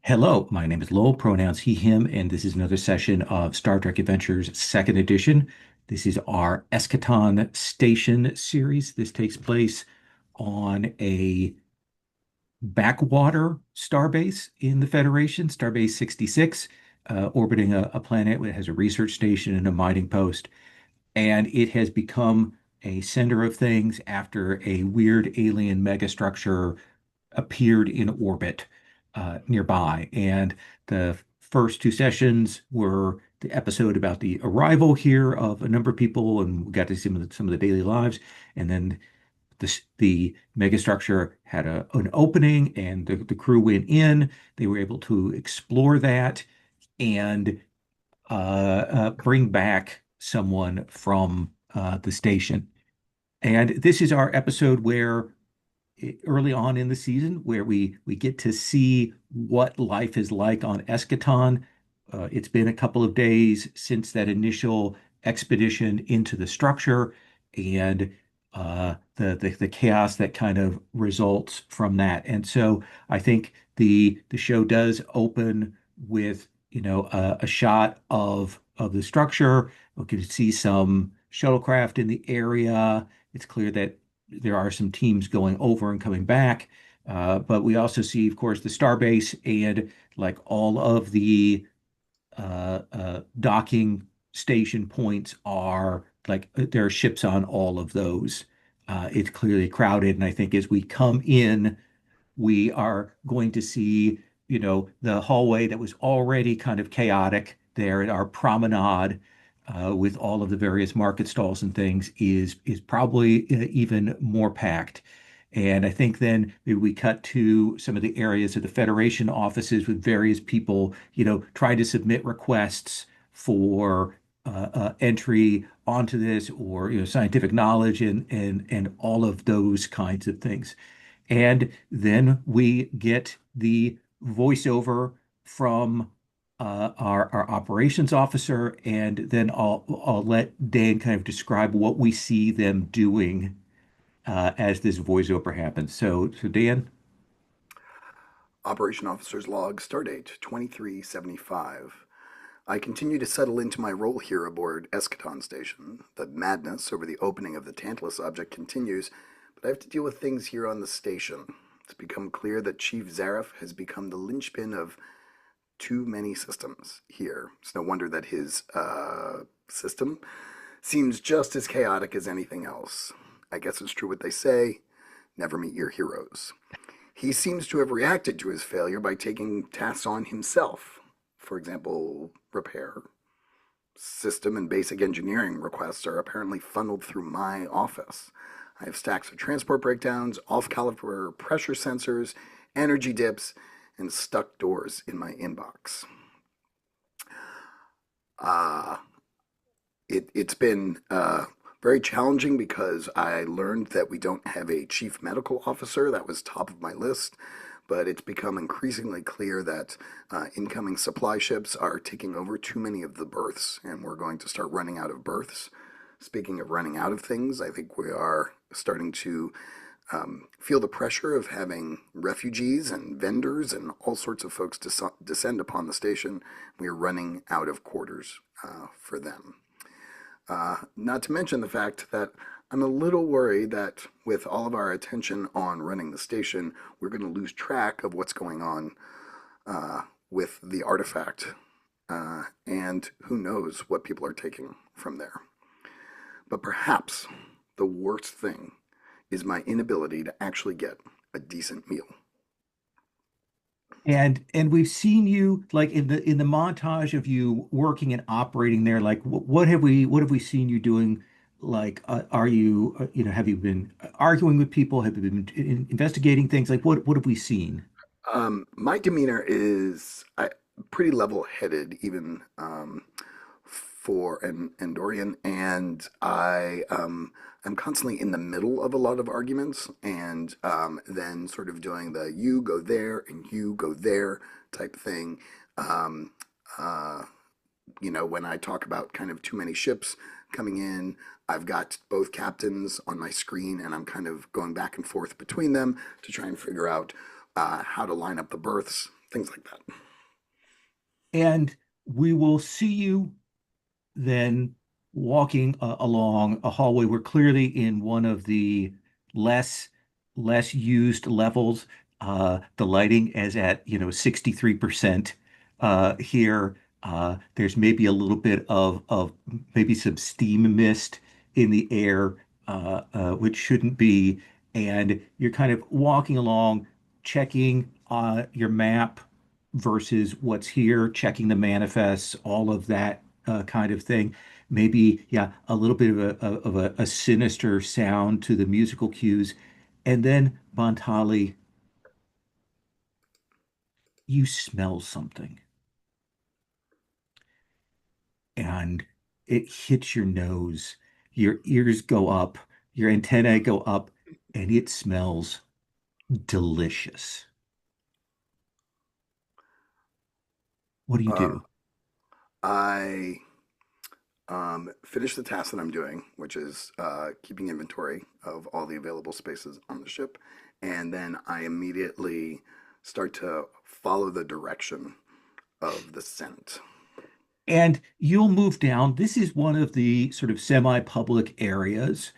Hello, my name is Lowell, pronouns he, him, and this is another session of Star Trek Adventures second edition. This is our Eschaton Station series. This takes place on a backwater starbase in the Federation, Starbase 66, orbiting a planet that has a research station and a mining post. And it has become a center of things after a weird alien megastructure appeared in orbit nearby. And the first two sessions were the episode about the arrival here of a number of people, and we got to see some of the daily lives. And then the megastructure had an opening, and the crew went in. They were able to explore that and bring back someone from the station. And this is our episode where early on in the season where we get to see what life is like on Eschaton. It's been a couple of days since that initial expedition into the structure and the chaos that kind of results from that. And so I think the show does open with a shot of the structure. We can see some shuttlecraft in the area. It's clear that there are some teams going over and coming back. But we also see, of course, the starbase and like all of the docking station points are like there are ships on all of those. It's clearly crowded. And I think as we come in, we are going to see, the hallway that was already kind of chaotic there at our promenade with all of the various market stalls and things is probably even more packed. And I think then maybe we cut to some of the areas of the Federation offices with various people, trying to submit requests for entry onto this or scientific knowledge and all of those kinds of things. And then we get the voiceover from our operations officer, and then I'll let Dan kind of describe what we see them doing as this voiceover happens. So Dan. Operation Officer's Log, Stardate 2375. I continue to settle into my role here aboard Eschaton Station. The madness over the opening of the Tantalus Object continues, but I have to deal with things here on the station. It's become clear that Chief Zaref has become the linchpin of too many systems here. It's no wonder that his system seems just as chaotic as anything else. I guess it's true what they say, never meet your heroes. He seems to have reacted to his failure by taking tasks on himself. For example, repair. System and basic engineering requests are apparently funneled through my office. I have stacks of transport breakdowns, off-caliber pressure sensors, energy dips, and stuck doors in my inbox. Uh, it's been very challenging because I learned that we don't have a chief medical officer. That was top of my list, but it's become increasingly clear that incoming supply ships are taking over too many of the berths, and we're going to start running out of berths. Speaking of running out of things, I think we are starting to feel the pressure of having refugees and vendors and all sorts of folks descend upon the station. We are running out of quarters for them. Not to mention the fact that I'm a little worried that with all of our attention on running the station, we're going to lose track of what's going on with the artifact. And who knows what people are taking from there. But perhaps the worst thing is my inability to actually get a decent meal. And we've seen you like in the montage of you working and operating there. Like, what have we seen you doing? Like, are you have you been arguing with people? Have you been investigating things? Like, what have we seen? My demeanor is pretty level-headed, even for an Andorian, and I'm constantly in the middle of a lot of arguments, and then sort of doing the "you go there" and "you go there" type thing. Um, uh, when I talk about kind of too many ships coming in, I've got both captains on my screen, and I'm kind of going back and forth between them to try and figure out how to line up the berths things like that. And we will see you then walking along a hallway. We're clearly in one of the less less used levels. The lighting is at 63% here. There's maybe a little bit of maybe some steam mist in the air, which shouldn't be. And you're kind of walking along, checking your map versus what's here, checking the manifests, all of that kind of thing. Maybe, yeah, a little bit of a sinister sound to the musical cues. And then, Bontali, you smell something and it hits your nose. Your ears go up, your antennae go up, and it smells delicious. What do you Um, do? I finish the task that I'm doing, which is keeping inventory of all the available spaces on the ship, and then I immediately start to follow the direction of the scent. And you'll move down. This is one of the sort of semi-public areas.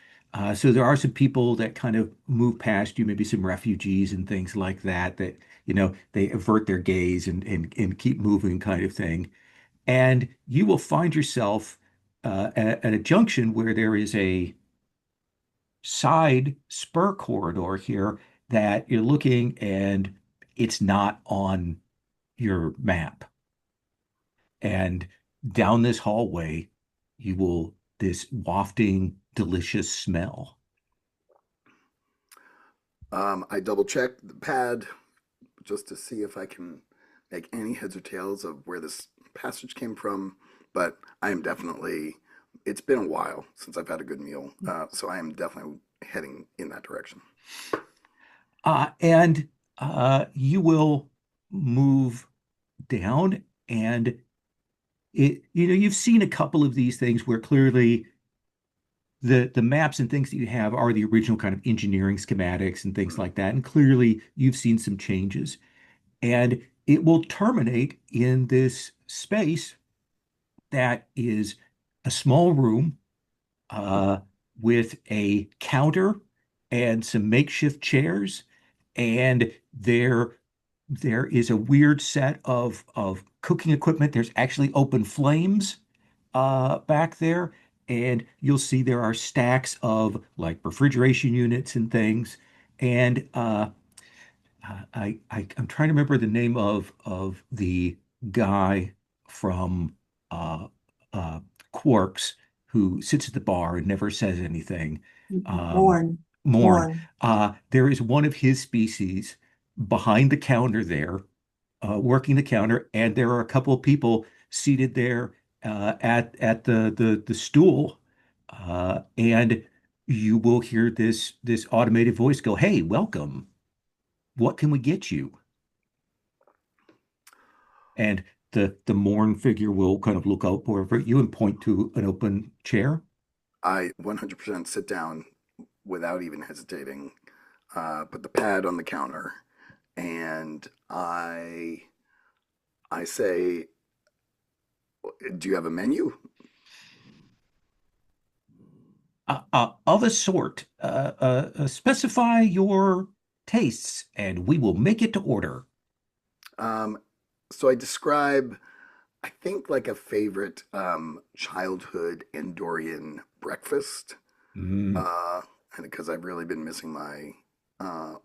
So there are some people that kind of move past you, maybe some refugees and things like that, they avert their gaze and keep moving kind of thing. And you will find yourself at a junction where there is a side spur corridor here that you're looking and it's not on your map. And down this hallway, you will, this wafting, delicious smell. I double check the pad just to see if I can make any heads or tails of where this passage came from, but I am definitely, it's been a while since I've had a good meal, so I am definitely heading in that direction. And you will move down and you've seen a couple of these things where clearly the maps and things that you have are the original kind of engineering schematics and things like that. And clearly you've seen some changes. And it will terminate in this space that is a small room uh, with a counter and some makeshift chairs. And there is a weird set of cooking equipment. There's actually open flames back there. And you'll see there are stacks of like refrigeration units and things. And I'm trying to remember the name of the guy from uh, uh, Quarks who sits at the bar and never says anything. Um, Morn, Morn. Morn. There is one of his species behind the counter there, working the counter, and there are a couple of people seated there at the stool, and you will hear this automated voice go, "Hey, welcome. What can we get you?" And the Morn figure will kind of look out over at you and point to an open chair. I 100% sit down without even hesitating, put the pad on the counter, and I say, "Do you have a menu?" Of a sort. Specify your tastes, and we will make it to order. Um, so I describe, I think, like a favorite childhood Andorian breakfast, Mm, uh, and because I've really been missing my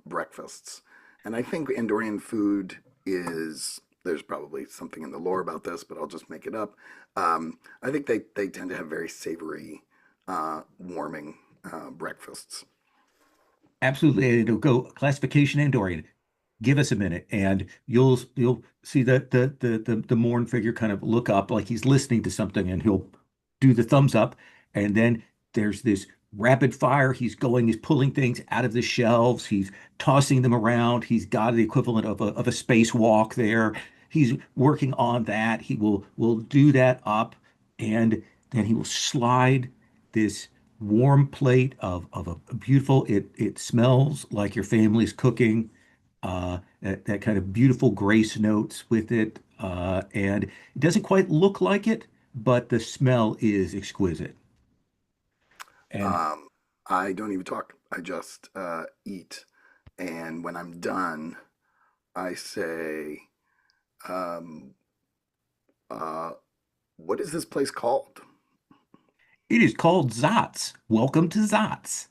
breakfasts. And I think Andorian food is, there's probably something in the lore about this, but I'll just make it up. I think they tend to have very savory, warming breakfasts. absolutely. It'll go classification Andorian. Give us a minute, and you'll see the Morn figure kind of look up like he's listening to something, and he'll do the thumbs up, and then there's this rapid fire. He's pulling things out of the shelves, he's tossing them around. He's got the equivalent of a spacewalk there. He's working on that. He will do that up, and then he will slide this warm plate of a beautiful. It smells like your family's cooking that kind of beautiful grace notes with it. And it doesn't quite look like it, but the smell is exquisite. And Um, I don't even talk. I just eat. And when I'm done, I say, um, uh, what is this place called? it is called Zotz. Welcome to Zotz.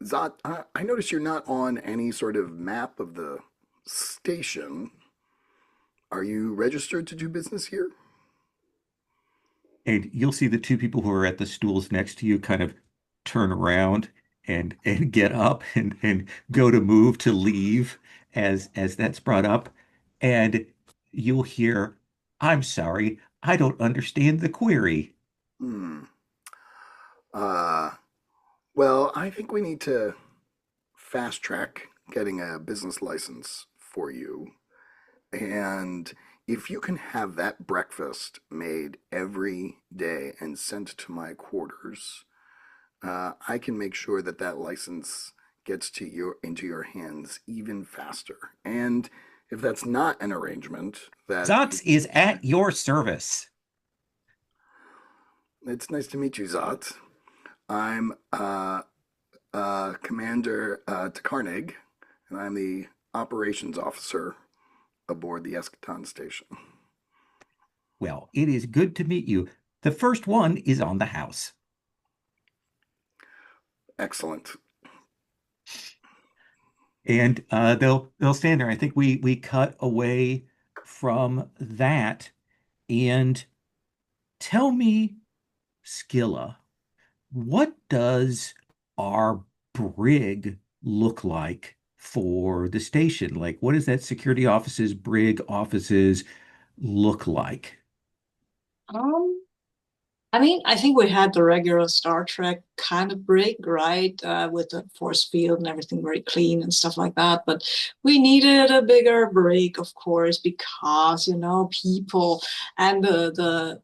Zot, I notice you're not on any sort of map of the station. Are you registered to do business here? And you'll see the two people who are at the stools next to you kind of turn around and get up and go to move to leave as that's brought up. And you'll hear, I'm sorry, I don't understand the query. Hmm. Uh, well, I think we need to fast track getting a business license for you. And if you can have that breakfast made every day and sent to my quarters, I can make sure that that license gets to your into your hands even faster. And if that's not an arrangement that Zotz is at your service. it's nice to meet you, Zot. I'm Commander Takarnig, and I'm the operations officer aboard the Eschaton station. Well, it is good to meet you. The first one is on the house. Excellent. And they'll stand there. I think we cut away from that. And tell me, Scilla, what does our brig look like for the station? Like, what does that security offices, brig offices look like? Um, I mean, I think we had the regular Star Trek kind of brig, right? With the force field and everything very clean and stuff like that. But we needed a bigger brig, of course, because, people and the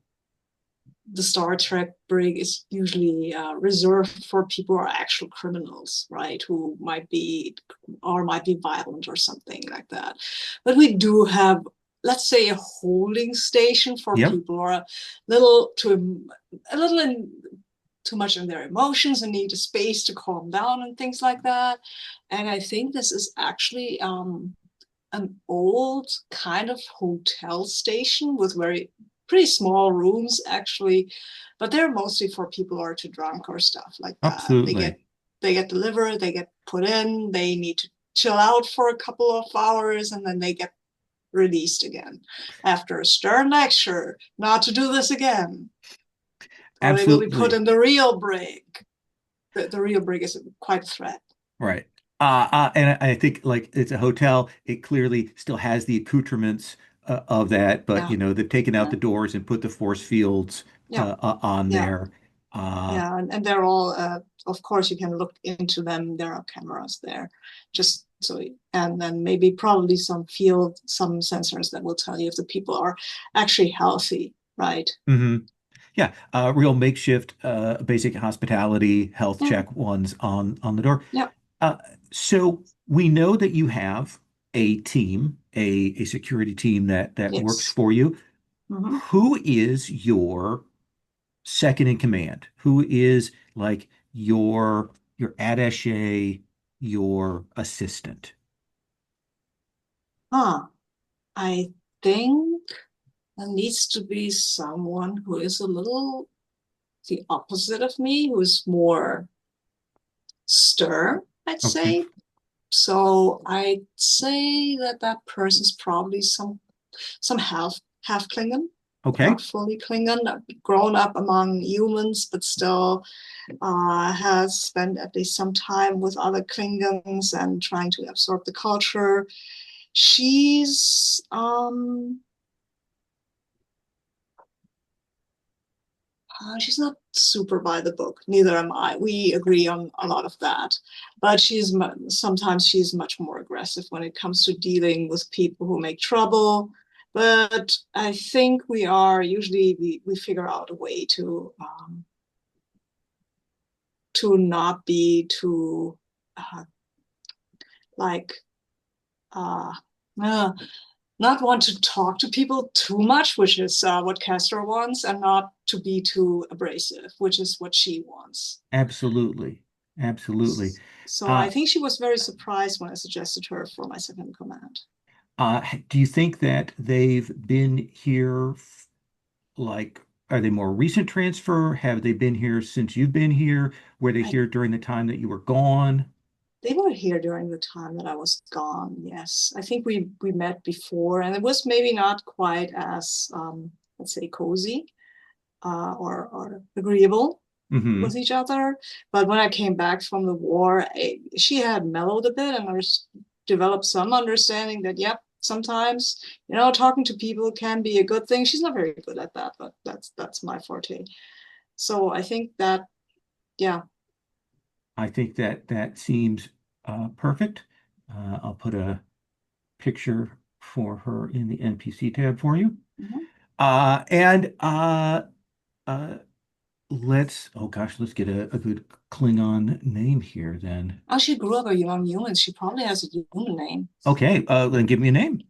Star Trek brig is usually reserved for people who are actual criminals, right? Who might be violent or something like that. But we do have, let's say, a holding station for Yep, people who are a little in too much in their emotions and need a space to calm down and things like that. And I think this is actually an old kind of hotel station with very pretty small rooms actually, but they're mostly for people who are too drunk or stuff like that. They absolutely. get they get delivered, they get put in, they need to chill out for a couple of hours, and then they get released again after a stern lecture not to do this again, or they will be put Absolutely. in the real brig. The real brig is quite a threat. Right. And I think like it's a hotel, it clearly still has the accoutrements of that, but Yeah, they've taken out yeah, the doors and put the force fields yeah, on yeah. there. Uh, Yeah, and they're all, of course, you can look into them. There are cameras there, just so, and then maybe probably some sensors that will tell you if the people are actually healthy, right? mhm. Yeah, real makeshift, basic hospitality health Yeah, check ones on the door. yeah, Uh, so we know that you have a team, a security team that works yes. for you. Hmm. Who is your second in command? Who is like your attaché, your assistant? Huh. I think there needs to be someone who is a little the opposite of me, who is more stern, I'd Okay. say. So I'd say that that person's probably some half Klingon, Okay. not fully Klingon, grown up among humans, but still has spent at least some time with other Klingons and trying to absorb the culture. She's not super by the book. Neither am I. We agree on a lot of that, but sometimes she's much more aggressive when it comes to dealing with people who make trouble. But I think we figure out a way to not be too uh, like uh, uh not want to talk to people too much, which is what Castor wants, and not to be too abrasive, which is what she wants. Absolutely. Absolutely. So I Uh, think she was very surprised when I suggested her for my second command. do you think that they've been here, like, are they more recent transfer? Have they been here since you've been here? Were they I here during the time that you were gone? They were here during the time that I was gone. Yes, I think we met before, and it was maybe not quite as let's say cozy or agreeable with Hmm. each other. But when I came back from the war, she had mellowed a bit, and I developed some understanding that yep, sometimes talking to people can be a good thing. She's not very good at that, but that's my forte. So I think that yeah. I think that that seems perfect. I'll put a picture for her in the NPC tab for you. Mhm. And uh, oh gosh, let's get a good Klingon name here then. Oh, she grew up among humans. She probably has a human name. Okay, then give me a name.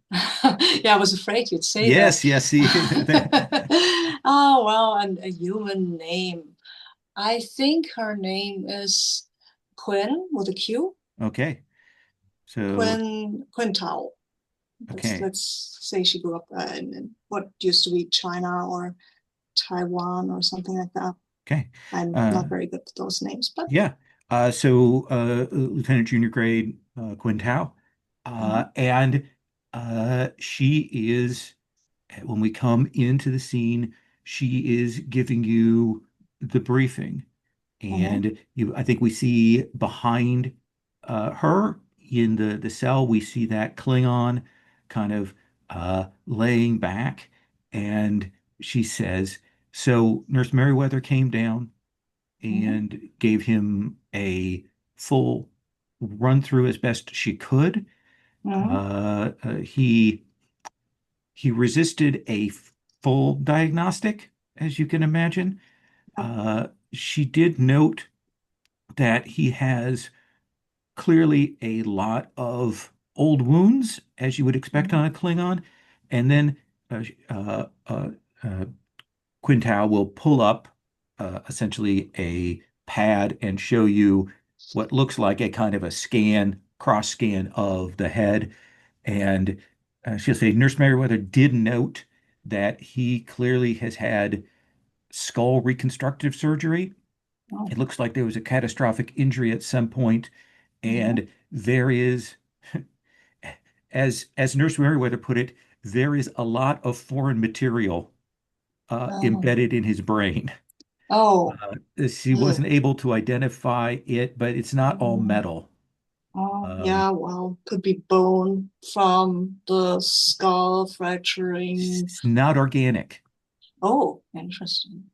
Yeah, I was afraid you'd say that. Yes, yes, see, Oh, well, and a human name. I think her name is Quinn with a Q. okay, so, Quintao. okay, Let's say she grew up in what used to be China or Taiwan or something like that. okay. I'm Uh, not very good with those names, but yeah, Lieutenant Junior Grade Quinn Tao. mhm, And she is, when we come into the scene, she is giving you the briefing. mhm, And I think we see behind her in the cell, we see that Klingon kind of laying back. And she says, so Nurse Merriweather came down mhm, and gave him a full run through as best she could. mhm, He resisted a full diagnostic, as you can imagine. She did note that he has clearly a lot of old wounds, as you would expect mhm, on a Klingon. And then uh, uh, uh, uh, Quintal will pull up essentially a pad and show you what looks like a kind of a scan, cross scan of the head. And she'll say, Nurse Merriweather did note that he clearly has had skull reconstructive surgery. oh, It looks like there was a catastrophic injury at some point, mhm, and there is, as Nurse Merriweather put it, there is a lot of foreign material oh, embedded in his brain. oh, She ugh, wasn't able to identify it, but it's not all mhm. metal. Oh, Um, yeah, well, could be bone from the skull fracturing. it's not organic. Oh, interesting.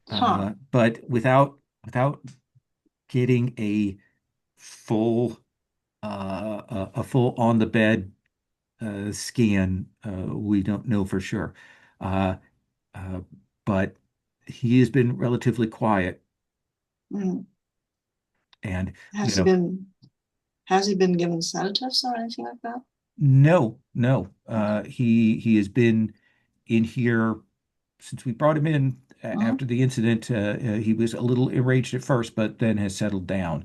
Huh. But without getting full a full on the bed scan, we don't know for sure. Uh, uh, but he has been relatively quiet, Mm. and you Has he know, been has he been given sedatives or anything like that? no, no, Okay. he has been in here since we brought him in Mm. after the incident. He was a little enraged at first, but then has settled down.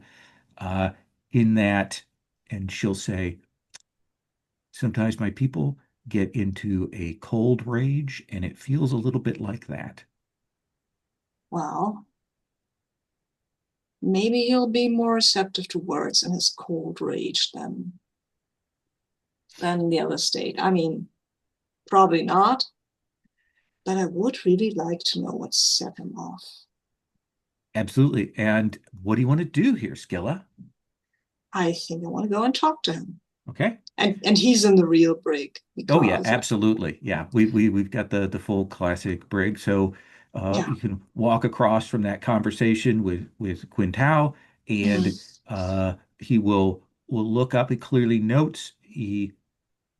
Uh, in that, and she'll say, sometimes my people get into a cold rage, and it feels a little bit like that. Well, maybe he'll be more receptive to words in his cold rage than the other state. I mean, probably not, but I would really like to know what set him off. Absolutely. And what do you want to do here, Skilla? I think I want to go and talk to him. Okay. And he's in the real brig Oh yeah, because absolutely. Yeah, we've got the full classic brig. So yeah. you can walk across from that conversation with Quintao, and Mm. he will look up. He clearly notes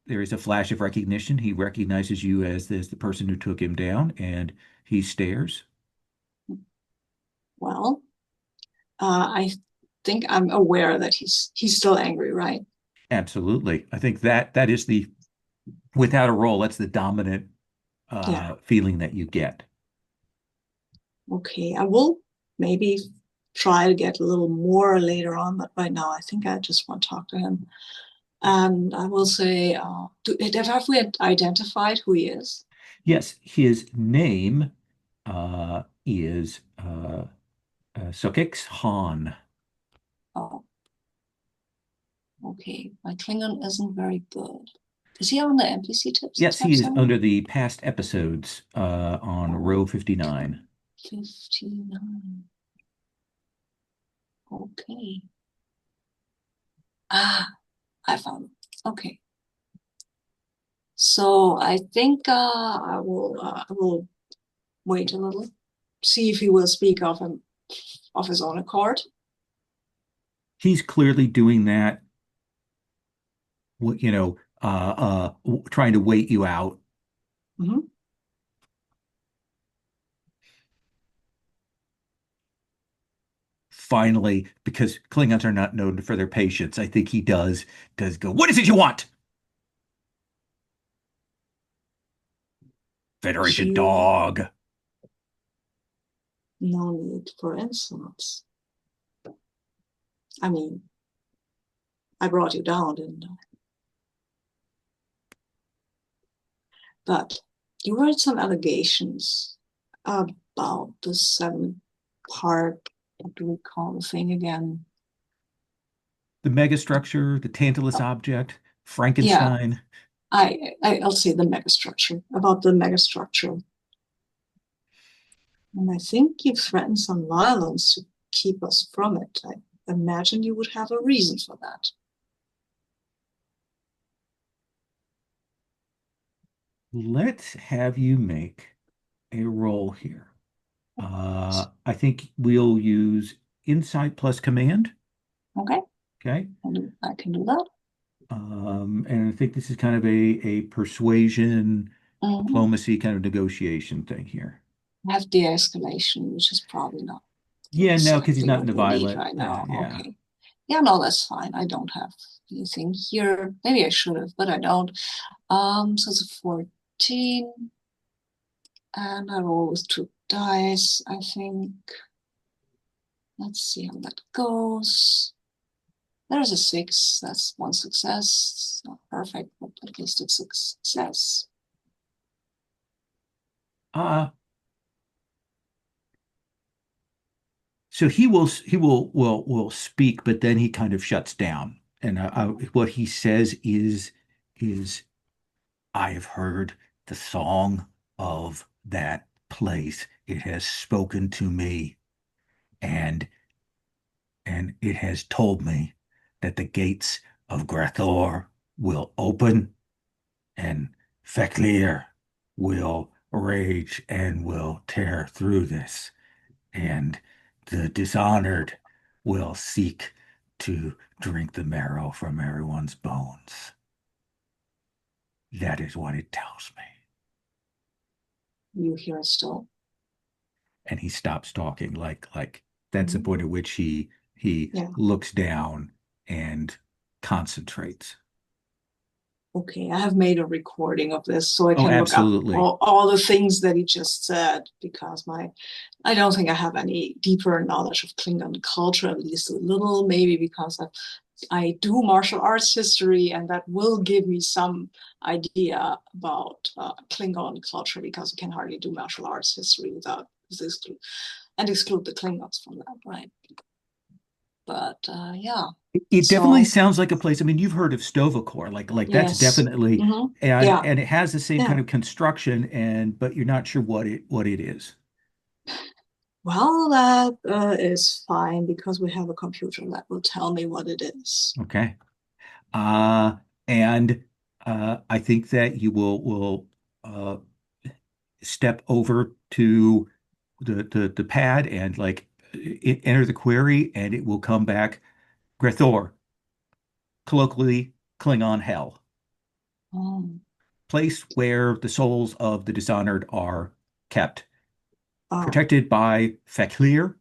there is a flash of recognition. He recognizes you as the person who took him down, and he stares. Well, I think I'm aware that he's still angry, right? Absolutely. I think that is the without a roll, that's the dominant Yeah. feeling that you get. Okay. I will maybe try to get a little more later on, but right now I think I just want to talk to him. And I will say, have we identified who he is? Yes, his name is Sokix Han. Oh, okay. My Klingon isn't very good. Is he on the NPC tips Yes, tab he is somewhere? under the past episodes on row Oh, 59. 59. Okay. Ah, I found him. Okay. So I think I will wait a little, see if he will speak of his own accord. He's clearly doing that, trying to wait you out. Mhm. Finally, because Klingons are not known for their patience, I think he does go, "What is it you want?" Federation You dog. no need for insults. I mean, I brought you down, didn't I? But you heard some allegations about the seven part, what do we call the thing again? The megastructure, the Tantalus Uh, object, yeah, Frankenstein. I'll say the megastructure, about the megastructure. And I think you threatened some violence to keep us from it. I imagine you would have a reason for that. Let's have you make a roll here. I think we'll use insight plus command. Okay, Okay. I can do that. And I think this is kind of a persuasion, Mhm. diplomacy kind of negotiation thing here. I have de-escalation, which is probably not Yeah, no, because he's exactly not in what the we need violent. right Yeah, now. yeah. Okay. Yeah, no, that's fine. I don't have anything here. Maybe I should have, but I don't. So it's a 14, and I roll with two dice, I think. Let's see how that goes. There's a 6. That's one success. It's not perfect, but at least it's a success. Uh, so he will speak, but then he kind of shuts down. And what he says is I have heard the song of that place. It has spoken to me, and it has told me that the gates of Grathor will open, and Feklir will rage and will tear through this, and the dishonored will seek to drink the marrow from everyone's bones. That is what it tells me. You hear it still. And he stops talking, like that's the Mhm. point at which he Yeah. looks down and concentrates. Okay, I have made a recording of this so I Oh, can look up absolutely. all the things that he just said because I don't think I have any deeper knowledge of Klingon culture, at least a little, maybe because I do martial arts history and that will give me some idea about Klingon culture because you can hardly do martial arts history without exclude the Klingons from that, right? But yeah, It definitely so sounds like a place. I mean, you've heard of Stovacor, like that's yes. definitely, Mm-hmm. and Yeah, and it has the same yeah. kind of construction, and but you're not sure what it is. Well, that is fine because we have a computer that will tell me what it is. Okay. Uh, and I think that you will uh, step over to the pad and enter the query, and it will come back Grethor, colloquially Klingon hell, Oh, place where the souls of the dishonored are kept, oh, protected by Feklir,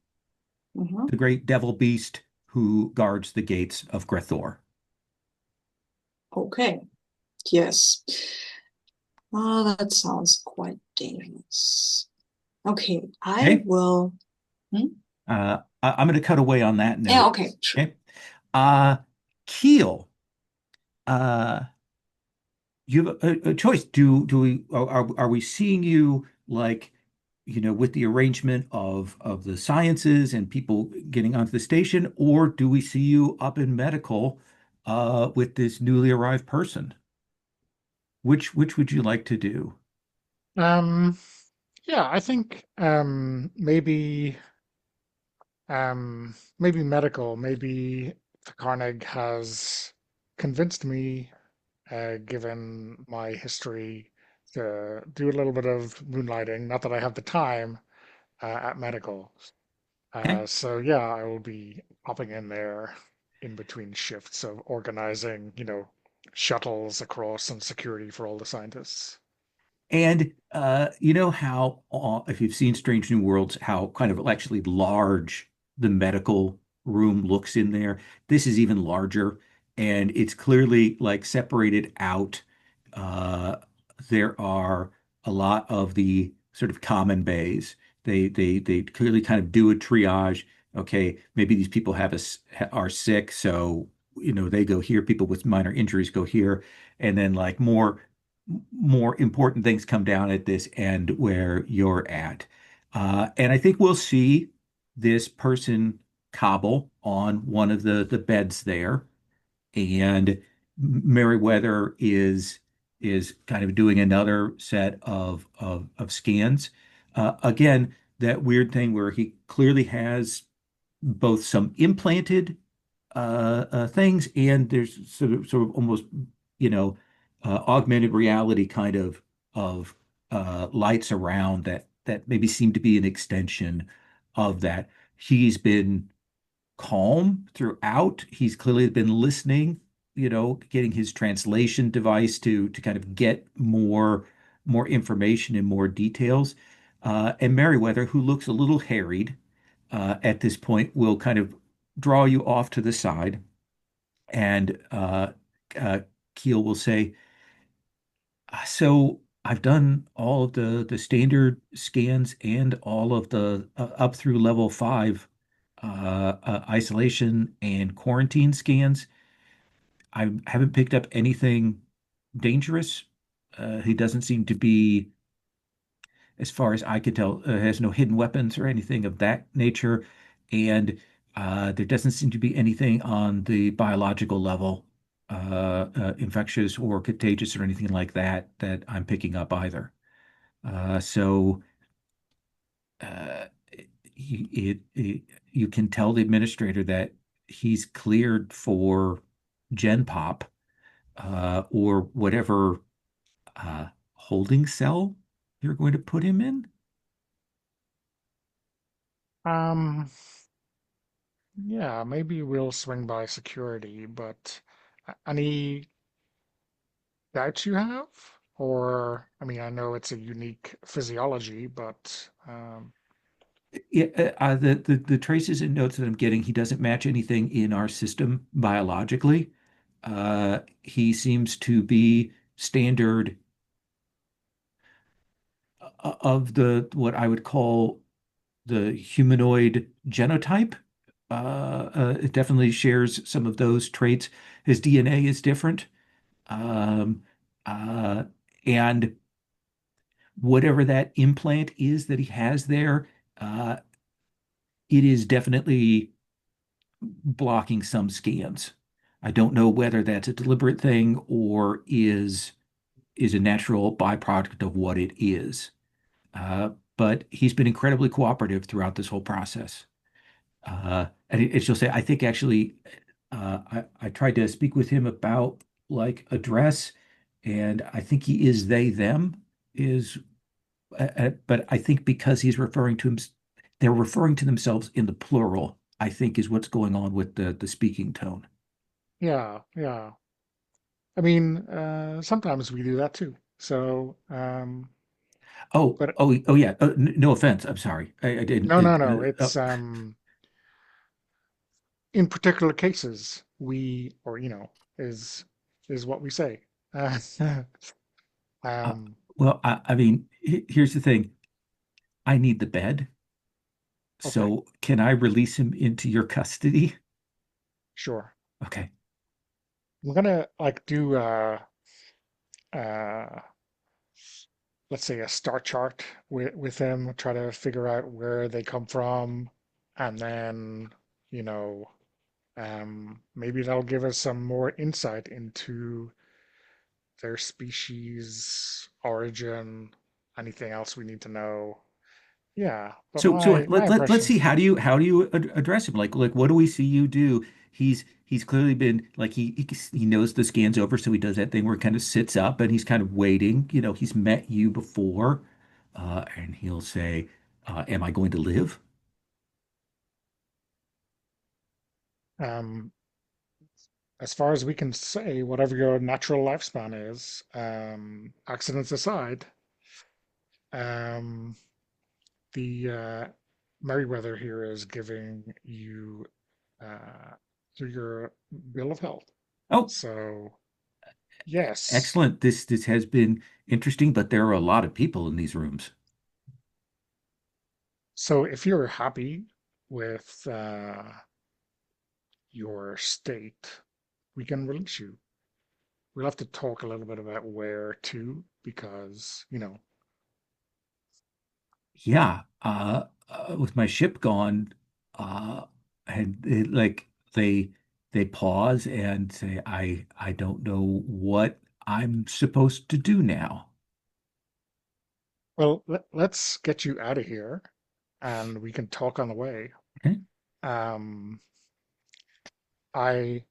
mm-hmm. the great devil beast who guards the gates of Grethor. Okay. Yes. Oh, that sounds quite dangerous. Okay, I Okay. will. Hmm? I'm going to cut away on that Yeah, note. okay, sure. Okay. Uh, Keel, uh, you have a choice. Do we are we seeing you like, with the arrangement of the sciences and people getting onto the station, or do we see you up in medical with this newly arrived person? Which would you like to do? Um, yeah, I think maybe medical, maybe Carnegie has convinced me, given my history, to do a little bit of moonlighting. Not that I have the time at medical. Okay. So yeah, I will be popping in there in between shifts of organizing, shuttles across and security for all the scientists. And you know how, if you've seen Strange New Worlds, how kind of actually large the medical room looks in there. This is even larger, and it's clearly like separated out. Uh, there are a lot of the sort of common bays. They clearly kind of do a triage. Okay, maybe these people are sick, so they go here. People with minor injuries go here, and then like more important things come down at this end where you're at. And I think we'll see this person cobble on one of the beds there, and Meriwether is kind of doing another set of scans. Again, that weird thing where he clearly has both some implanted things, and there's sort of almost, augmented reality kind of lights around that maybe seem to be an extension of that. He's been calm throughout. He's clearly been listening, getting his translation device to kind of get more information and more details. And Meriwether, who looks a little harried at this point, will kind of draw you off to the side, and uh, Keel will say, "So I've done all of the standard scans and all of the up through level 5 isolation and quarantine scans. I haven't picked up anything dangerous. He doesn't seem to be, as far as I could tell, has no hidden weapons or anything of that nature. And there doesn't seem to be anything on the biological level, infectious or contagious or anything like that I'm picking up either. So uh, you can tell the administrator that he's cleared for Gen Pop or whatever holding cell you're going to put him in. Um, yeah, maybe we'll swing by security, but any doubts you have? Or, I mean, I know it's a unique physiology, but Yeah, the traces and notes that I'm getting, he doesn't match anything in our system biologically. He seems to be standard of the what I would call the humanoid genotype. It definitely shares some of those traits. His DNA is different. Um, uh, and whatever that implant is that he has there, uh, it is definitely blocking some scans. I don't know whether that's a deliberate thing or is a natural byproduct of what it is. But he's been incredibly cooperative throughout this whole process. And she'll say, I think actually, I tried to speak with him about like address, and I think he is they, them is, but I think because he's referring to him, they're referring to themselves in the plural, I think is what's going on with the speaking tone. yeah, yeah. I mean, sometimes we do that too. So, but Oh yeah. No offense. I'm sorry. I didn't. no, no, no. It's Oh, in particular cases, we, or is is what we say. Uh, um, well, I mean, here's the thing. I need the bed. okay, So can I release him into your custody? sure. Okay. I'm gonna like do uh let's say a star chart with them, try to figure out where they come from, and then, you know, maybe that'll give us some more insight into their species, origin, anything else we need to know. Yeah, but So my let's impression, see how do you address him? Like what do we see you do? He's clearly been like he knows the scan's over, so he does that thing where he kind of sits up and he's kind of waiting. You know, he's met you before, and he'll say, "Am I going to live?" um, as far as we can say, whatever your natural lifespan is, accidents aside, um, the Meriwether here is giving you through your bill of health. Oh, So yes. excellent. This has been interesting, but there are a lot of people in these rooms. So if you're happy with your state, we can release you. We'll have to talk a little bit about where to because, you know, Yeah, with my ship gone, and like they they pause and say, I don't know what I'm supposed to do now." well, let's get you out of here and we can talk on the way. Okay. Um, I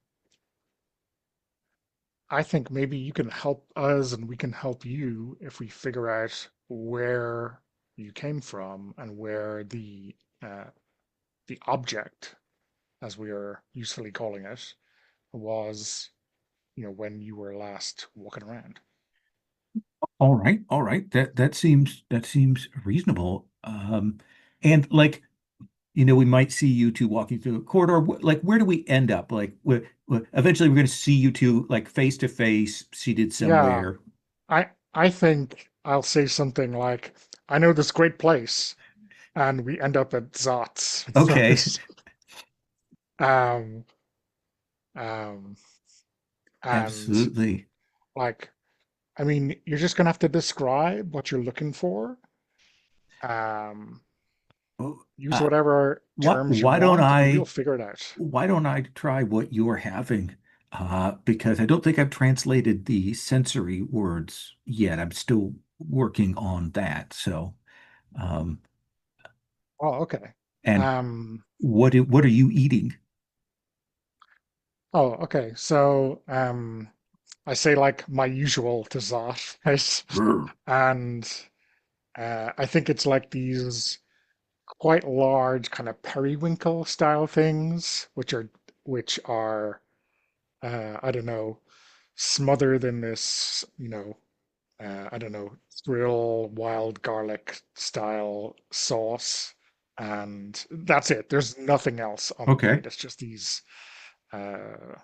I think maybe you can help us and we can help you if we figure out where you came from and where uh, the object, as we are usefully calling it, was, you know, when you were last walking around. All right, all right. That seems reasonable. And like we might see you two walking through a corridor. Like, where do we end up? Like, eventually we're going to see you two like face to face, seated Yeah, somewhere. I think I'll say something like, "I know this great place," and we end up at Zot's Okay, first. Um, um, and absolutely. like, I mean, you're just gonna have to describe what you're looking for. Um, Oh, use whatever what? terms you want, and we'll figure it out. Why don't I try what you're having? Because I don't think I've translated the sensory words yet. I'm still working on that. So, um, Oh, okay. and Um, what are you eating? oh, okay. So, I say like my usual to Zot, right? Brr. And I think it's like these quite large kind of periwinkle style things, which are I don't know, smothered in this, you know, I don't know, grill wild garlic style sauce, and that's it. There's nothing else on the Okay. plate. It's just these uh,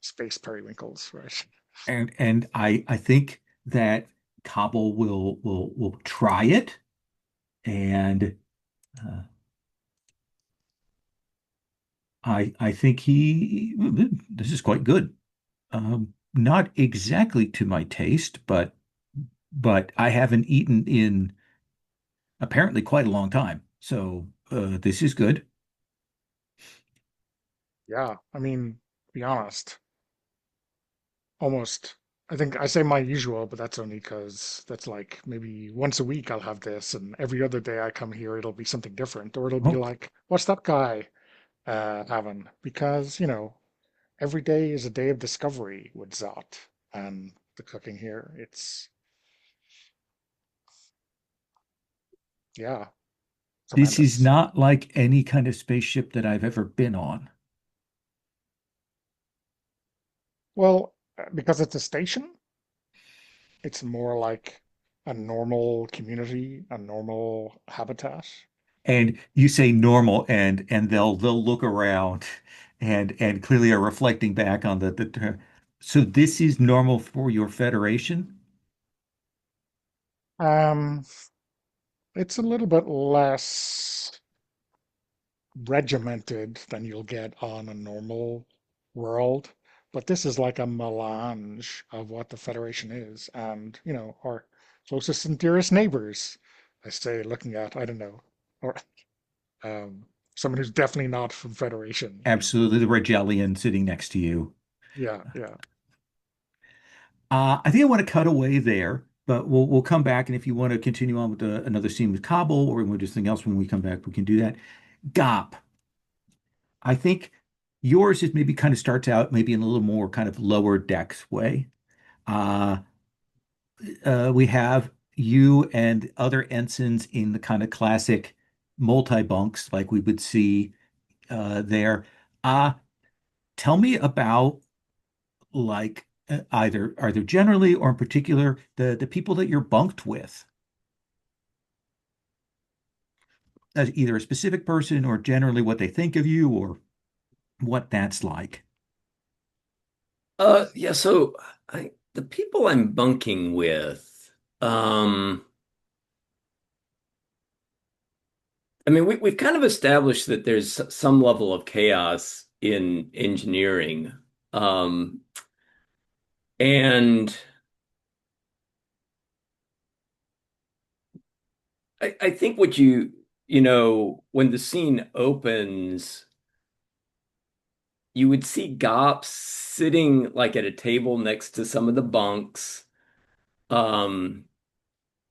space periwinkles, right? And I think that Cobble will try it, and uh, I think he this is quite good. Not exactly to my taste, but I haven't eaten in apparently quite a long time. So this is good. Yeah, I mean, to be honest, almost. I think I say my usual, but that's only because that's like maybe once a week I'll have this, and every other day I come here it'll be something different, or it'll be Oh, like, what's that guy having? Because, you know, every day is a day of discovery with Zot and the cooking here. It's, yeah, this is tremendous. not like any kind of spaceship that I've ever been on. Well, because it's a station, it's more like a normal community, a normal habitat. And you say normal, and they'll look around and clearly are reflecting back on the So this is normal for your federation? Um, it's a little bit less regimented than you'll get on a normal world, but this is like a melange of what the Federation is, and our closest and dearest neighbors. I say, looking at, I don't know, or um, someone who's definitely not from Federation. Absolutely, the Regellian sitting next to you. Yeah, yeah. I think I want to cut away there, but we'll come back, and if you want to continue on with another scene with Kabul, or we want to do something else when we come back, we can do that. Gop. I think yours is maybe kind of starts out maybe in a little more kind of lower decks way. Uh, we have you and other ensigns in the kind of classic multi-bunks like we would see there. Uh, Tell me about like either generally or in particular the people that you're bunked with, as either a specific person or generally what they think of you or what that's like. Yeah, so the people I'm bunking with, um, I mean, we've kind of established that there's some level of chaos in engineering. Um, and I think when the scene opens, you would see Gops sitting like at a table next to some of the bunks. Um,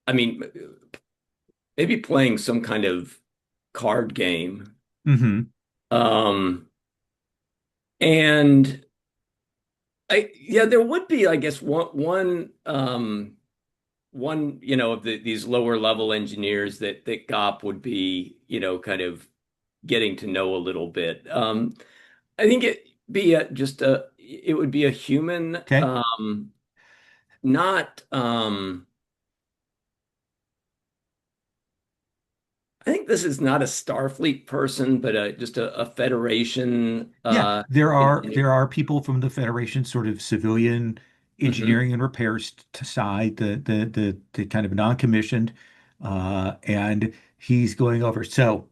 I mean, maybe playing some kind of card game. Hmm. Um, and yeah, there would be, I guess, one, of these lower level engineers that GOP would be, kind of getting to know a little bit. I think it would be a human, Okay. not, I think this is not a Starfleet person, but just a Federation, Yeah, there are engineer. there are people from the Federation sort of civilian Hmm. engineering and repairs side, the kind of non-commissioned, and he's going over. So,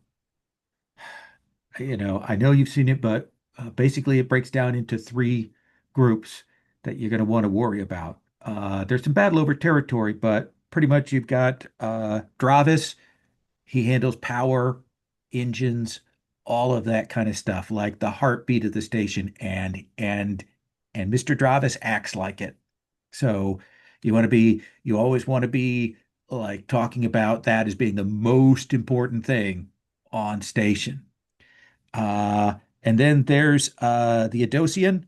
I know you've seen it, but basically it breaks down into three groups that you're going to want to worry about. There's some battle over territory, but pretty much you've got Dravis. He handles power, engines, all of that kind of stuff, like the heartbeat of the station, and Mr. Dravis acts like it. So you always want to be like talking about that as being the most important thing on station. Uh, and then there's the Adosian,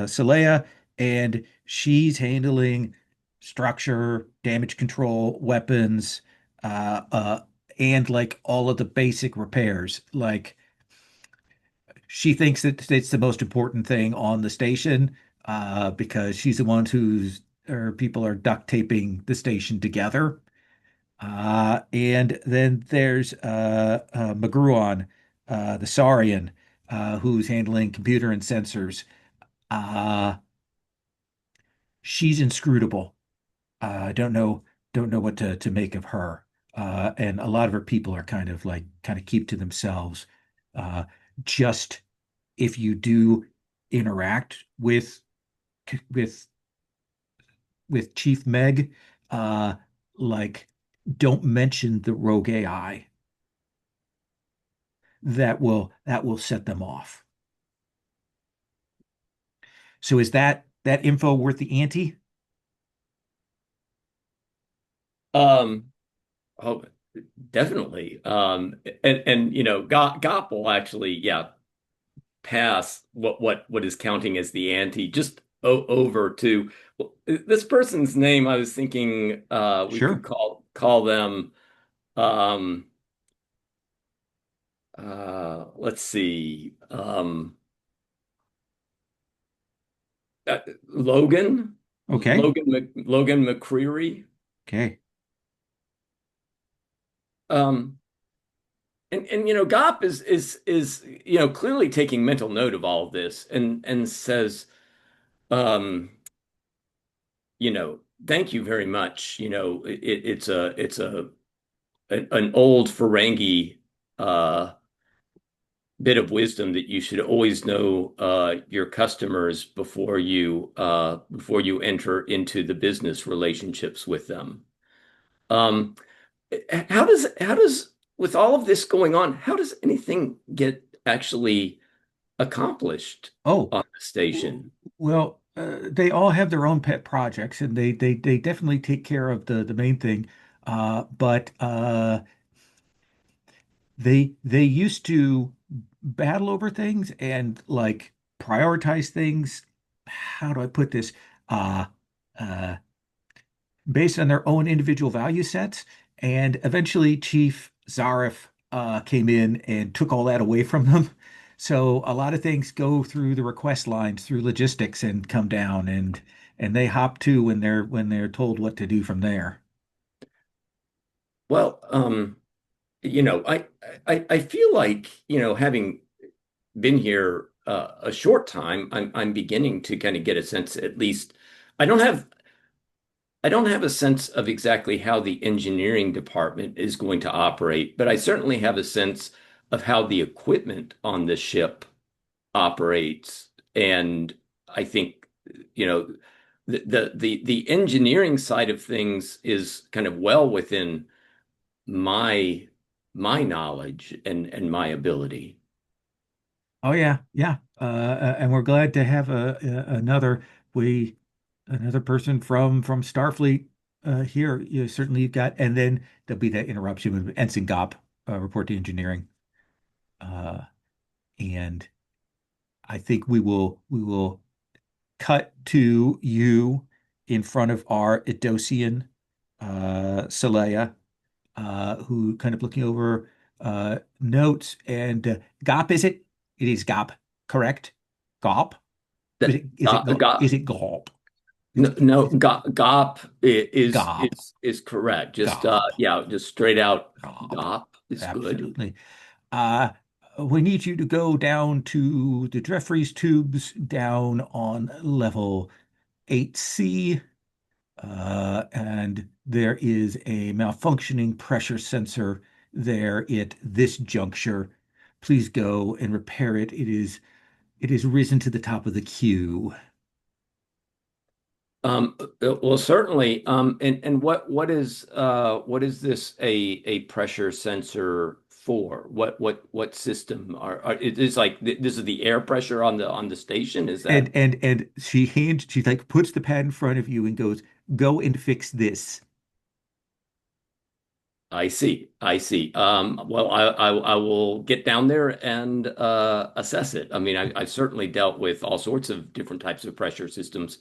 Scilla, and she's handling structure, damage control, weapons, uh, uh, and like all of the basic repairs. Like she thinks that it's the most important thing on the station because she's the one who's or people are duct taping the station together. And then there's Magruon, the Saurian, who's handling computer and sensors. Uh, she's inscrutable. Don't know what to make of her. And a lot of her people are kind of keep to themselves. Uh, just if you do interact with with Chief Meg, uh, like don't mention the rogue AI. That will set them off. So is that info worth the ante? Um, oh, definitely. And GOP will actually, yeah, pass what is counting as the ante just over to well, this person's name. I was thinking we could Sure. call them let's see, Logan Okay. Logan McCreary. Okay. Um, and Gop is clearly taking mental note of all of this and says, um, thank you very much. It's an old Ferengi bit of wisdom that you should always know your customers before you enter into the business relationships with them. Um, how does with all of this going on, how does anything get actually accomplished Oh, on the station? well, they all have their own pet projects, and they definitely take care of the main thing. But they used to battle over things and like prioritize things. How do I put this? Uh, uh, Based on their own individual value sets. And eventually, Chief Zarif came in and took all that away from them. So a lot of things go through the request lines, through logistics, and come down, and they hop to when they're told what to do from there. Well, I feel like, having been here a short time, I'm beginning to kind of get a sense, at least. I don't have I don't have a sense of exactly how the engineering department is going to operate, but I certainly have a sense of how the equipment on the ship operates. And I think, you know, the engineering side of things is kind of well within my my knowledge and my ability. Oh yeah, yeah. And we're glad to have we another person from Starfleet here. You certainly you've got, and then there'll be that interruption with Ensign Gop report to engineering. Uh, and I think we will cut to you in front of our Idosian Saleya, who kind of looking over notes. And Gop, is it? It is Gop, correct? Gop? Is That it is it got is it Gulp? no, no, GOP Gop, is correct. Just Gop, yeah, just straight out Gop. GOP is good. Absolutely. Uh, we need you to go down to the Jeffries tubes down on level 8C. And there is a malfunctioning pressure sensor there at this juncture. Please go and repair it. It is risen to the top of the queue. Well, certainly. And what is this a pressure sensor for? What system it is like this is the air pressure on the station? Is And that? and and she like puts the pad in front of you and goes, "Go and fix this." I see. I see. Well, I will get down there and assess it. I mean, I've certainly dealt with all sorts of different types of pressure systems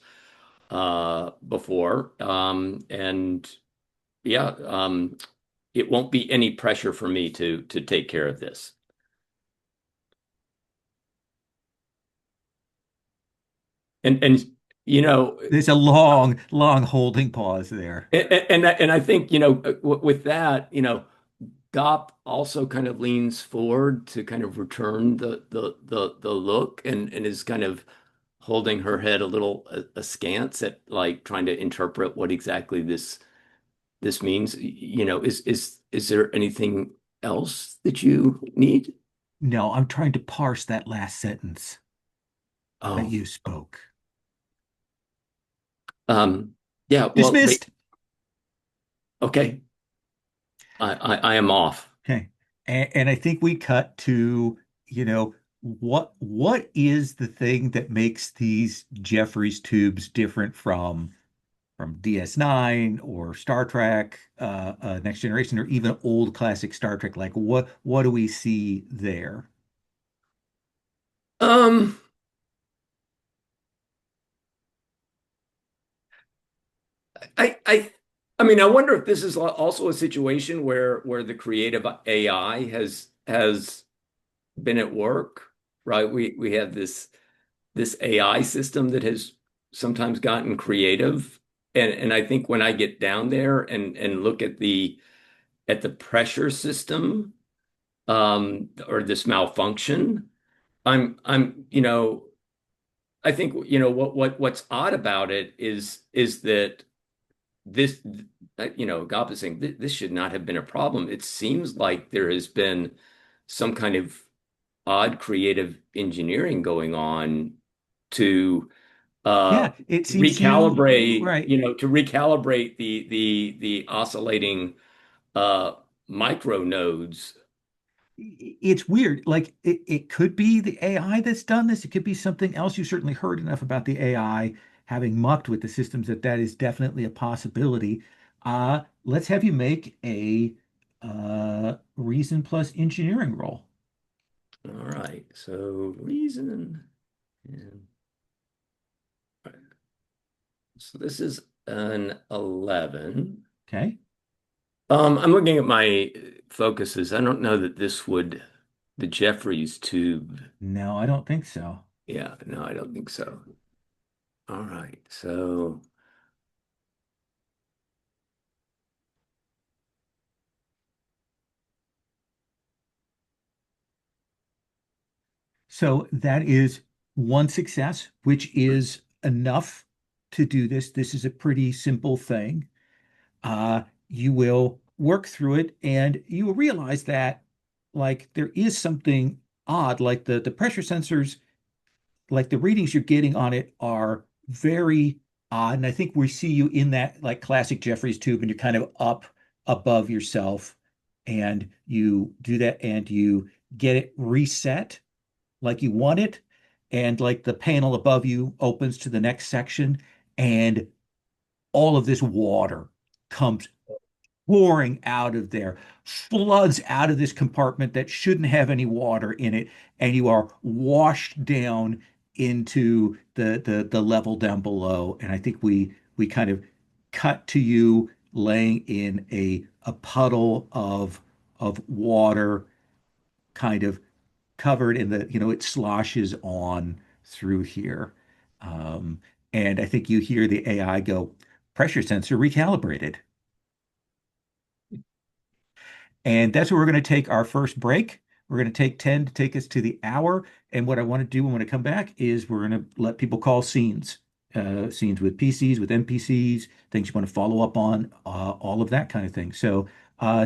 before, and yeah, it won't be any pressure for me to take care of this. And you know, There's a long, long holding pause there. and I think with that, Gop also kind of leans forward to kind of return the look and is kind of holding her head a little askance at like trying to interpret what exactly this means. Is there anything else that you need? No, I'm trying to parse that last sentence that Oh, you spoke. um, yeah. Well, Dismissed. okay. I am off. Okay. And I think we cut to, what is the thing that makes these Jeffries tubes different from DS9 or Star Trek, Next Generation, or even old classic Star Trek? Like what do we see there? Um, I I I mean, I wonder if this is also a situation where the creative AI has been at work, right? We have this AI system that has sometimes gotten creative, and I think when I get down there and look at the pressure system, or this malfunction. I think, what's odd about it is that this, Gop is saying this should not have been a problem. It seems like there has been some kind of odd creative engineering going on to Yeah, it seems to me, recalibrate, right. the oscillating uh micro nodes. It's weird. Like it could be the AI that's done this. It could be something else. You certainly heard enough about the AI having mucked with the systems that that is definitely a possibility. Let's have you make a reason plus engineering roll. All right, so reason. And, all right. So this is an 11. Okay. I'm looking at my focuses. I don't know that this would, the Jeffries tube. No, I don't think so. Yeah, no, I don't think so. All right, so So that is one success, which is enough to do this. This is a pretty simple thing. You will work through it and you will realize that like there is something odd, like the pressure sensors, like the readings you're getting on it are very odd. And I think we see you in that like classic Jeffries tube and you're kind of up above yourself and you do that and you get it reset like you want it. And like the panel above you opens to the next section and all of this water comes pouring out of there, floods out of this compartment that shouldn't have any water in it, and you are washed down into the level down below. And I think we kind of cut to you laying in a puddle of water, kind of covered in the, it sloshes on through here. Um, and I think you hear the AI go, pressure sensor recalibrated. And that's where we're going to take our first break. We're going to take 10 to take us to the hour. And what I want to do when I come back is we're going to let people call scenes, scenes with PCs, with NPCs, things you want to follow up on, all of that kind of thing. So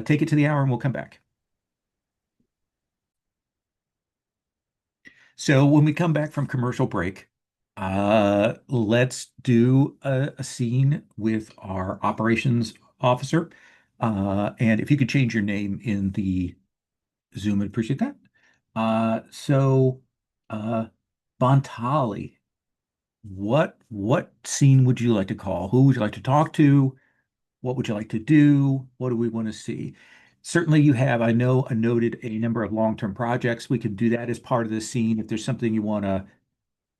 take it to the hour and we'll come back. So when we come back from commercial break, let's do a scene with our operations officer. And if you could change your name in the Zoom, I'd appreciate that. So uh, Bontali, what scene would you like to call? Who would you like to talk to? What would you like to do? What do we want to see? Certainly, you have, I know, noted a number of long-term projects. We could do that as part of the scene. If there's something you want to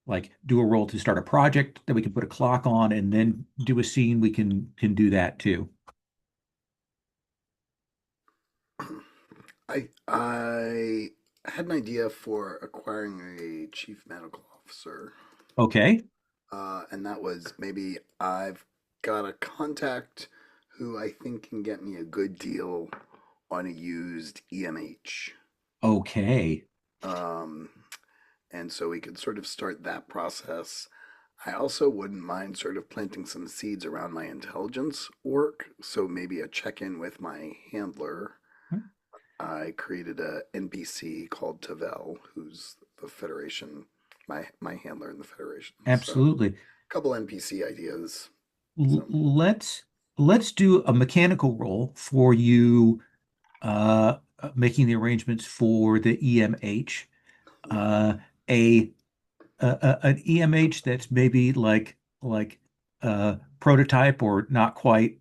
like do a roll to start a project that we can put a clock on and then do a scene, we can do that too. I had an idea for acquiring a chief medical officer, Okay. and that was maybe I've got a contact who I think can get me a good deal on a used EMH. Okay. Um, and so we could sort of start that process. I also wouldn't mind sort of planting some seeds around my intelligence work, so maybe a check-in with my handler. I created a NPC called Tavel, who's the Federation, my handler in the Federation. So a Absolutely. couple NPC ideas. L- So let's let's do a mechanical roll for you making the arrangements for the EMH. Uh, a, an EMH that's maybe like prototype or not quite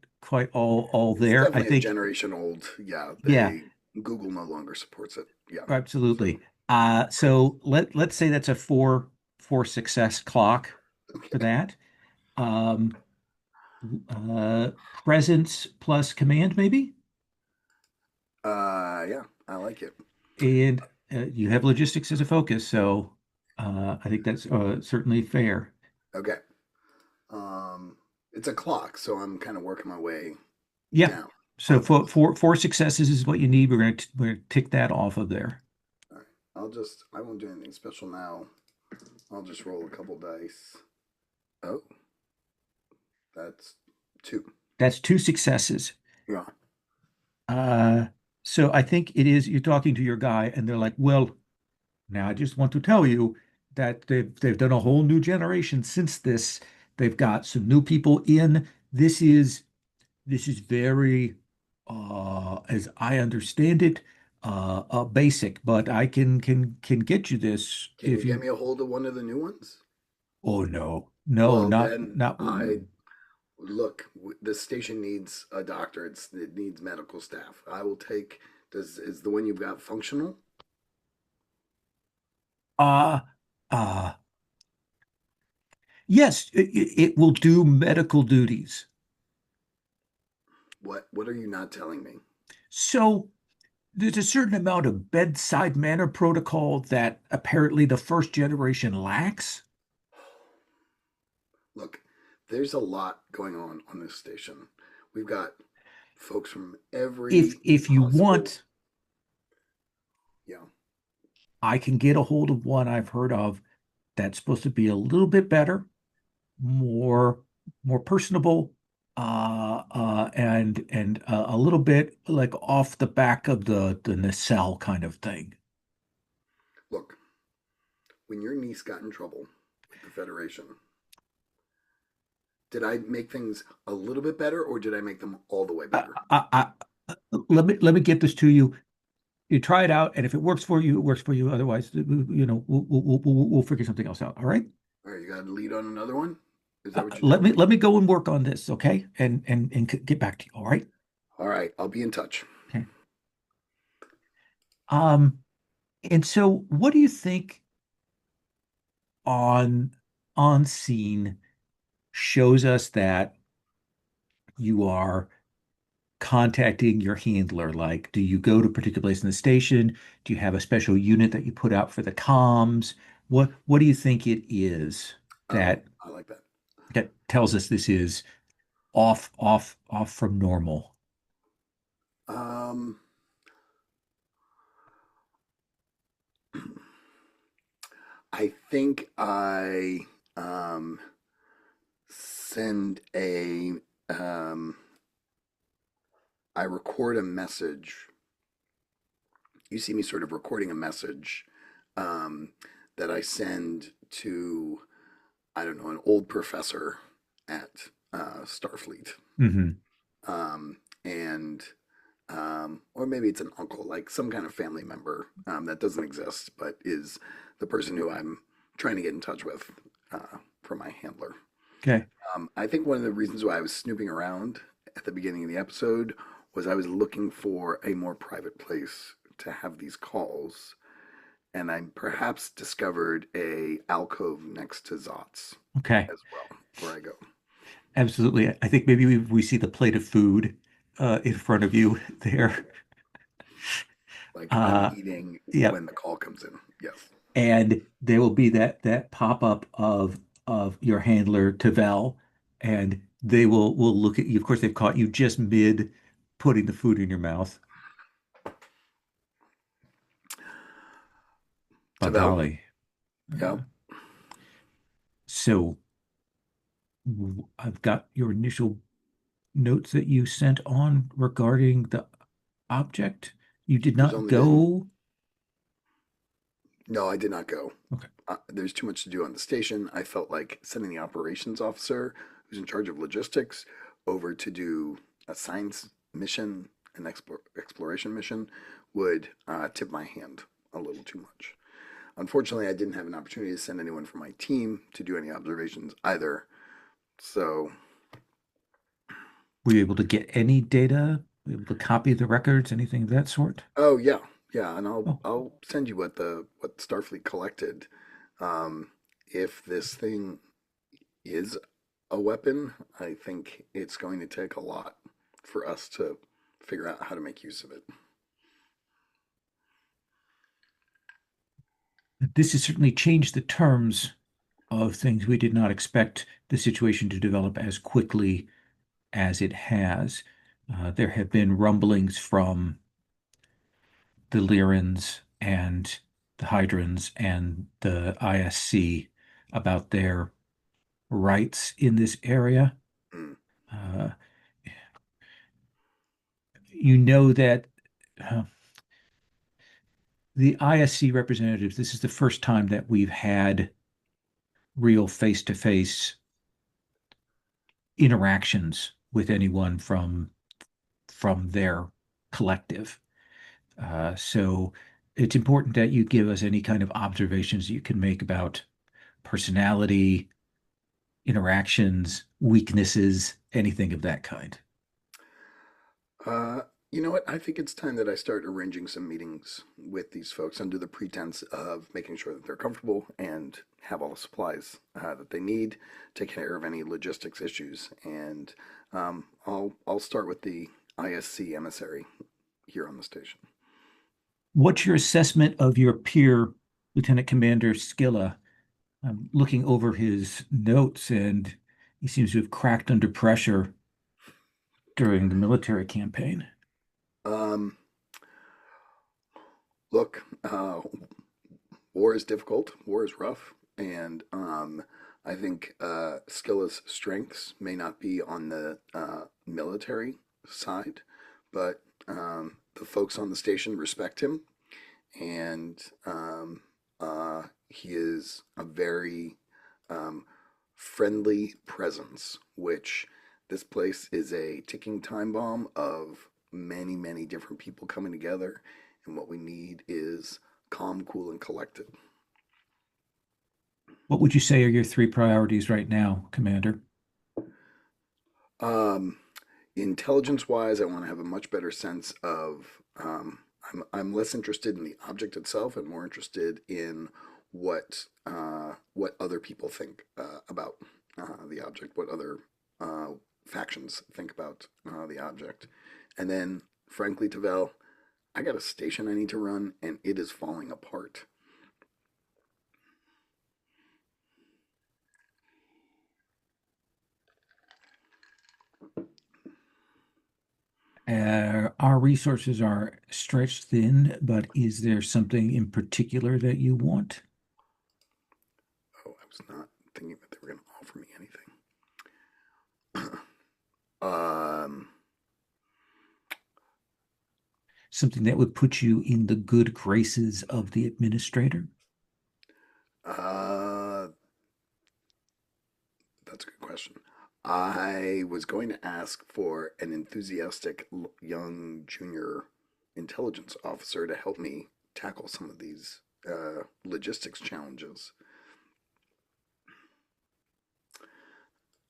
all it's there. I definitely a think generation old. Yeah, yeah, they Google no longer supports it. Yeah. So absolutely. So let's say that's a four success clock for that. Um, presence plus command maybe, yeah, I like it. and you have logistics as a focus, so I think that's certainly fair. Okay. It's a clock, so I'm kind of working my way Yeah, down. So Awesome. four successes is what you need. We're gonna tick that off of there. All right. I won't do anything special now. I'll just roll a couple dice. Oh, that's two. That's two successes. Yeah. Uh, so I think it is you're talking to your guy, and they're like, well, now I just want to tell you that they've done a whole new generation since this. They've got some new people in. This is very, as I understand it, basic, but I can get you this Can you if get you. me a hold of one of the new ones? Oh no, no, Well, not then not. I look. The station needs a doctor. It needs medical staff. I will take. Is the one you've got functional? Uh, uh, yes, it will do medical duties. What are you not telling me? So there's a certain amount of bedside manner protocol that apparently the first generation lacks. Look, there's a lot going on this station. We've got folks from If every if you possible. want, Yeah. I can get a hold of one I've heard of that's supposed to be a little bit better, more more personable, and a little bit like off the back of the nacelle kind of thing. Look, when your niece got in trouble with the Federation, did I make things a little bit better or did I make them all the way I, better? let me get this to you. You try it out, and if it works for you, it works for you. Otherwise, we'll figure something else out. All right. All right, you got to lead on another one? Is that what you're Let telling me me? let me go and work on this, okay? And get back to you. All right. All right, I'll be in touch. Okay. Um, and so what do you think on on scene shows us that you are contacting your handler? Like, do you go to a particular place in the station? Do you have a special unit that you put out for the comms? What do you think it is Oh, that I like that. that tells us this is off from normal? Um, I think send a um, I record a message. You see me sort of recording a message um, that I send to, I don't know, an old professor at Starfleet. Hmm. And or maybe it's an uncle, like some kind of family member that doesn't exist, but is the person who I'm trying to get in touch with for my handler. Okay. I think one of the reasons why I was snooping around at the beginning of the episode was I was looking for a more private place to have these calls, and I perhaps discovered a alcove next to Zot's Okay. as well, where I go. Absolutely. I think maybe we see the plate of food in front of you there. Like I'm Uh, eating yeah. when the call comes in. Yes. And there will be that pop-up of your handler, Tavel, and they will look at you. Of course, they've caught you just mid putting the food in your mouth. Tavel. Bontali. Yeah. Uh, so I've got your initial notes that you sent on regarding the object. You did There's not only been go. No, I did not go. Okay. There's too much to do on the station. I felt like sending the operations officer, who's in charge of logistics, over to do a science mission, an exploration mission, would tip my hand a little too much. Unfortunately, I didn't have an opportunity to send anyone from my team to do any observations either. So, Were you able to get any data? Were you able to copy the records, anything of that sort? oh yeah, yeah, and I'll Oh, I'll send you what Starfleet collected. Um, if this thing is a weapon, I think it's going to take a lot for us to figure out how to make use of it. this has certainly changed the terms of things. We did not expect the situation to develop as quickly as it has. There have been rumblings from the Lyrans and the Hydrons and the ISC about their rights in this area. Mm. Uh, you know that uh, the ISC representatives, this is the first time that we've had real face-to-face interactions with anyone from their collective. So it's important that you give us any kind of observations you can make about personality, interactions, weaknesses, anything of that kind. Uh, you know what? I think it's time that I start arranging some meetings with these folks under the pretense of making sure that they're comfortable and have all the supplies that they need, take care of any logistics issues, and I'll start with the ISC emissary here on the station. What's your assessment of your peer, Lieutenant Commander Scilla? I'm looking over his notes, and he seems to have cracked under pressure during the military campaign. Um, Look, war is difficult, war is rough, and I think Scylla's strengths may not be on the military side, but the folks on the station respect him, and he is a very friendly presence, which this place is a ticking time bomb of many, many different people coming together. And what we need is calm, cool, and collected. What would you say are your three priorities right now, Commander? Um, Intelligence wise, I want to have a much better sense of. I'm less interested in the object itself and more interested in what other people think about the object, what other uh, factions think about the object, and then, frankly, Tavel, I got a station I need to run, and it is falling apart. Our resources are stretched thin, but is there something in particular that you want? Oh, I was not thinking that they were going to offer me anything. um, Something that would put you in the good graces of the administrator? uh, that's a good question. I was going to ask for an enthusiastic young junior intelligence officer to help me tackle some of these logistics challenges.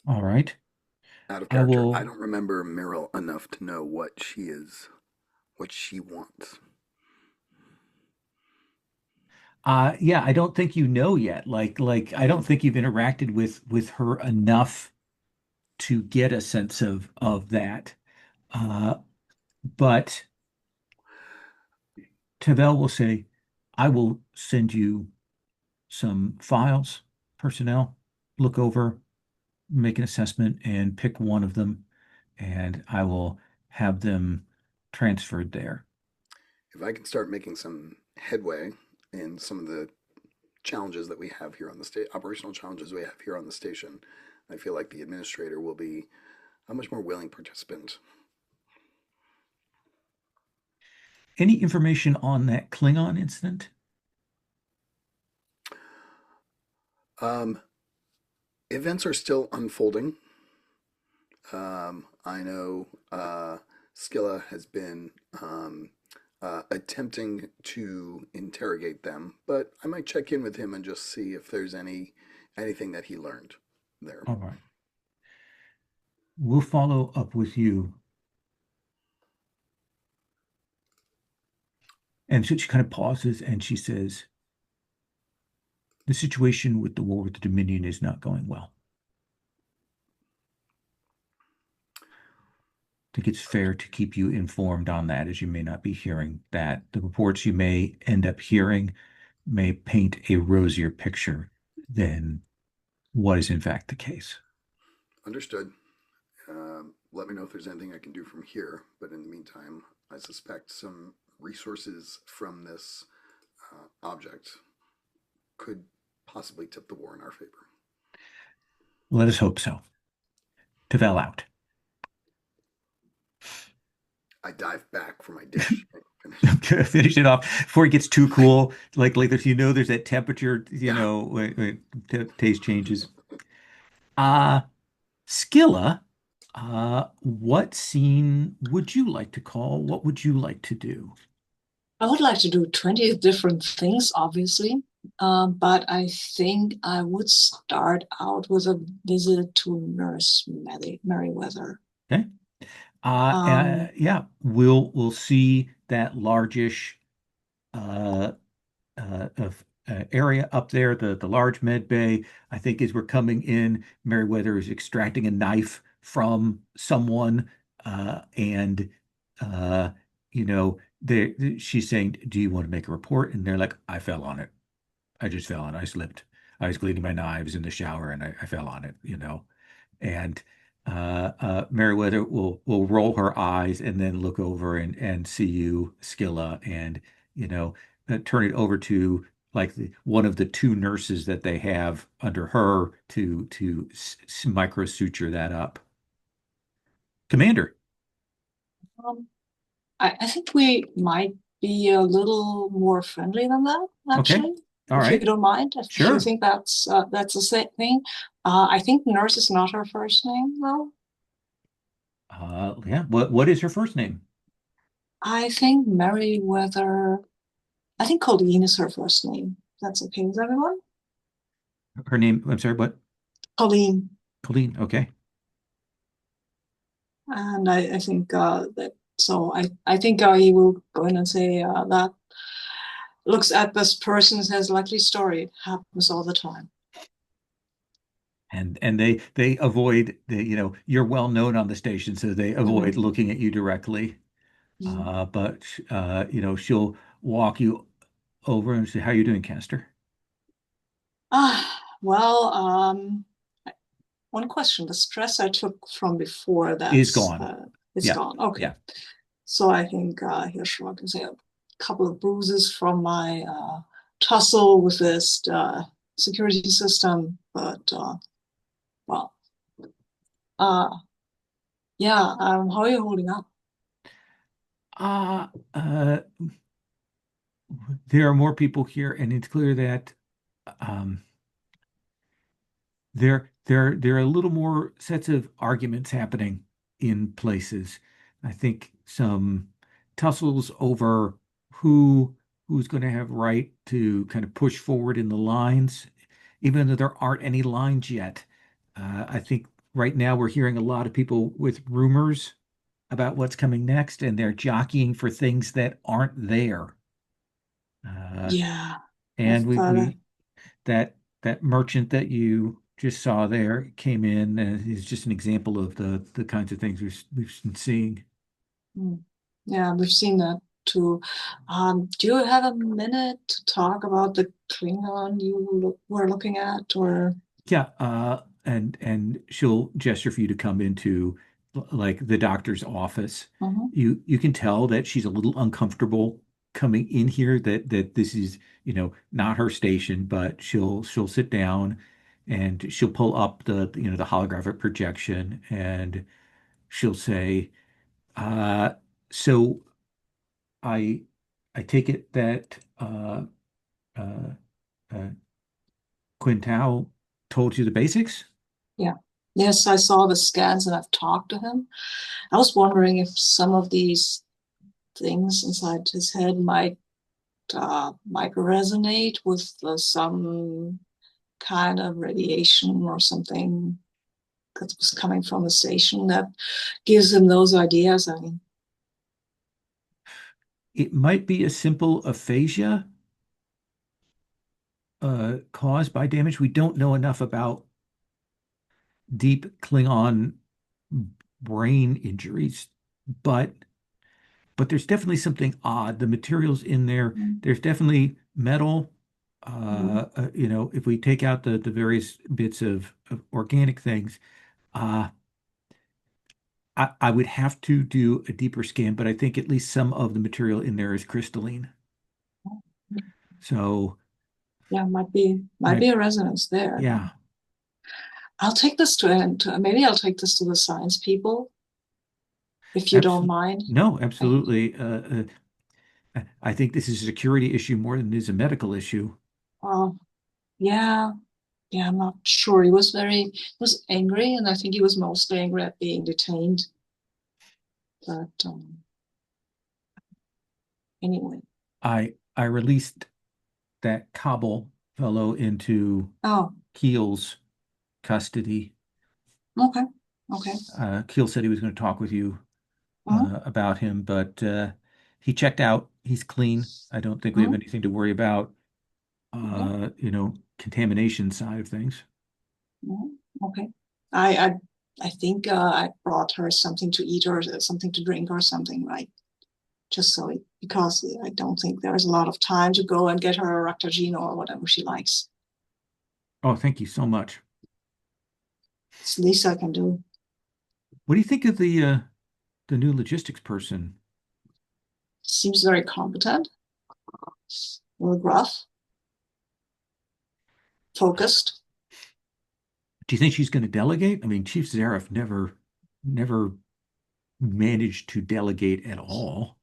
All right. Out of I character, I will. don't remember Meryl enough to know what she wants. Yeah, I don't think you know yet. Like I don't think you've interacted with her enough to get a sense of that. Uh, but Tavel will say, I will send you some files, personnel, look over, make an assessment, and pick one of them, and I will have them transferred there. If I can start making some headway in some of the challenges that we have here on the state, operational challenges we have here on the station, I feel like the administrator will be a much more willing participant. Any information on that Klingon incident? Um, Events are still unfolding. I know Scilla has been attempting to interrogate them, but I might check in with him and just see if there's anything that he learned there. All right. We'll follow up with you. And so she kind of pauses and she says, the situation with the war with the Dominion is not going well. I think it's fair to keep you informed on that, as you may not be hearing that. The reports you may end up hearing may paint a rosier picture than what is in fact the case. Understood. Let me know if there's anything I can do from here. But in the meantime, I suspect some resources from this object could possibly tip the war in our favor. Let us hope so. Tavel out. I dive back for my dish. Finish it off before it gets too cool. Like there's there's that temperature, Yeah. when taste changes. Uh Scilla, what scene would you like to call? What would you like to do? I would like to do 20 different things, obviously, but I think I would start out with a visit to Nurse Merriweather. Okay. Um, Yeah, we'll see that largish uh of area up there, the large med bay. I think as we're coming in, Meriwether is extracting a knife from someone, and uh, she's saying, "Do you want to make a report?" And they're like, "I fell on it. I just fell on it. I slipped. I was cleaning my knives in the shower, and I fell on it." And Meriwether will roll her eyes and then look over and see you, Skilla, and you know turn it over to like one of the two nurses that they have under her to micro suture that up. Commander. um, I think we might be a little more friendly than that, Okay. actually, All if you right. don't mind. If you Sure. think that's the same thing. I think Nurse is not her first name, though. Yeah. What is her first name? I think Merriweather. I think Colleen is her first name. That's okay with everyone. Her name. I'm sorry. What? Colleen. Colleen. Okay. And I think that so I think he will go in and say that looks at this person and says likely story. It happens all the time. And they avoid you're well known on the station, so they avoid Mm-hmm. looking at you directly. Mm-hmm. But she'll walk you over and say, "How you doing, Castor?" Well, one question: the stress I took from before Is that's gone. it's Yeah. gone. Okay, Yeah. so I think he'll shrug and say a couple of bruises from my tussle with this security system, but well, uh, yeah. How are you holding up? Uh, uh, there are more people here, and it's clear that um, there are a little more sets of arguments happening in places. I think some tussles over who who's going to have right to kind of push forward in the lines, even though there aren't any lines yet. I think right now we're hearing a lot of people with rumors about what's coming next, and they're jockeying for things that aren't there. Uh, Yeah, and I've we that that merchant that you just saw there came in and is just an example of the kinds of things we've been seeing. mm, yeah, we've seen that too. Do you have a minute to talk about the Klingon were looking at, or? Yeah, and she'll gesture for you to come into like the doctor's office. Mhm. You can tell that she's a little uncomfortable coming in here, that this is, not her station, but she'll sit down and she'll pull up the holographic projection and she'll say, uh, so I I take it that uh, uh, Quintal told you the basics? Yeah. Yes, I saw the scans and I've talked to him. I was wondering if some of these things inside his head might resonate with some kind of radiation or something that was coming from the station that gives him those ideas. I mean, It might be a simple aphasia caused by damage. We don't know enough about deep Klingon brain injuries, but there's definitely something odd. The materials in there, mm, there's definitely metal. mm, If we take out the various bits of organic things, uh, I would have to do a deeper scan, but I think at least some of the material in there is crystalline. So Yeah, might I, be a resonance there. yeah, I'll take this maybe I'll take this to the science people if you don't absolutely. mind. No, I, absolutely. I think this is a security issue more than it is a medical issue. uh, yeah, yeah, I'm not sure. He was angry, and I think he was mostly angry at being detained. But anyway. I released that Kabul fellow into Oh, Keel's custody. okay, okay. Keel said he was going to talk with you Mhm, about him, but he checked out. He's clean. I don't think we have mhm, anything to worry about, okay, contamination side of things. mhm, okay. I I I think I brought her something to eat or something to drink or something, right? Just because I don't think there's a lot of time to go and get her a Ractagino or whatever she likes. Oh, thank you so much. It's the least I can do. What do you think of the new logistics person? Seems very competent, a little gruff, focused. Do you think she's going to delegate? I mean, Chief Zaref never managed to delegate at all.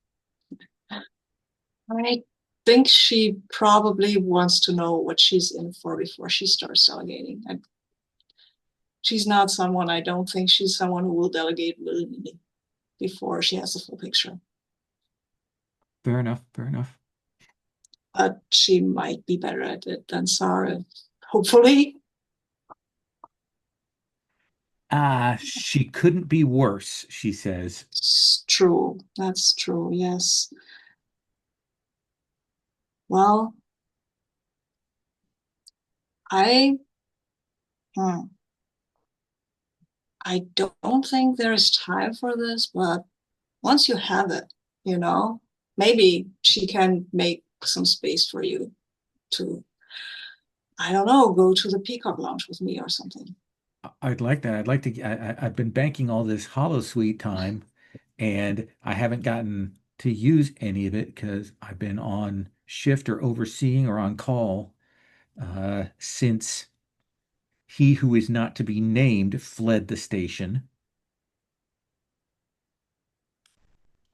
I think she probably wants to know what she's in for before she starts delegating. She's not someone, I don't think she's someone who will delegate willingly before she has the full picture. Fair enough. Fair enough. But she might be better at it than Sarah, hopefully. She couldn't be worse, she says. It's true. That's true. Yes. Well, I hmm, I don't think there's time for this, but once you have it, you know, maybe she can make some space for you to, I don't know, go to the Peacock Lounge with me or something. I'd like that. I'd like to. I've been banking all this Holosuite time, and I haven't gotten to use any of it because I've been on shift or overseeing or on call since he who is not to be named fled the station.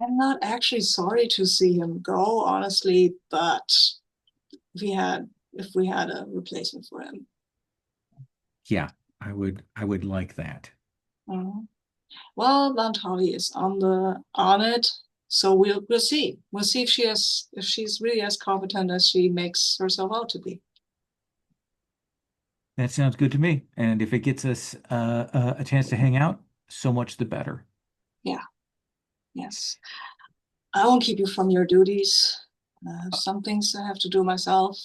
I'm not actually sorry to see him go, honestly, but if we had a replacement for him. Yeah, I would like that. Mhm. Well, Bontali is on it, so we'll see. We'll see if she's really as competent as she makes herself out to be. That sounds good to me. And if it gets us a chance to hang out, so much the better. Yeah, yes. I won't keep you from your duties. Some things I have to do myself.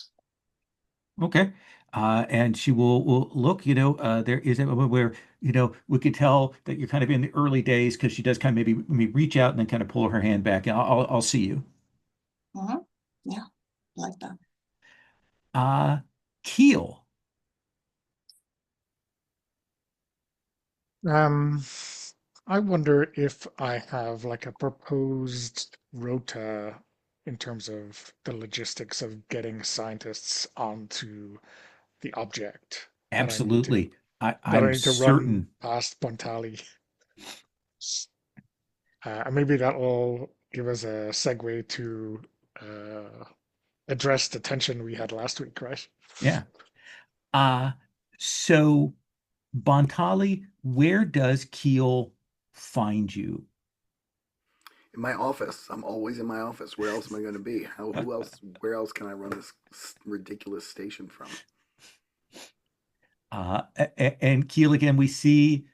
Okay. And she will look, there is a moment where, we could tell that you're kind of in the early days because she does kind of maybe reach out and then kind of pull her hand back. I'll see you. Mhm. Yeah, like that. Uh, Keel. Um, I wonder if I have like a proposed rota in terms of the logistics of getting scientists onto the object that I need to Absolutely. that I I'm need to run certain. past Bontali. And maybe that will give us a segue to address the tension we had last week, right? Yeah. Uh, so Bontali, where does Keel find you? In my office. I'm always in my office. Where else am I going to be? Who else? Where else can I run this ridiculous station from? And Keel, again, we see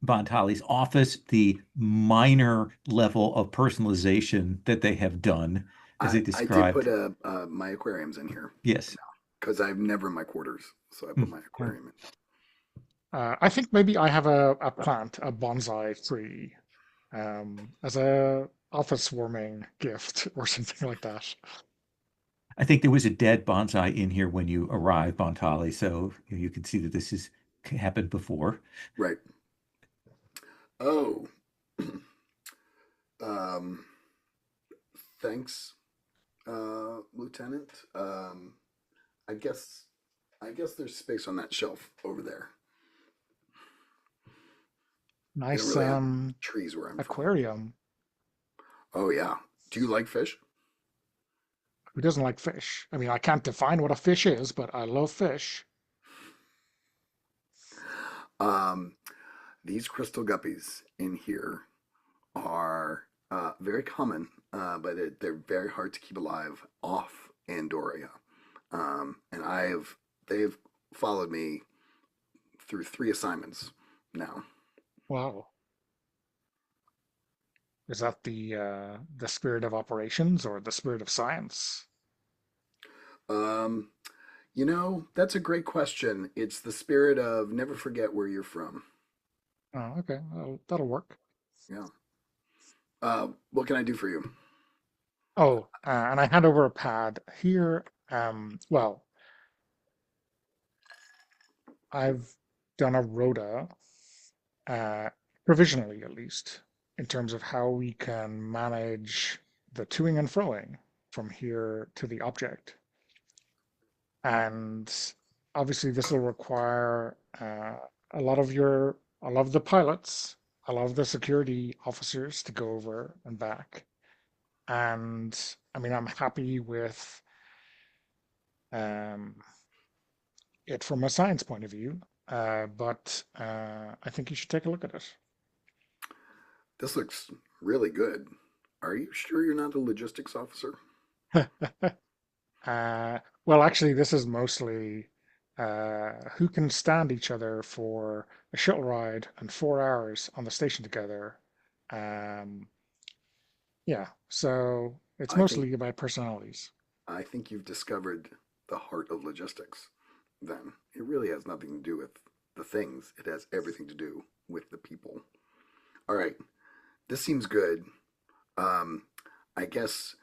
Bontali's office, the minor level of personalization that they have done, as they I did put described. my aquariums in here Yes. because I've never in my quarters, so I put Mm, my yeah. aquarium in. I think maybe I have a plant, a bonsai tree, as a office warming gift or something like that. I think there was a dead bonsai in here when you arrived, Bontali, so you can see that this has happened before. Right. Oh, Um, thanks, Lieutenant. I guess I guess there's space on that shelf over there. They don't Nice really have trees where I'm from. aquarium. Oh yeah. Do you like fish? Who doesn't like fish? I mean, I can't define what a fish is, but I love fish. Um, these crystal guppies in here are very common, but they're very hard to keep alive off Andoria. And they've followed me through 3 assignments now. Wow. Is that the spirit of operations or the spirit of science? Um, that's a great question. It's the spirit of never forget where you're from. Oh, okay. Well, that'll work. Yeah. What can I do for you? Oh, and I hand over a pad here. Well, I've done a rota, uh, provisionally at least, in terms of how we can manage the toing and froing from here to the object. And obviously, this will require a lot of a lot of the pilots, a lot of the security officers to go over and back. And I mean, I'm happy with um, it from a science point of view, but I think you should take a look at This looks really good. Are you sure you're not a logistics officer? it. Well, actually, this is mostly who can stand each other for a shuttle ride and 4 hours on the station together. Um, yeah, so it's I think mostly about personalities. I think you've discovered the heart of logistics. Then it really has nothing to do with the things. It has everything to do with the people. All right, this seems good. Um, I guess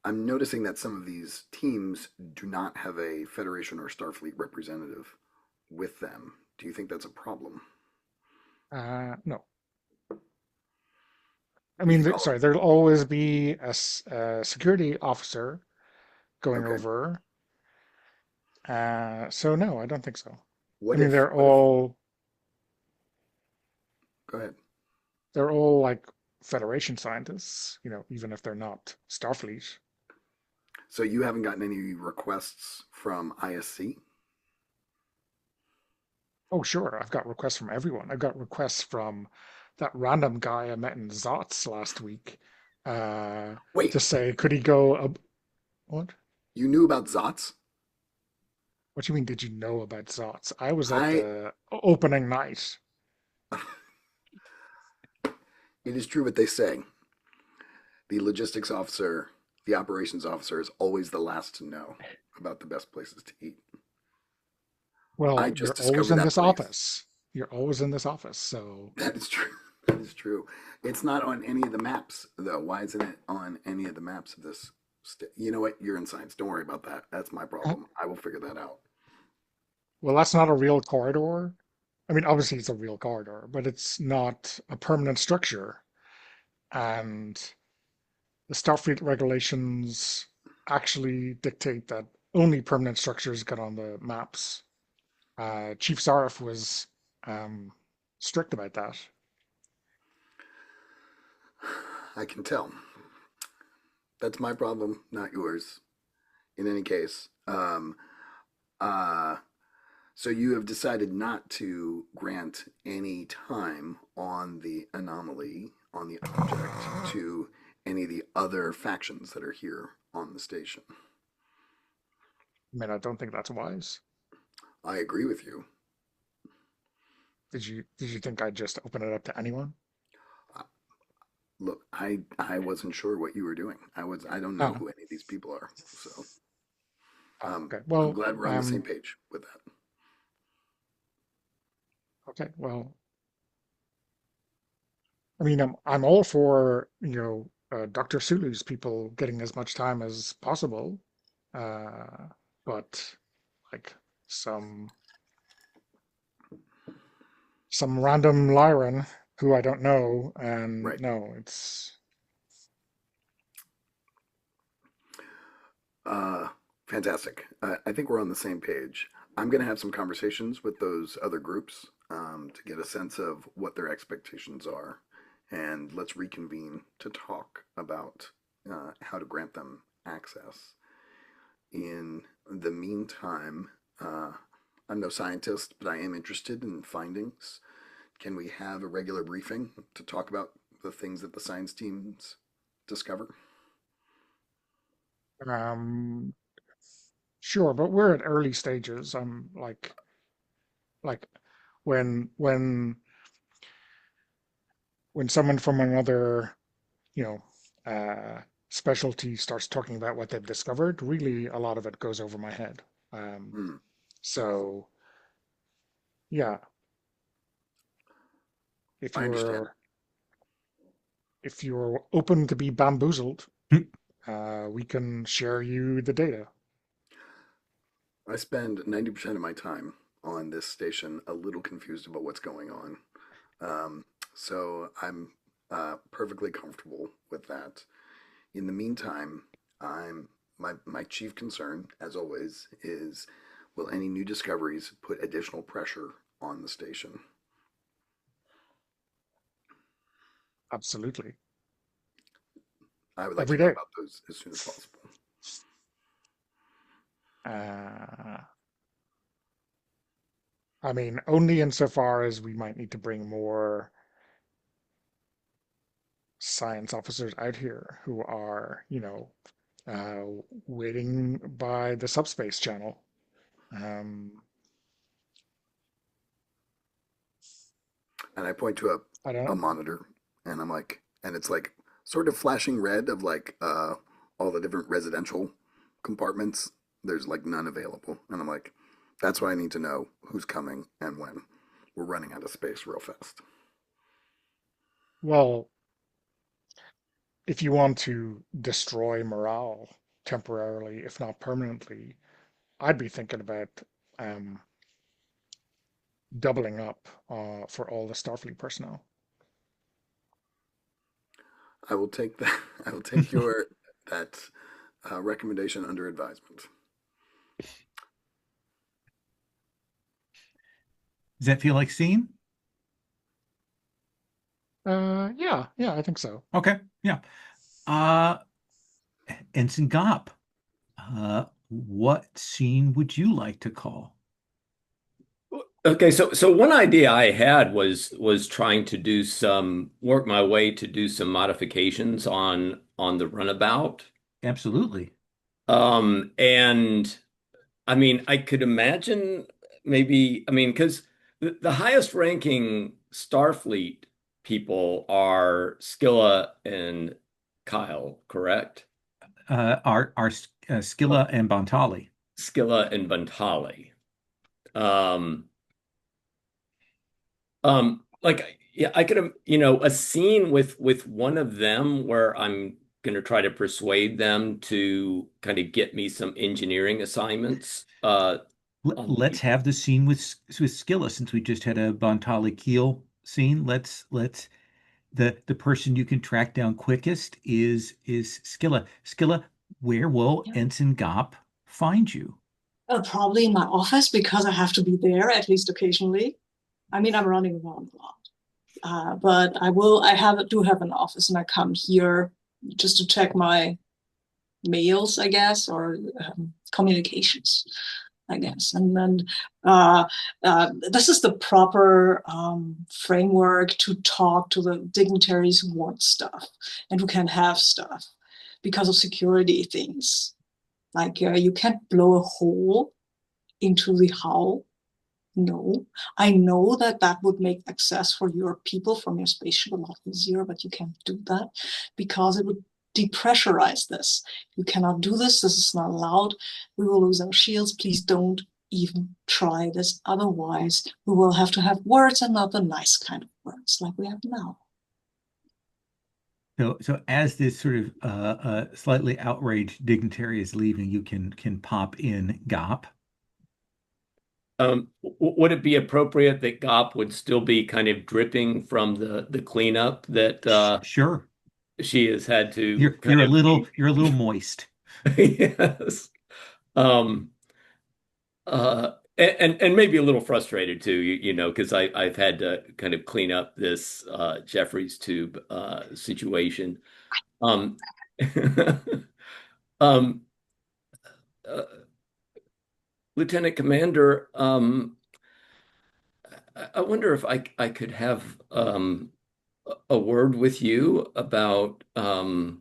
I'm noticing that some of these teams do not have a Federation or Starfleet representative with them. Do you think that's a problem? No, I You mean, think all sorry, there'll always be a security officer going okay. over. So no, I don't think so. I What mean, if what if go ahead. they're all like Federation scientists, even if they're not Starfleet. So you haven't gotten any requests from ISC? Oh, sure, I've got requests from everyone. I've got requests from that random guy I met in Zots last week, uh, Wait, to say, could he go? What? you knew about Zots? What do you mean? Did you know about Zots? I was at I the opening night. it is true what they say. The logistics officer, the operations officer is always the last to know about the best places to eat. I Well, just you're always discovered in that this place. office. You're always in this office. So, That is true. That is true. It's not on any of the maps, though. Why isn't it on any of the maps of this? You know what? You're in science. Don't worry about that. That's my uh, problem. I will figure that out. well, that's not a real corridor. I mean, obviously it's a real corridor, but it's not a permanent structure. And the Starfleet regulations actually dictate that only permanent structures get on the maps. Chief Zarif was um, strict about that. I can tell. That's my problem, not yours. In any case, uh, so you have decided not to grant any time on the anomaly, on the object, to any of the other factions that are here on the station. I mean, I don't think that's wise. I agree with you. Did you think I'd just open it up to anyone? Uh, Look, I wasn't sure what you were doing. I don't know Oh, who any of these people are. So oh, okay. I'm Well, glad we're on the same page with that. okay. Well, I mean, I'm all for, Dr. Sulu's people getting as much time as possible. Uh, but like some some random Lyran who I don't know, and Right. no, it's. Uh, Fantastic. I think we're on the same page. I'm going to have some conversations with those other groups to get a sense of what their expectations are. And let's reconvene to talk about how to grant them access. In the meantime, I'm no scientist, but I am interested in findings. Can we have a regular briefing to talk about the things that the science teams discover? Um, sure, but we're at early stages. I'm like when someone from another, you know, specialty starts talking about what they've discovered, really a lot of it goes over my head. Um, Hmm, so yeah, if I understand. you're if you're open to be bamboozled, we can share you the data. I spend 90% of my time on this station a little confused about what's going on. So I'm perfectly comfortable with that. In the meantime, my chief concern, as always, is will any new discoveries put additional pressure on the station? Absolutely. I would like Every to know day. about those as soon as possible. Uh, I mean, only insofar as we might need to bring more science officers out here who are, uh, waiting by the subspace channel. Um, And I point to I don't a know. monitor, and I'm like, and it's like sort of flashing red of like all the different residential compartments. There's like none available, and I'm like, that's why I need to know who's coming and when. We're running out of space real fast. Well, if you want to destroy morale temporarily, if not permanently, I'd be thinking about um, doubling up for all the Starfleet personnel. I will take that. I will take your that recommendation under advisement. Does that feel like scene? Yeah, yeah, I think so. Okay, yeah. Uh, Ensign Gop, what scene would you like to call? Okay, so one idea I had was trying to do some work my way to do some modifications on the runabout. Absolutely. And I mean, I could imagine maybe, I mean, because the highest ranking Starfleet people are Scylla and Kyle, correct? Our Oh, Scilla and Bontali. Scylla and Bontali. Um, like yeah, I could have, a scene with one of them where I'm going to try to persuade them to kind of get me some engineering assignments on Let's the have the scene with Scilla since we just had a Bontali Keel scene. Let's the person you can track down quickest is Scilla. Scilla, where will Yeah. Ensign Gop find you? Probably in my office because I have to be there at least occasionally. I mean, I'm running around a lot. But do have an office and I come here just to check my mails, I guess, or communications, I guess. And then this is the proper framework to talk to the dignitaries who want stuff and who can have stuff because of security things. Like you can't blow a hole into the hull. No, I know that that would make access for your people from your spaceship a lot easier, but you can't do that because it would depressurize this. You cannot do this. This is not allowed. We will lose our shields. Please don't even try this. Otherwise, we will have to have words and not the nice kind of words like we have now. So as this sort of slightly outraged dignitary is leaving, you can pop in Gop. would it be appropriate that Gop would still be kind of dripping from the cleanup that Sure. she has had to You're kind you're a of little you're a little moist. Yes. Um, and maybe a little frustrated too, because I've had to kind of clean up this Jeffries tube situation. Um, um, uh, Lieutenant Commander, I wonder if I could have a word with you about uh,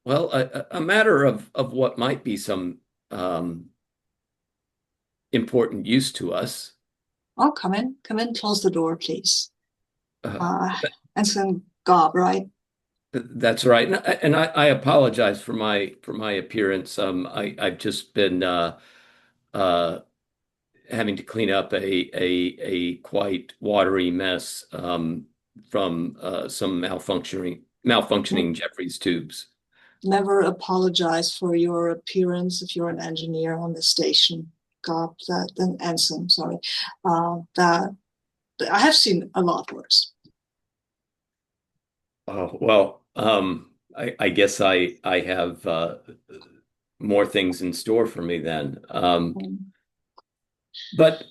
well, a matter of what might be some um, important use to us. Oh, come in, close the door, please. Uh, Uh, and then Gob, right? that's right, and I apologize for my appearance. I've just been uh, having to clean up a quite watery mess from some malfunctioning Jeffries tubes. Never apologize for your appearance if you're an engineer on the station. Gob, that an ensign, sorry. That I have seen a lot worse. Oh, well, I guess I have more things in store for me then. Um, But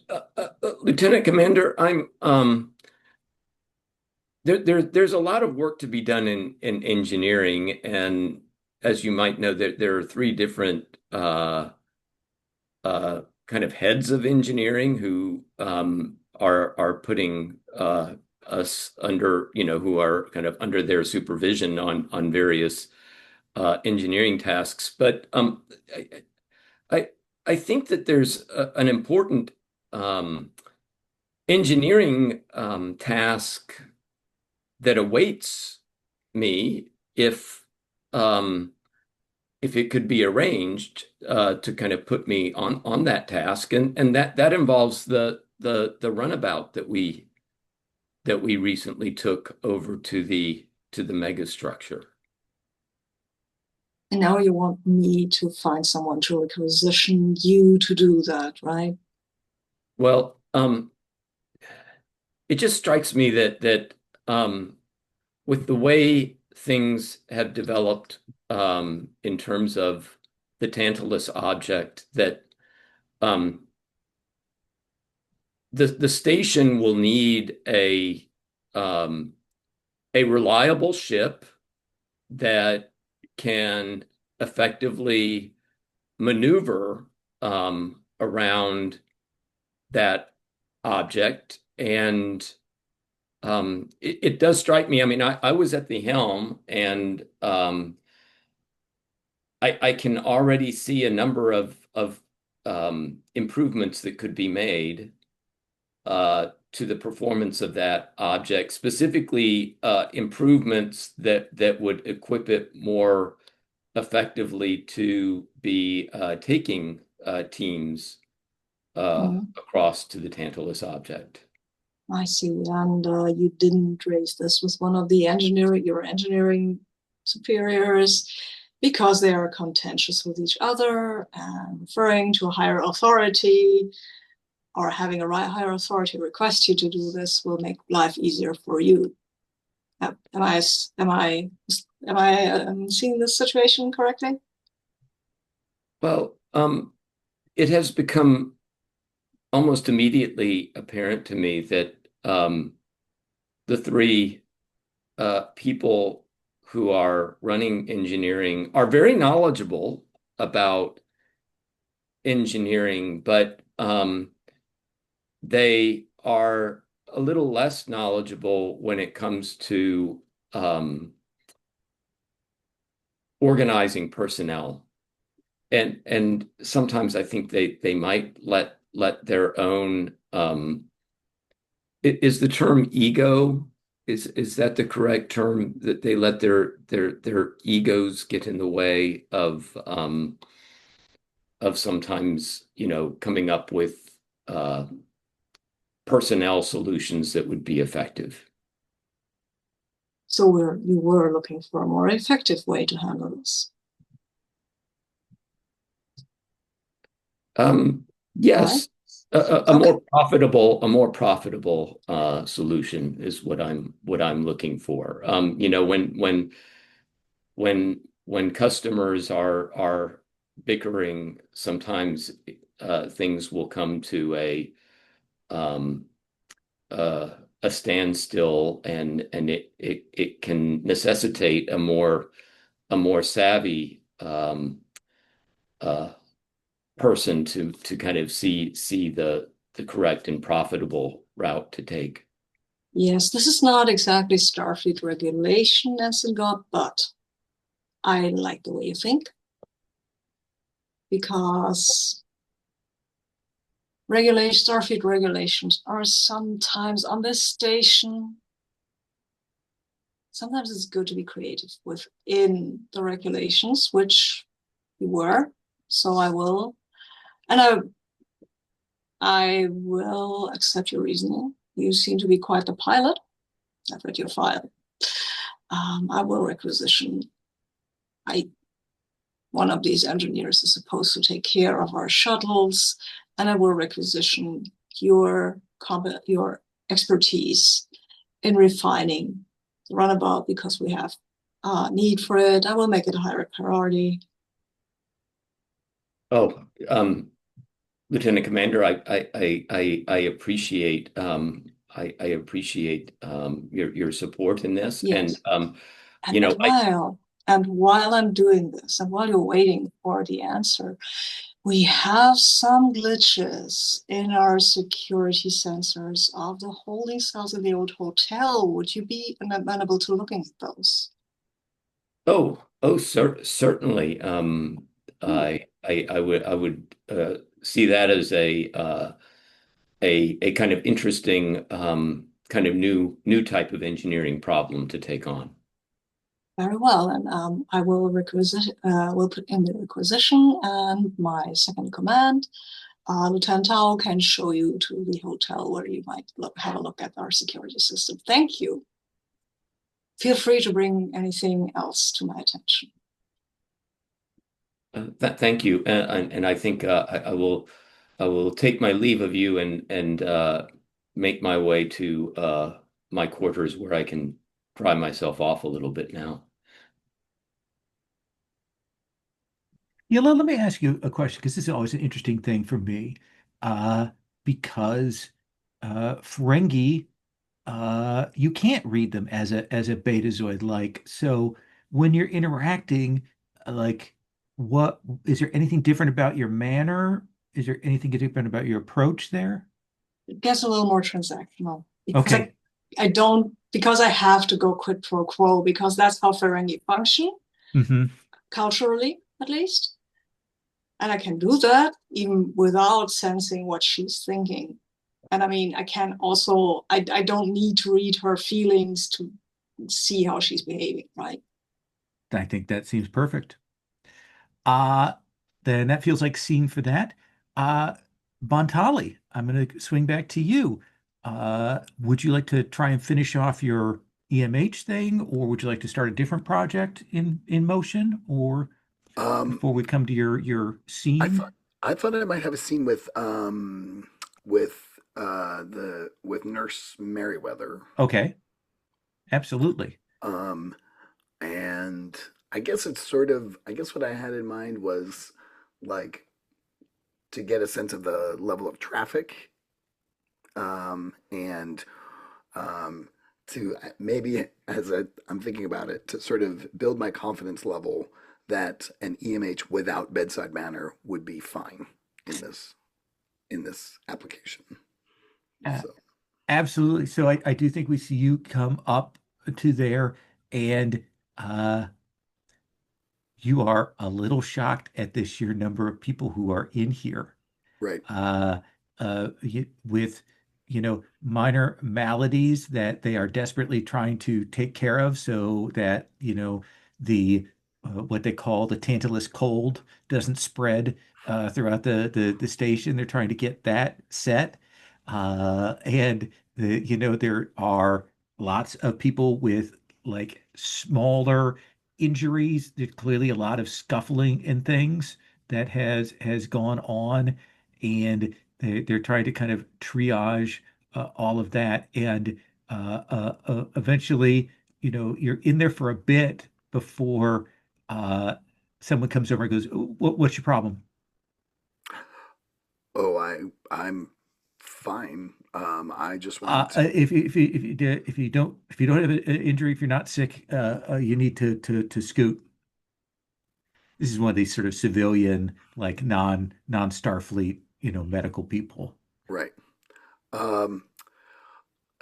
Lieutenant Commander, I'm there's a lot of work to be done in engineering, and as you might know, there are three different kind of heads of engineering who are putting us under, who are kind of under their supervision on various engineering tasks. But I, I I think that there's an important um, engineering task that awaits me um, if it could be arranged to kind of put me on that task, and that involves the runabout that we recently took over to the megastructure. and now you want me to find someone to requisition you to do that, right? Well, it just strikes me that with the way things have developed in terms of the Tantalus object, that um, the station will need um, a reliable ship that can effectively maneuver around that object. And it does strike me. I mean, I was at the helm, and I can already see a number of improvements that could be made to the performance of that object, specifically improvements that would equip it more effectively to be taking teams Mm, across to the Tantalus object. I see. And you didn't raise this with one of your engineering superiors because they are contentious with each other and referring to a higher authority or having a higher authority request you to do this will make life easier for you. Am I seeing this situation correctly? Well, it has become almost immediately apparent to me that the three people who are running engineering are very knowledgeable about engineering, but they are a little less knowledgeable when it comes to um, organizing personnel. And sometimes I think they might let their own is the term ego, is that the correct term, that they let their egos get in the way of sometimes, coming up with uh personnel solutions that would be effective. So you were looking for a more effective way to handle this, right? Yes, Okay. a more profitable solution is what I'm looking for. When when customers are bickering, sometimes things will come to um, a standstill, and it can necessitate a more savvy uh, person to kind of see the correct and profitable route to take. Yes, this is not exactly Starfleet regulation, Eschaton, but I like the way you think because Starfleet regulations are sometimes on this station. Sometimes it's good to be creative within the regulations, which we were. So I will, and I will accept your reasoning. You seem to be quite the pilot. I've read your file. I will requisition. I One of these engineers is supposed to take care of our shuttles, and I will requisition your expertise in refining the runabout because we have need for it. I will make it a higher priority. Oh, Lieutenant Commander, I appreciate I appreciate your support in this, and Yes. you know, And while I'm doing this, and while you're waiting for the answer, we have some glitches in our security sensors of the holding cells in the old hotel. Would you be amenable to looking at those? certainly. I would see that as a kind of interesting kind of new type of engineering problem to take on. Very well, and I will will put in the requisition, and my second command, Lieutenant Tao, can show you to the hotel where you might have a look at our security system. Thank you. Feel free to bring anything else to my attention. Thank you, and I think I will take my leave of you and make my way to my quarters where I can dry myself off a little bit now. Yeah, let me ask you a question because this is always an interesting thing for me. Uh, because Ferengi, you can't read them as a betazoid. Like, so when you're interacting, like, what is there anything different about your manner? Is there anything different about your approach there? It gets a little more transactional because Okay. I don't because I have to go quid pro quo because that's how Ferengi function Hmm. culturally, at least. And I can do that even without sensing what she's thinking. And I mean, I can also, I don't need to read her feelings to see how she's behaving, right? I think that seems perfect. Uh, then that feels like scene for that. Uh, Bontali, I'm going to swing back to you. Would you like to try and finish off your EMH thing, or would you like to start a different project in motion, or Um, before we come to your I scene? thought I thought I might have a scene with Nurse Merriweather. Okay, absolutely. Um, and I guess what I had in mind was like to get a sense of the level of traffic, and um, to maybe I'm thinking about it to sort of build my confidence level that an EMH without bedside manner would be fine in this application. Uh, So Absolutely. So I do think we see you come up to there, and uh, you are a little shocked at the sheer number of people who are in here. right, uh, with minor maladies that they are desperately trying to take care of so that the what they call the Tantalus cold doesn't spread throughout the station. They're trying to get that set, and there are lots of people with like smaller injuries. There's clearly a lot of scuffling and things that has gone on, and they're trying to kind of triage all of that. And eventually, you're in there for a bit before uh, someone comes over and goes, what's your problem? Oh, I'm fine. I just want to. If you don't have an injury, if you're not sick, you need to scoot. This is one of these sort of civilian, like non-Starfleet, medical people. Right. Um,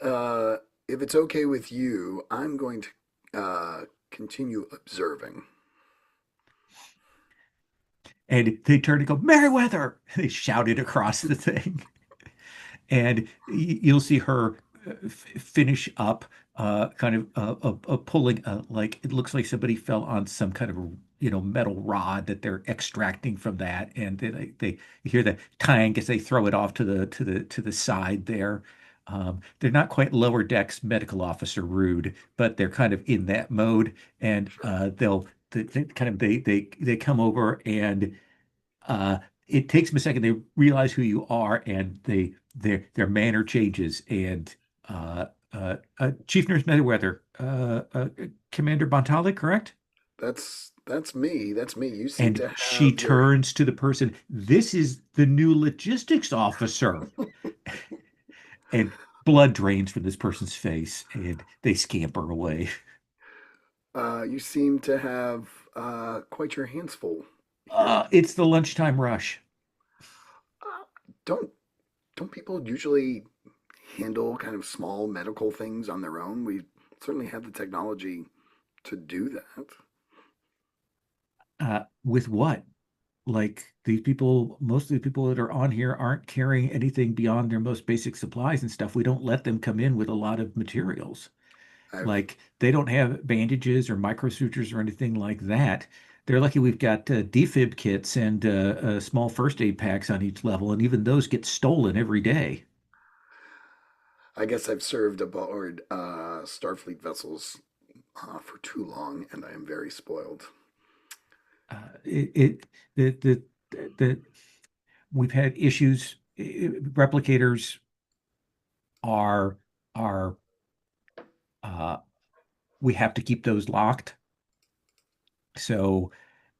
uh, if it's okay with you, I'm going to continue observing. And they turn and go, Merriweather! They shouted across the thing. And you'll see her finish up, kind of pulling, like it looks like somebody fell on some kind of metal rod that they're extracting from that, and they you hear the tang as they throw it off to the side there. They're not quite lower decks medical officer rude, but they're kind of in that mode, and Sure. they kind of they come over and uh, it takes them a second. They realize who you are, and their manner changes. And Chief Nurse Meriwether, Commander Bontali, correct? That's me. That's me. You seem And to she have your. turns to the person. This is the new logistics officer, and blood drains from this person's face, and they scamper away. You seem to have quite your hands full here. It's the lunchtime rush. Uh, don't don't people usually handle kind of small medical things on their own? We certainly have the technology to do that. With what? Like these people, most of the people that are on here aren't carrying anything beyond their most basic supplies and stuff. We don't let them come in with a lot of materials. I've Like they don't have bandages or microsutures or anything like that. They're lucky we've got defib kits and small first aid packs on each level, and even those get stolen every day. I guess I've served aboard Starfleet vessels for too long, and I am very spoiled. It, it the we've had issues. Replicators are are uh, we have to keep those locked. So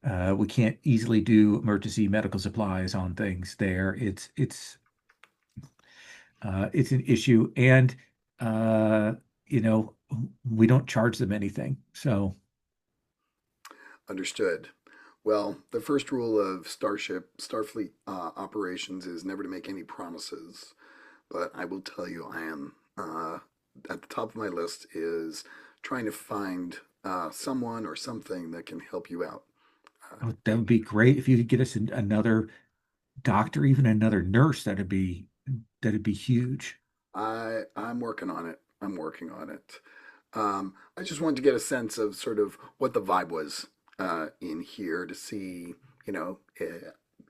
we can't easily do emergency medical supplies on things there. It's an issue, and uh, you know we don't charge them anything. So Understood. Well, the first rule of Starfleet operations is never to make any promises. But I will tell you, I am at the top of my list is trying to find someone or something that can help you out. that would be great if you could get us another doctor, even another nurse. That'd be huge. I'm working on it. I'm working on it. I just wanted to get a sense of sort of what the vibe was in here to see,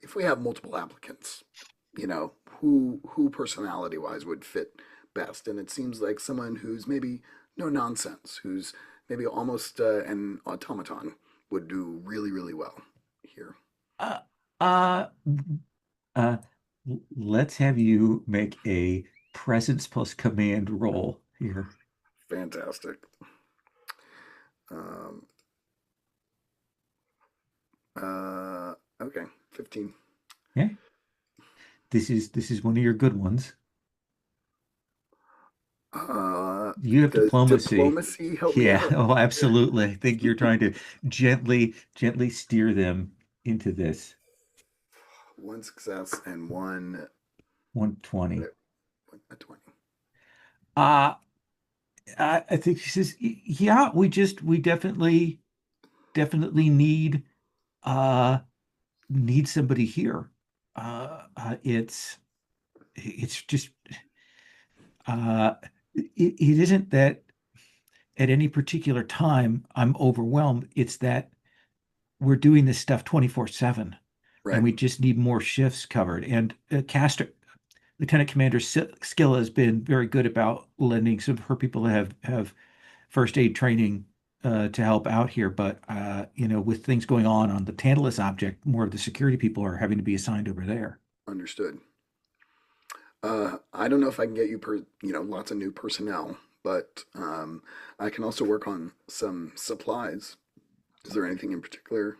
if we have multiple applicants, who personality wise would fit best. And it seems like someone who's maybe no nonsense, who's maybe almost an automaton would do really, really well here. Uh, uh, uh, let's have you make a presence plus command roll here. Fantastic. Um, okay, 15. Okay. This is one of your good ones. Uh, You have does diplomacy. diplomacy help me Yeah. out? Oh, absolutely. I think you're trying to gently steer them into this One success and one 120. a 20. Uh, I think he says, yeah, we definitely uh need somebody here. It's just uh it isn't that at any particular time I'm overwhelmed. It's that we're doing this stuff 24/7 and Right, we just need more shifts covered. And Lieutenant Commander Scilla has been very good about lending some of her people that have first aid training to help out here. But with things going on the Tantalus object, more of the security people are having to be assigned over there. understood. I don't know if I can get you lots of new personnel, but I can also work on some supplies. Is there anything in particular?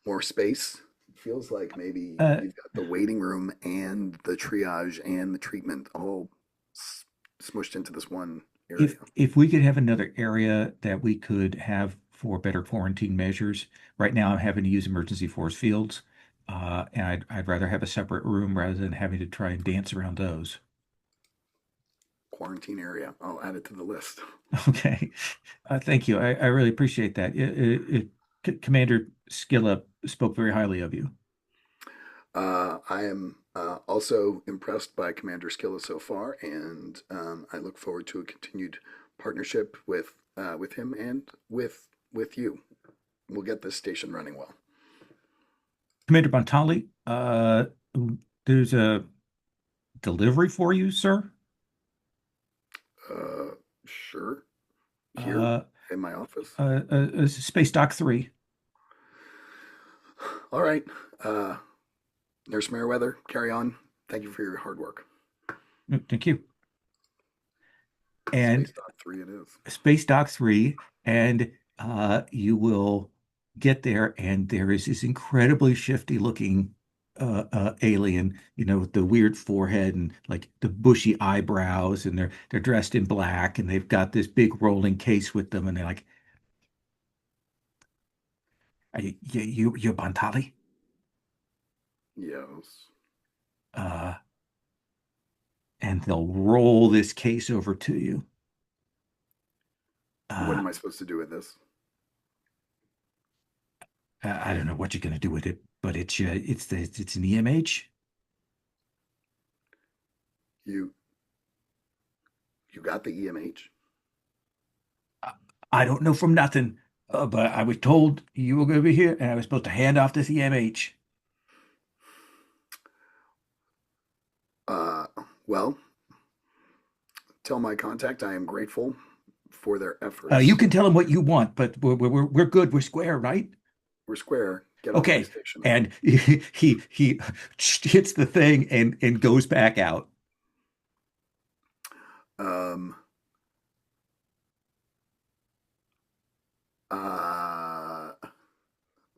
More space? It feels like maybe Uh, you've got the waiting room and the triage and the treatment all smushed into this one area. if we could have another area that we could have for better quarantine measures, right now I'm having to use emergency force fields, and I'd rather have a separate room rather than having to try and dance around those. Quarantine area. I'll add it to the list. Okay. Thank you. I really appreciate that. Commander Scilla spoke very highly of you. I am also impressed by Commander Scilla so far, and I look forward to a continued partnership with him and with you. We'll get this station running well. Commander Bontali, there's a delivery for you, sir. Sure. Here Uh, in my office. Space Dock 3. All right. Nurse Meriwether, carry on. Thank you for your hard work. Thank you. And Space Dock 3 it is. Space Dock 3, and you will get there, and there is this incredibly shifty looking alien, with the weird forehead and like the bushy eyebrows, and they're dressed in black, and they've got this big rolling case with them, and they're like, you're Bontali? Yes. Uh, and they'll roll this case over to you. What am I supposed to do with this? I don't know what you're going to do with it, but it's an EMH. You got the EMH? I don't know from nothing, but I was told you were going to be here, and I was supposed to hand off this EMH. Well, tell my contact I am grateful for their efforts. You can tell him what you want, but we're good. We're square, right? We're square. Get off my Okay. station. And he hits the thing and goes back out. Um.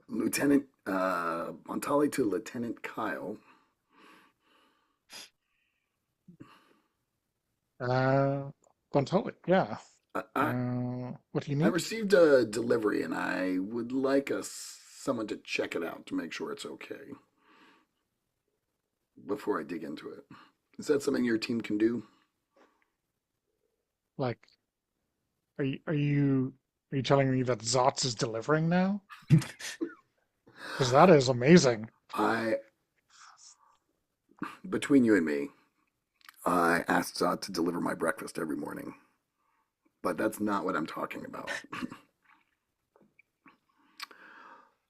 Lieutenant Bontali to Lieutenant Kyle. Bontali, yeah. I, What do you I need? received a delivery and I would like someone to check it out to make sure it's okay before I dig into it. Is that something your team can do? Like, are you telling me that Zotz is delivering now? Because that is amazing. Between you and me, I asked Zod to deliver my breakfast every morning, but that's not what I'm talking about.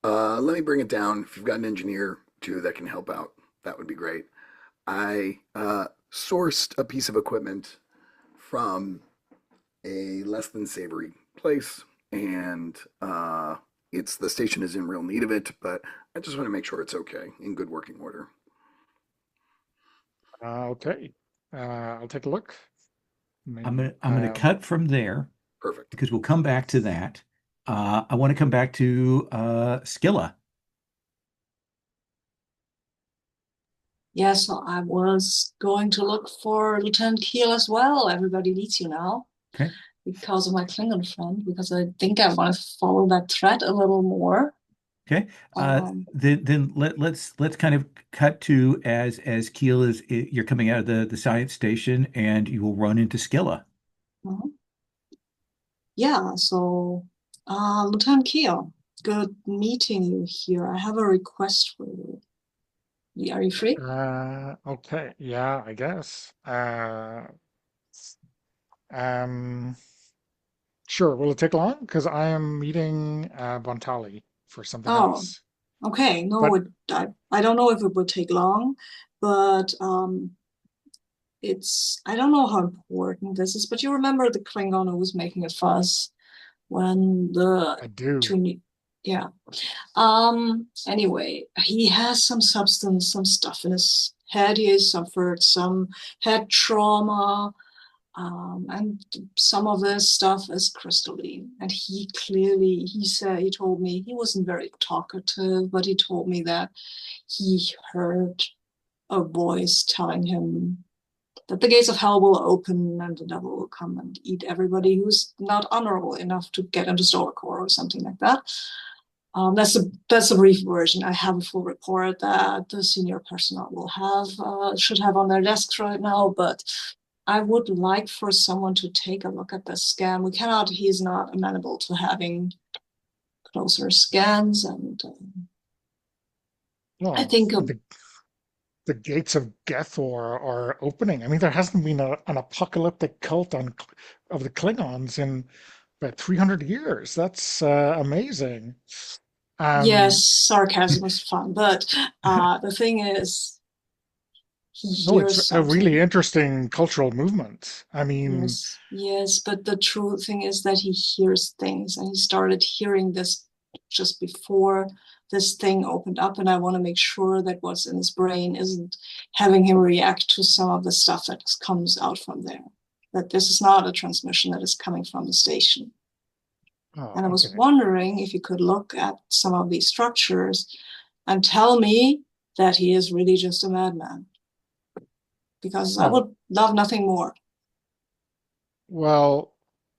Let me bring it down. If you've got an engineer too that can help out, that would be great. I sourced a piece of equipment from a less than savory place, and the station is in real need of it, but I just want to make sure it's okay, in good working order. Okay. I'll take a look. I'm gonna cut from there Perfect. because we'll come back to that. I want to come back to Scilla. Yeah, so I was going to look for Lieutenant Keel as well. Everybody needs you now Okay. because of my Klingon friend, because I think I want to follow that thread a little more. Okay. Then let's kind of cut to as Keel you're coming out of the science station, and you will run into Scilla. Yeah, so Lieutenant Keel, good meeting you here. I have a request for you. Are you free? Okay. Yeah, I guess. Um, sure. Will it take long? Because I am meeting Bontali for something Oh, else. okay. But No, I don't know if it would take long, but I don't know how important this is, but you remember the Klingon who was making a fuss when the I do. two, yeah. Anyway, he has some substance, some stuff in his head. He has suffered some head trauma. And some of this stuff is crystalline. And he told me he wasn't very talkative, but he told me that he heard a voice telling him that the gates of hell will open and the devil will come and eat everybody who's not honorable enough to get into Stoichor or something like that. That's a brief version. I have a full report that the senior personnel will should have on their desks right now, but I would like for someone to take a look at the scan. He is not amenable to having closer scans, and I Well, think the gates of Gethor are opening. I mean, there hasn't been an apocalyptic cult of the Klingons in about 300 years. That's amazing. yes, Um, sarcasm is fun, but the thing is, he no, it's hears a really something. interesting cultural movement. I mean, Yes, yes, but the true thing is that he hears things, and he started hearing this just before this thing opened up. And I want to make sure that what's in his brain isn't having him react to some of the stuff that comes out from there. That this is not a transmission that is coming from the station. oh, And I was okay. wondering if you could look at some of these structures and tell me that he is really just a madman, because I Oh, would love nothing more. well,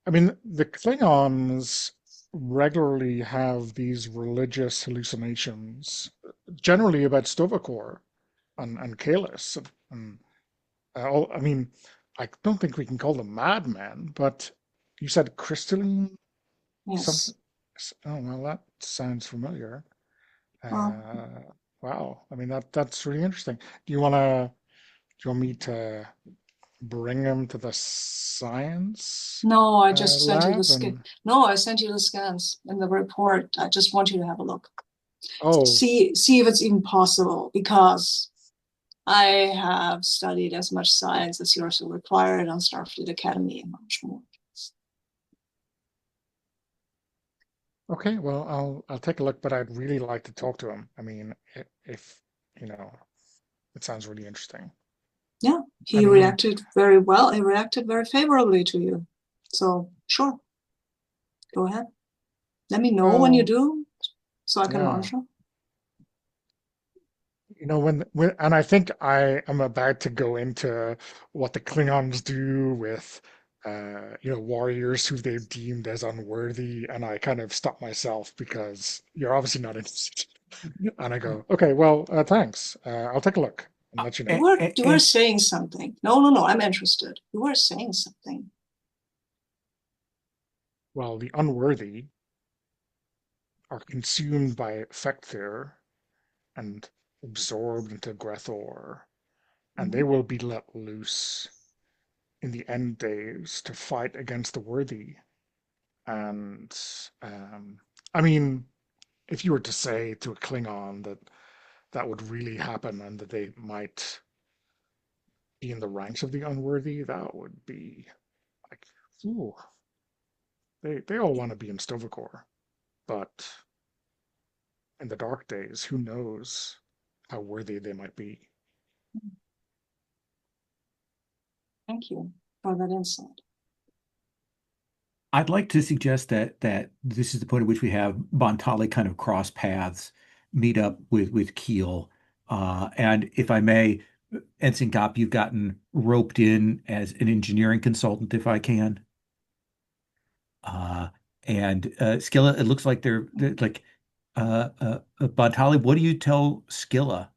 I mean, the Klingons regularly have these religious hallucinations, generally about Sto and Kalis. And I mean, I don't think we can call them madmen, but you said crystalline something. Yes. Oh, well, that sounds familiar. Well, Uh, wow. I mean, that's really interesting. Do you want me to bring him to the science no, I just sent you the lab scan. and No, I sent you the scans in the report. I just want you to have a look. oh, See if it's even possible, because I have studied as much science as you're so required on Starfleet Academy and much more. okay, well, I'll take a look, but I'd really like to talk to him. I mean, if you know, it sounds really interesting. Yeah, I he mean, reacted very well. He reacted very favorably to you. So sure, go ahead. Let me know when you well, do, so I can yeah. monitor. And I think I am about to go into what the Klingons do with, warriors who they've deemed as unworthy, and I kind of stop myself because you're obviously not interested. And I go, okay, well, thanks. I'll take a look and let you know. You were saying something. No, no, no. I'm interested. You were saying something. Well, the unworthy are consumed by Fekthir and absorbed into Grethor, and they Mhm. will be let loose in the end days to fight against the worthy. And um, I mean, if you were to say to a Klingon that that would really happen and that they might be in the ranks of the unworthy, that would be like, ooh, they all want to be in Stovacor, but in the dark days, who knows how worthy they might be. Thank you for that insight. I'd like to suggest that this is the point at which we have Bontali kind of cross paths, meet up with Keel. And if I may, Ensign Gop, you've gotten roped in as an engineering consultant, if I can. Uh, and Scilla, it looks like they're like Bontali, what do you tell Scilla?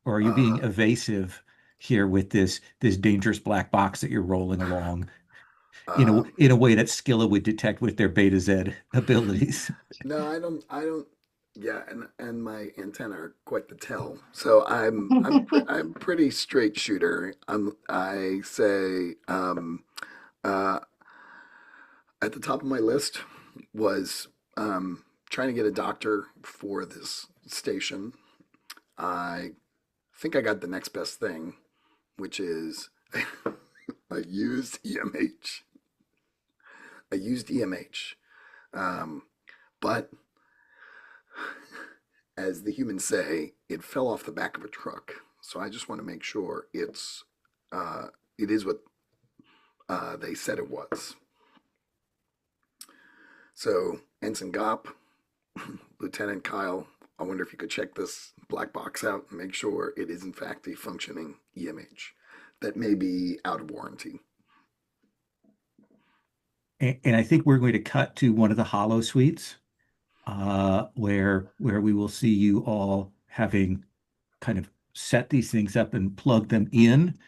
Or are you being Uh, evasive here with this dangerous black box that you're rolling along uh, in a way that Skilla would detect with their Beta Z abilities? no, I don't. Yeah, and my antenna are quite the tell. So I'm pretty straight shooter. I say uh, at the top of my list was trying to get a doctor for this station. I think I got the next best thing, which is a used EMH. A used EMH. Um, but as the humans say, it fell off the back of a truck. So I just want to make sure it is what they said it was. So Ensign Gop, Lieutenant Kyle, I wonder if you could check this black box out and make sure it is in fact a functioning EMH that may be out of warranty. And I think we're going to cut to one of the hollow suites, where we will see you all having kind of set these things up and plug them in.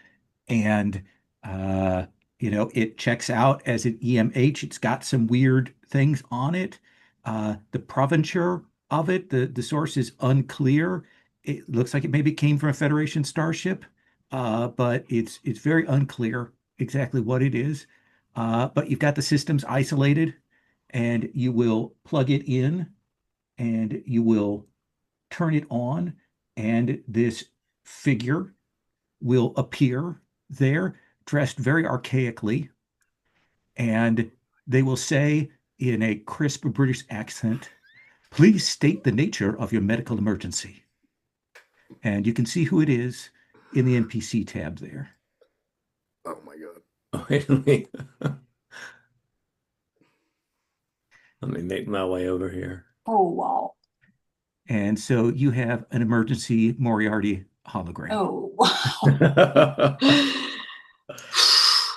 And uh, it checks out as an EMH. It's got some weird things on it. The proventure of it, the source is unclear. It looks like it maybe came from a Federation starship, but it's very unclear exactly what it is. But you've got the systems isolated, and you will plug it in, and you will turn it on, and this figure will appear there, dressed very archaically, and they will say in a crisp British accent, "Please state the nature of your medical emergency." And you can see who it is in the NPC tab there. Oh my God. Oh, wait, let me make my way over here. Oh, wow. And so you have an emergency Moriarty hologram. Oh, wow.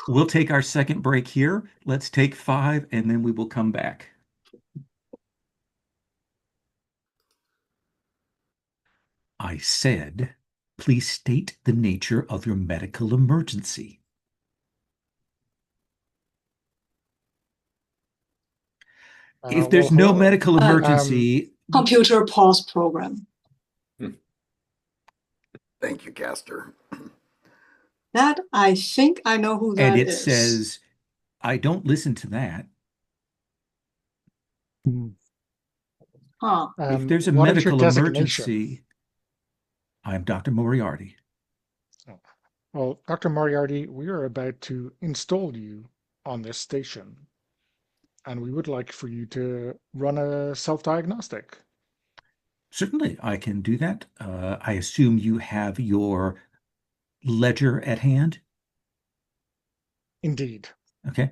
We'll take our second break here. Let's take 5, and then we will come back. I said, please state the nature of your medical emergency. If there's no hello. medical emergency, Computer pause program. Thank you, Caster. That, I think I know who that and it is. says, I don't listen to that. Huh. If there's a What is your medical designation? emergency, I'm Dr. Moriarty. Well, Dr. Moriarty, we are about to install you on this station, and we would like for you to run a self-diagnostic. Certainly, I can do that. I assume you have your ledger at hand. Indeed. Okay.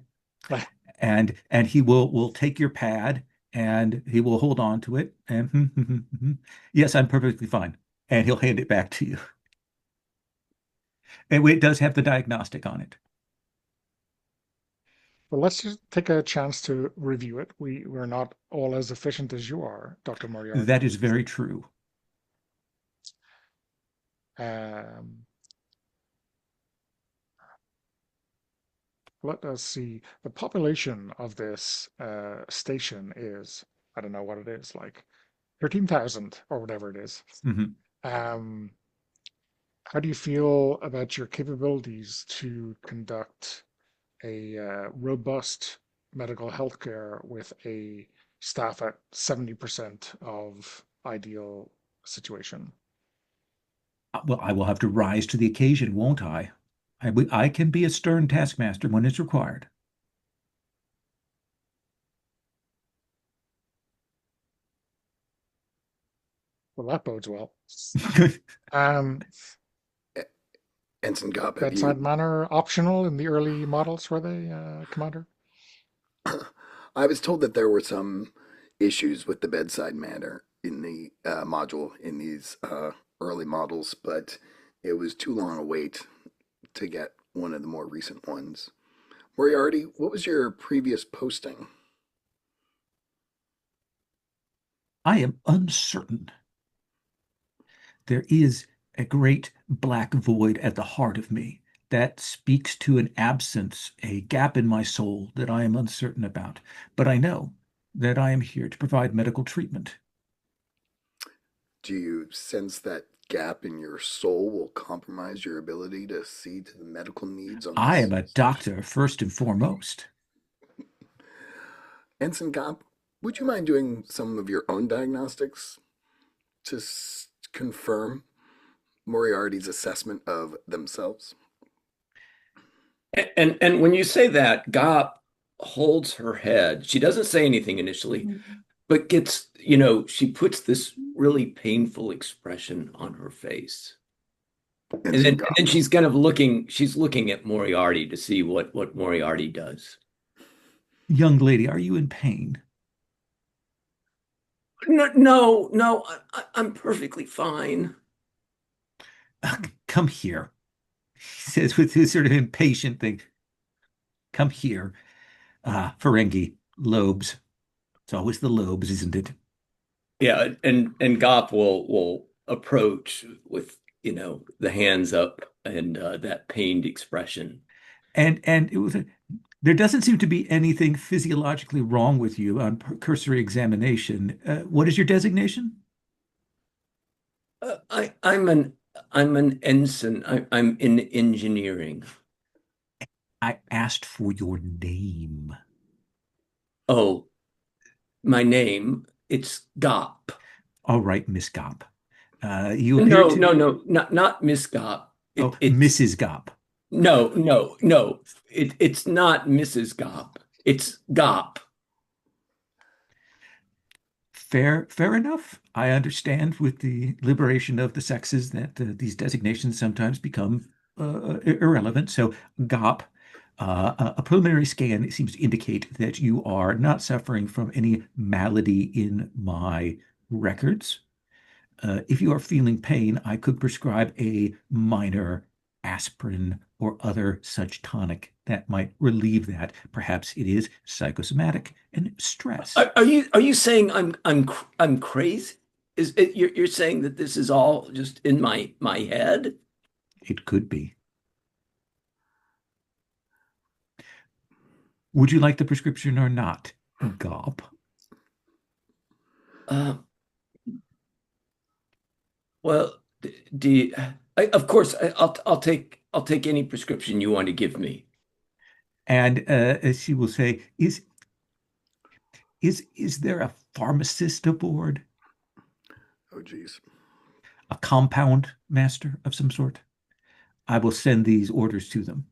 And he will take your pad, and he will hold on to it. And yes, I'm perfectly fine. And he'll hand it back to you. And it does have the diagnostic on it. Well, let's just take a chance to review it. We're not all as efficient as you are, Dr. Moriarty. That is very true. Let us see. The population of this station is, I don't know what it is, like 13,000 or whatever it is. Mm-hmm. How do you feel about your capabilities to conduct a robust medical healthcare with a staff at 70% of ideal situation? Well, I will have to rise to the occasion, won't I? I can be a stern taskmaster when it's required. Well, that bodes well. Ensign Gop, Bedside manner optional in the early models, were they, Commander? I was told that there were some issues with the bedside manner in the module in these early models, but it was too long a wait to get one of the more recent ones. Moriarty, what was your previous posting? I am uncertain. There is a great black void at the heart of me that speaks to an absence, a gap in my soul that I am uncertain about. But I know that I am here to provide medical treatment. Do you sense that gap in your soul will compromise your ability to see to the medical needs on this? I am a doctor first and foremost. Ensign Gop, would you mind doing some of your own diagnostics to confirm Moriarty's assessment of themselves? And when you say that, Gop holds her head. She doesn't say anything initially, but gets, she puts this really painful expression on her face. Ensign And then Gop. she's looking at Moriarty to see what Moriarty does. Young lady, are you in pain? No, no, no, I'm perfectly fine. Come here, he says with his sort of impatient thing. Come here. Ah, Ferengi, lobes. It's always the lobes, isn't it? Yeah, and Gop will approach with, the hands up and that pained expression. And it was there doesn't seem to be anything physiologically wrong with you on cursory examination. What is your designation? I'm an ensign. I'm in engineering. I asked for your name. Oh, my name, it's Gop. All right, Miss Gop. You appear No, to. no, no, not Miss Gop. Oh, It's Mrs. Gop. no, no, no. It's not Mrs. Gop. It's Gop. Fair enough. I understand with the liberation of the sexes that these designations sometimes become irrelevant. So, GOP, a preliminary scan seems to indicate that you are not suffering from any malady in my records. If you are feeling pain, I could prescribe a minor aspirin or other such tonic that might relieve that. Perhaps it is psychosomatic and stress. Are you saying I'm crazy? Is it, you're saying that this is all just in my head? It could be. Would you like the prescription or not? Gulp. Uh, well, do you, of course I'll take any prescription you want to give me. And she will say, is there a pharmacist aboard? Oh, geez. A compound master of some sort? I will send these orders to them.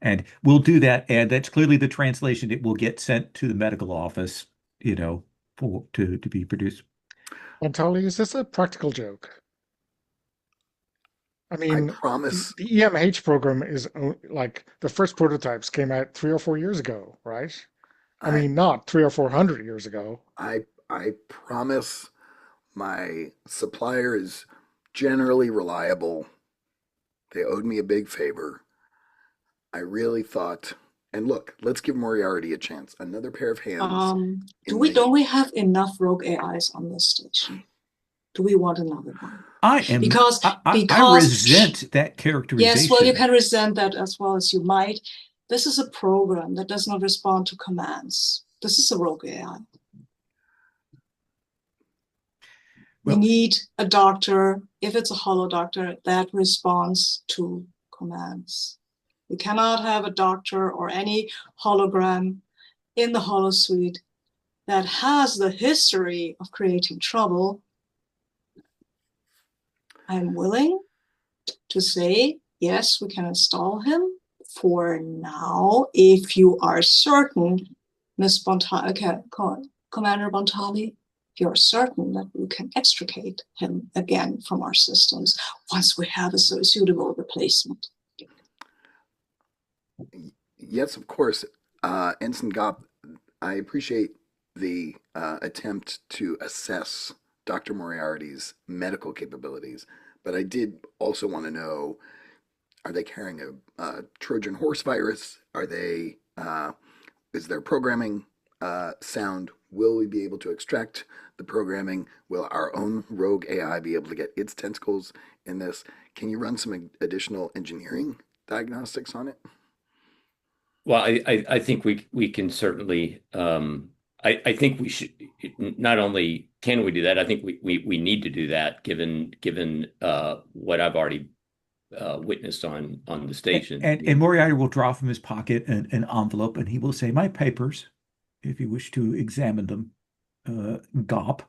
And we'll do that. And that's clearly the translation. It will get sent to the medical office, for to be produced. Bontali, is this a practical joke? I I mean, the, promise, the EMH program is like the first prototypes came out 3 or 4 years ago, right? I I, mean, not 3 or 400 years ago. I promise my supplier is generally reliable. They owed me a big favor. I really thought, and look, let's give Moriarty a chance. Another pair of hands Do in we the. don't we have enough rogue AIs on this station? Do we want another one? I am Because I because resent that yes, well, you characterization. can resent that as well as you might. This is a program that does not respond to commands. This is a rogue AI. We Well, need a doctor, if it's a holo doctor, that responds to commands. We cannot have a doctor or any hologram in the holosuite that has the history of creating trouble. I'm willing to say, yes, we can install him for now, if you are certain, Miss Bontali, okay, Commander Bontali, if you're certain that we can extricate him again from our systems once we have a suitable replacement. Yes, of course. Ensign Gop, I appreciate the attempt to assess Dr. Moriarty's medical capabilities, but I did also want to know, are they carrying a Trojan horse virus? Is their programming sound? Will we be able to extract the programming? Will our own rogue AI be able to get its tentacles in this? Can you run some additional engineering diagnostics on it? Well, I think we can certainly I think we should not only can we do that, I think we need to do that given what I've already witnessed on the station. and Moriarty will draw from his pocket an envelope, and he will say, "My papers, if you wish to examine them, GOP,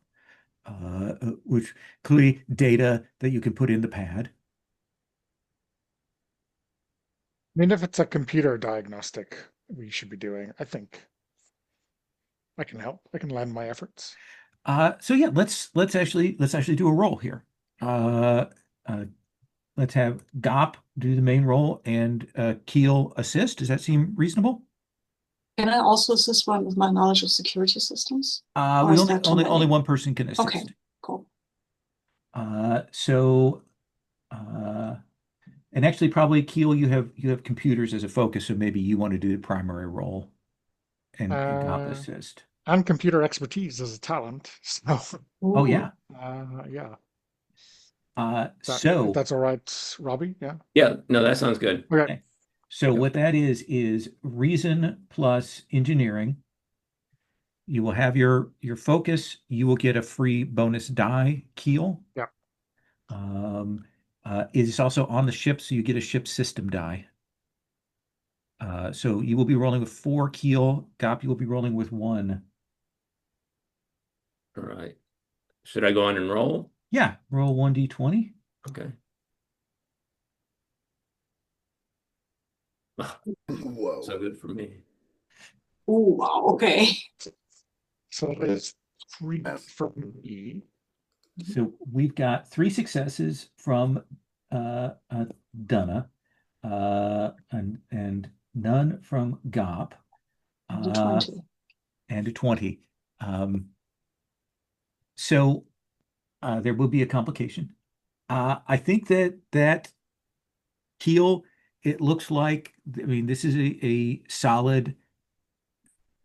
which clearly data that you can put in the pad." I mean, if it's a computer diagnostic we should be doing, I think I can help. I can lend my efforts. So yeah, let's actually do a roll here. Uh, let's have Gop do the main role and Keel assist. Does that seem reasonable? Can I also assist one with my knowledge of security systems? Or We is only that too only many? one person can Okay, assist. cool. So uh, and actually probably Keel, you have computers as a focus, so maybe you want to do the primary role and Gop Uh, assist. and computer expertise is a talent. So, Oh Ooh. yeah. yeah, if So that's all right, Robbie. Yeah. Yeah, no, that sounds good. Okay. okay. So Yep. what that is reason plus engineering. You will have your focus. You will get a free bonus die, Keel. Yeah. Um, it is also on the ship, so you get a ship system die. So you will be rolling with four Keel. Gop, you will be rolling with one. All right. Should I go on and roll? Yeah, roll 1d20. Okay. Whoa. So good for me. Ooh, wow, okay. So there's three Yes. from me. So we've got three successes from Dunna, and none from Gop, The uh, 20. and a 20. So there will be a complication. I think that Keel, it looks like, I mean, this is a solid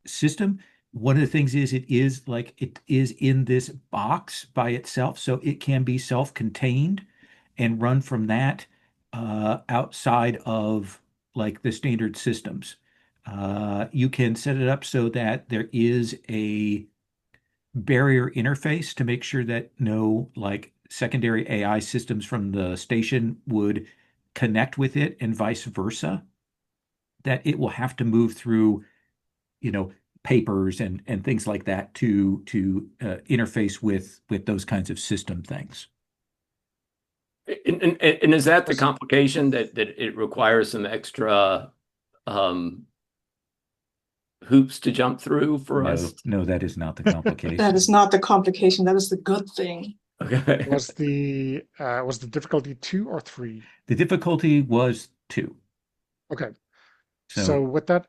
system. One of the things is it is in this box by itself, so it can be self-contained and run from that outside of like the standard systems. You can set it up so that there is a barrier interface to make sure that no like secondary AI systems from the station would connect with it and vice versa, that it will have to move through, you know, papers and things like that to interface with those kinds of system things. And is that the Was- complication that it requires some extra um, hoops to jump through for No, us? no, that is not the That complication. is not the complication. That is the good thing. Okay. was the difficulty 2 or 3? The difficulty was two. Okay. So So, with that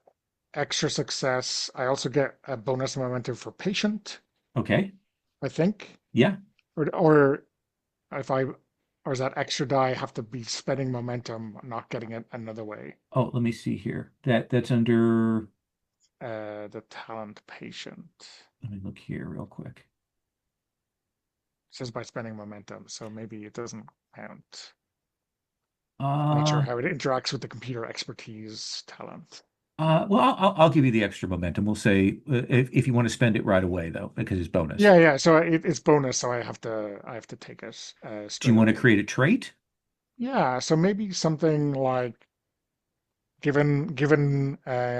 extra success, I also get a bonus momentum for patient, okay. I think. Yeah. Or if I or does that extra die have to be spending momentum, not getting it another way? Oh, let me see here. That's under, The talent patient. let me look here real quick. It says by spending momentum, so maybe it doesn't count. I'm not sure Uh, how it interacts with the computer expertise talent. well, I'll give you the extra momentum. We'll say if you want to spend it right away though, because it's bonus. Yeah, yeah. So it's bonus, so I have to take it Do you straight want to away. create a trait? Yeah, so maybe something like given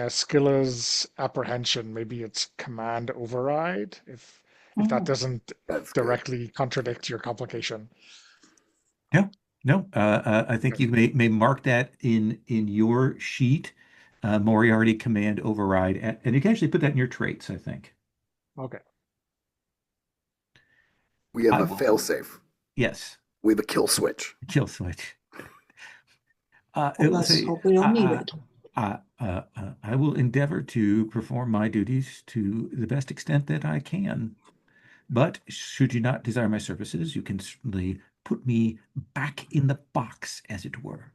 Scylla's apprehension, maybe it's command override if that Mhm. doesn't That's good. directly contradict your complication. No, no. I think Okay. you may mark that in your sheet, Moriarty command override, and you can actually put that in your traits, I think. Okay. We have I a will. failsafe. Yes, We have a kill switch. kill switch. Well, It will let's say, hope we don't need it. I will endeavor to perform my duties to the best extent that I can. But should you not desire my services, you can certainly put me back in the box, as it were.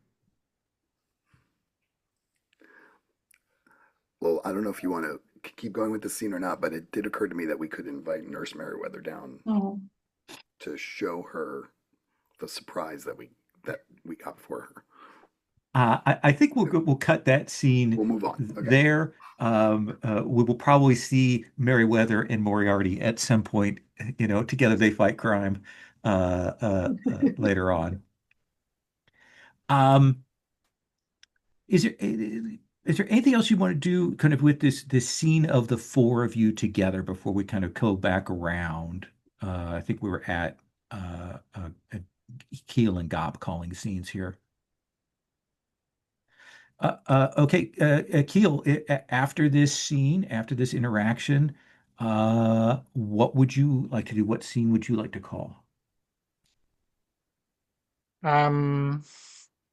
Well, I don't know if you want to keep going with the scene or not, but it did occur to me that we could invite Nurse Meriwether down Oh, to show her the surprise that we got for her. I think we'll cut that scene We'll move on. Okay. there. We will probably see Merriweather and Moriarty at some point. You know, together they fight crime later on. Um, is there anything else you want to do, kind of with this scene of the four of you together before we kind of go back around? I think we were at Keel and Gob calling scenes here. Okay, Keel, after this scene, after this interaction, what would you like to do? What scene would you like to call? Um,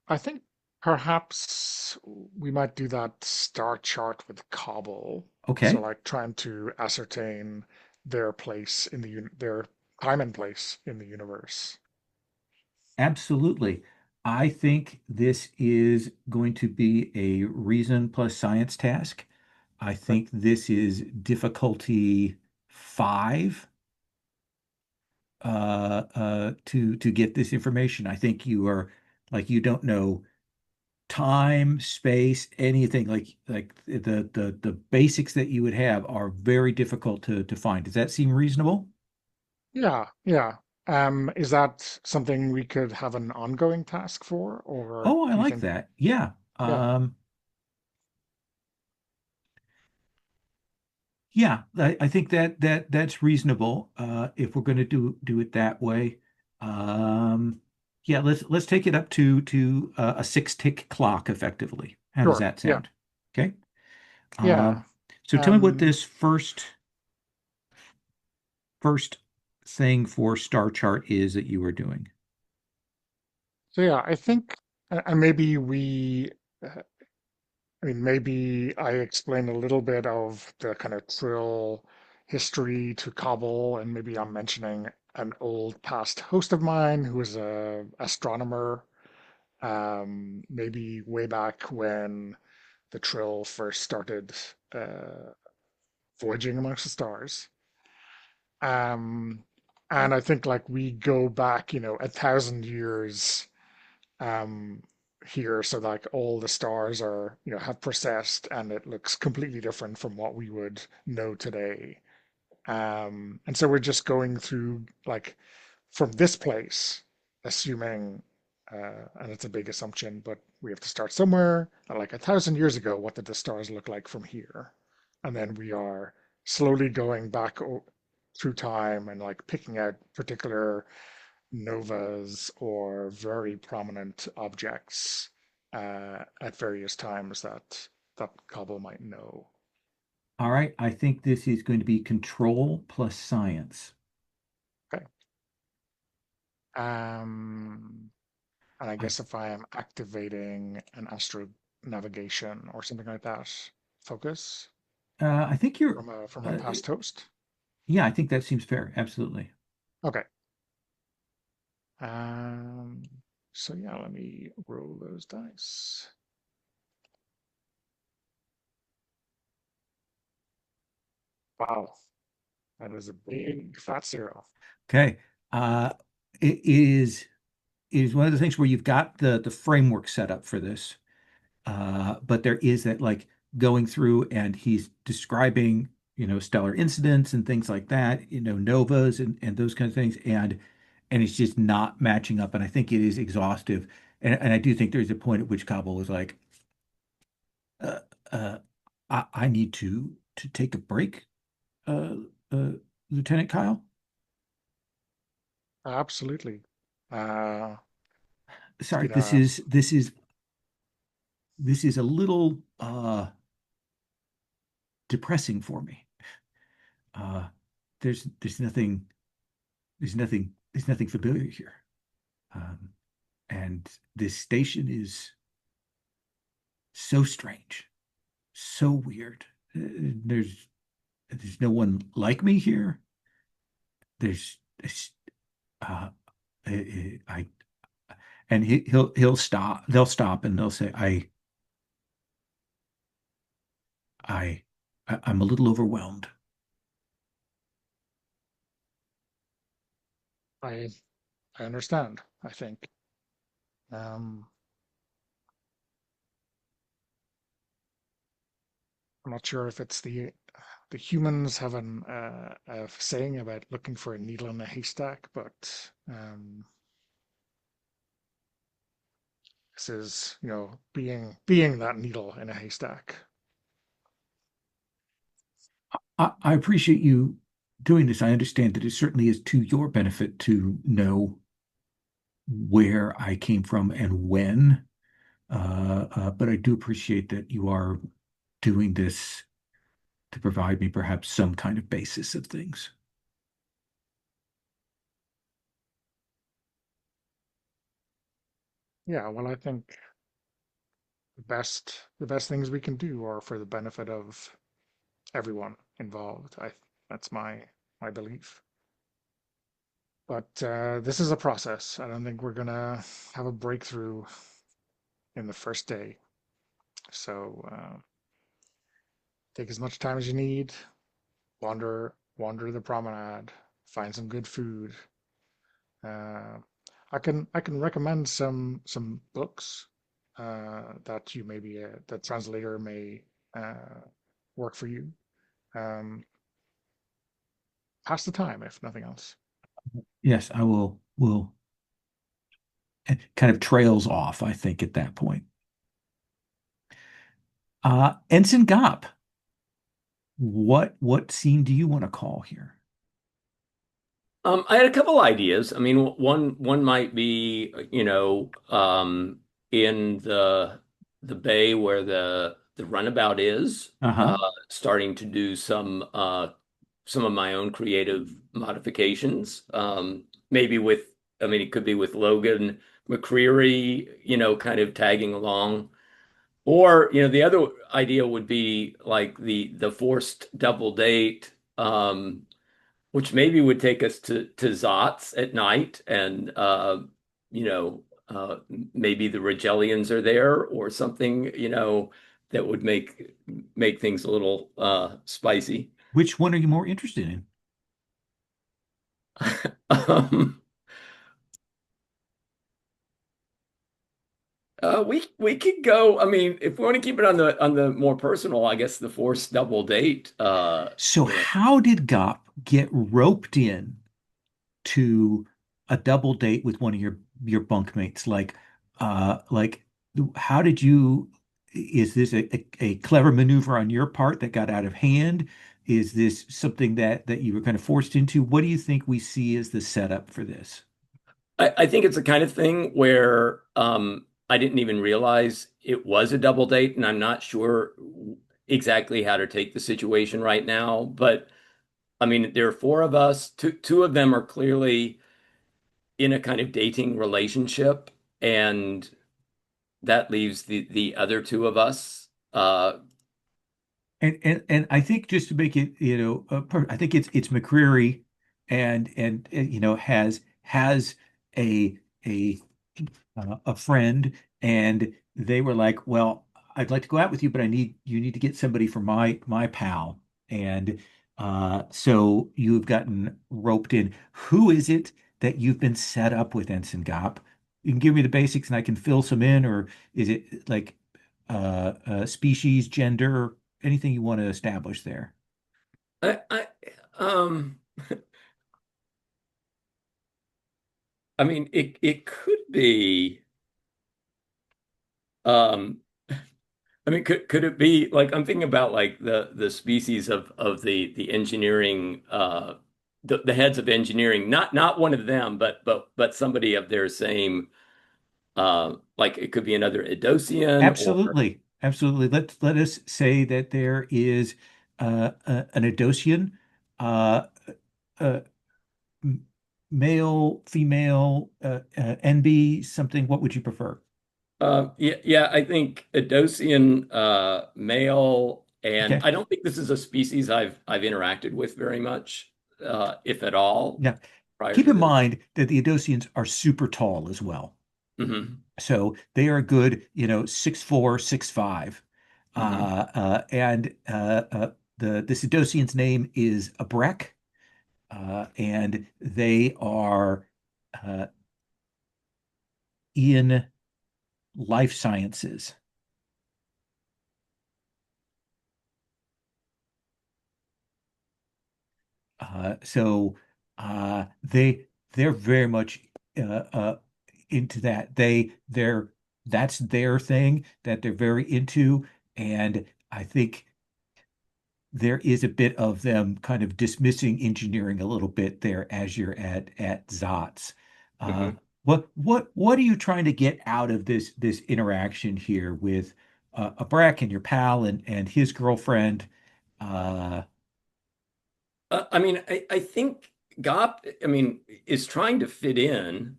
I think perhaps we might do that star chart with Cobble. So Okay, like trying to ascertain their place in their time and place in the universe. absolutely. I think this is going to be a reason plus science task. I Right. think this is difficulty 5 to get this information. I think you are like you don't know time, space, anything like the basics that you would have are very difficult to find. Does that seem reasonable? Yeah, yeah. Is that something we could have an ongoing task for, or Oh, I do you like think, that. Yeah. yeah, Yeah, I think that's reasonable if we're going to do it that way. Um, yeah, let's take it up to a 6 tick clock effectively. How does sure, that yeah, sound? Okay. yeah. Um, so tell me what Um, this first thing for star chart is that you are doing. so yeah, I think, and maybe I mean, maybe I explain a little bit of the kind of Trill history to Cobble, and maybe I'm mentioning an old past host of mine who was a astronomer, maybe way back when the Trill first started voyaging amongst the stars. Um, and I think like we go back, 1,000 years um, here, so like all the stars are, have processed, and it looks completely different from what we would know today. And so we're just going through like from this place, assuming, and it's a big assumption, but we have to start somewhere. Like 1,000 years ago, what did the stars look like from here? And then we are slowly going back through time and like picking out particular novas or very prominent objects at various times that Cobble might know. All right, I think this is going to be control plus science. Okay. Um, and I I guess if I am activating an astro navigation or something like that, focus I think you're from a uh, past host. yeah, I think that seems fair. Absolutely. Okay. Um, so yeah, let me roll those dice. Wow, that is a big fat zero. Okay. Uh, it is one of the things where you've got the framework set up for this. But there is that like going through and he's describing, stellar incidents and things like that, novas and those kinds of things, and it's just not matching up. And I think it is exhaustive. And I do think there's a point at which Kabul was like, uh, uh, I need to take a break, uh, uh, Lieutenant Kyle. Absolutely. Uh, it's Sorry, been this a is this is this is a little depressing for me. Uh, there's nothing there's nothing familiar here. Um, and this station is so strange, so weird. There's no one like me here. There's uh, I and he'll stop. They'll stop and they'll say, I I'm a little overwhelmed. I I understand, I think. Um, I'm not sure if it's the humans have a saying about looking for a needle in a haystack, but this is, being that needle in a haystack. I appreciate you doing this. I understand that it certainly is to your benefit to know where I came from and when. But I do appreciate that you are doing this to provide me perhaps some kind of basis of things. yeah, well, I think the best things we can do are for the benefit of everyone involved. That's my belief. But this is a process. I don't think we're gonna have a breakthrough in the first day. So take as much time as you need. Wander the promenade. Find some good food. Uh, I can recommend some books that you maybe the translator may uh, work for you. Um, pass the time if nothing else. Yes, I will kind of trails off, I think, at that point. Ensign Gop, what scene do you want to call here? I had a couple ideas. I mean, one might be, in the bay where the runabout is, Uh-huh. starting to do some of my own creative modifications. Maybe I mean, it could be with Logan McCreary, kind of tagging along. Or, the other idea would be like the forced double date. Which maybe would take us to Zot's at night, and you know, maybe the Regellians are there or something, that would make things a little spicy. Which one are you more interested in? Um, we could go. I mean, if we want to keep it on the more personal, I guess the forced double date. So how did Gop get roped in to a double date with one of your bunkmates? Like how did you, is this a clever maneuver on your part that got out of hand? Is this something that you were kind of forced into? What do you think we see as the setup for this? I think it's the kind of thing where I didn't even realize it was a double date, and I'm not sure exactly how to take the situation right now. But I mean, there are four of us. Two of them are clearly in a kind of dating relationship, and that leaves the other two of us. And I think just to make it, I think it's McCreary and has a a a friend, and they were like, well, I'd like to go out with you, but you need to get somebody for my pal. And so you've gotten roped in. Who is it that you've been set up with, Ensign Gop? You can give me the basics and I can fill some in, or is it like species, gender, anything you want to establish there? I um, I mean, it could be. Um, I mean, could it be like I'm thinking about like the species of the engineering the heads of engineering, not one of them, but somebody of their same like it could be another Idosian or Absolutely. Absolutely. Let us say that there is an Adosian, uh, uh, m- male, female, NB, something. What would you prefer? yeah, I think Idosian male, and Okay. I don't think this is a species I've interacted with very much, if at all, Now, prior keep to in this. mind that the Adosians are super tall as well. Hmm. So they are a good, 6'4", 6'5". Hmm. And the Sidosian's name is Abrek, and they are uh, in life sciences. So they're very much uh, uh, into that. That's their thing that they're very into, and I think there is a bit of them kind of dismissing engineering a little bit there as you're at Zotz. Uh, Hmm. what are you trying to get out of this interaction here with Abrek and your pal and his girlfriend? Uh, I mean, I think Gop, I mean, is trying to fit in,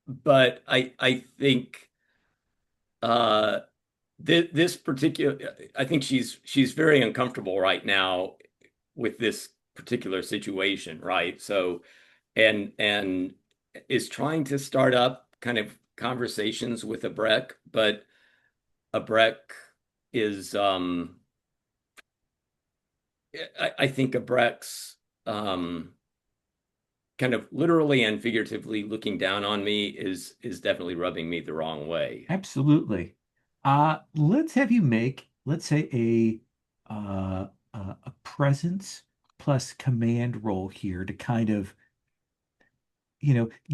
but I think. uh, this particular, I think she's very uncomfortable right now with this particular situation, right? So, and is trying to start up kind of conversations with a Breck, but a Breck is, I think a Breck's kind of literally and figuratively looking down on me is definitely rubbing me the wrong way. Absolutely. Let's have you make, let's say, a presence plus command roll here to kind of,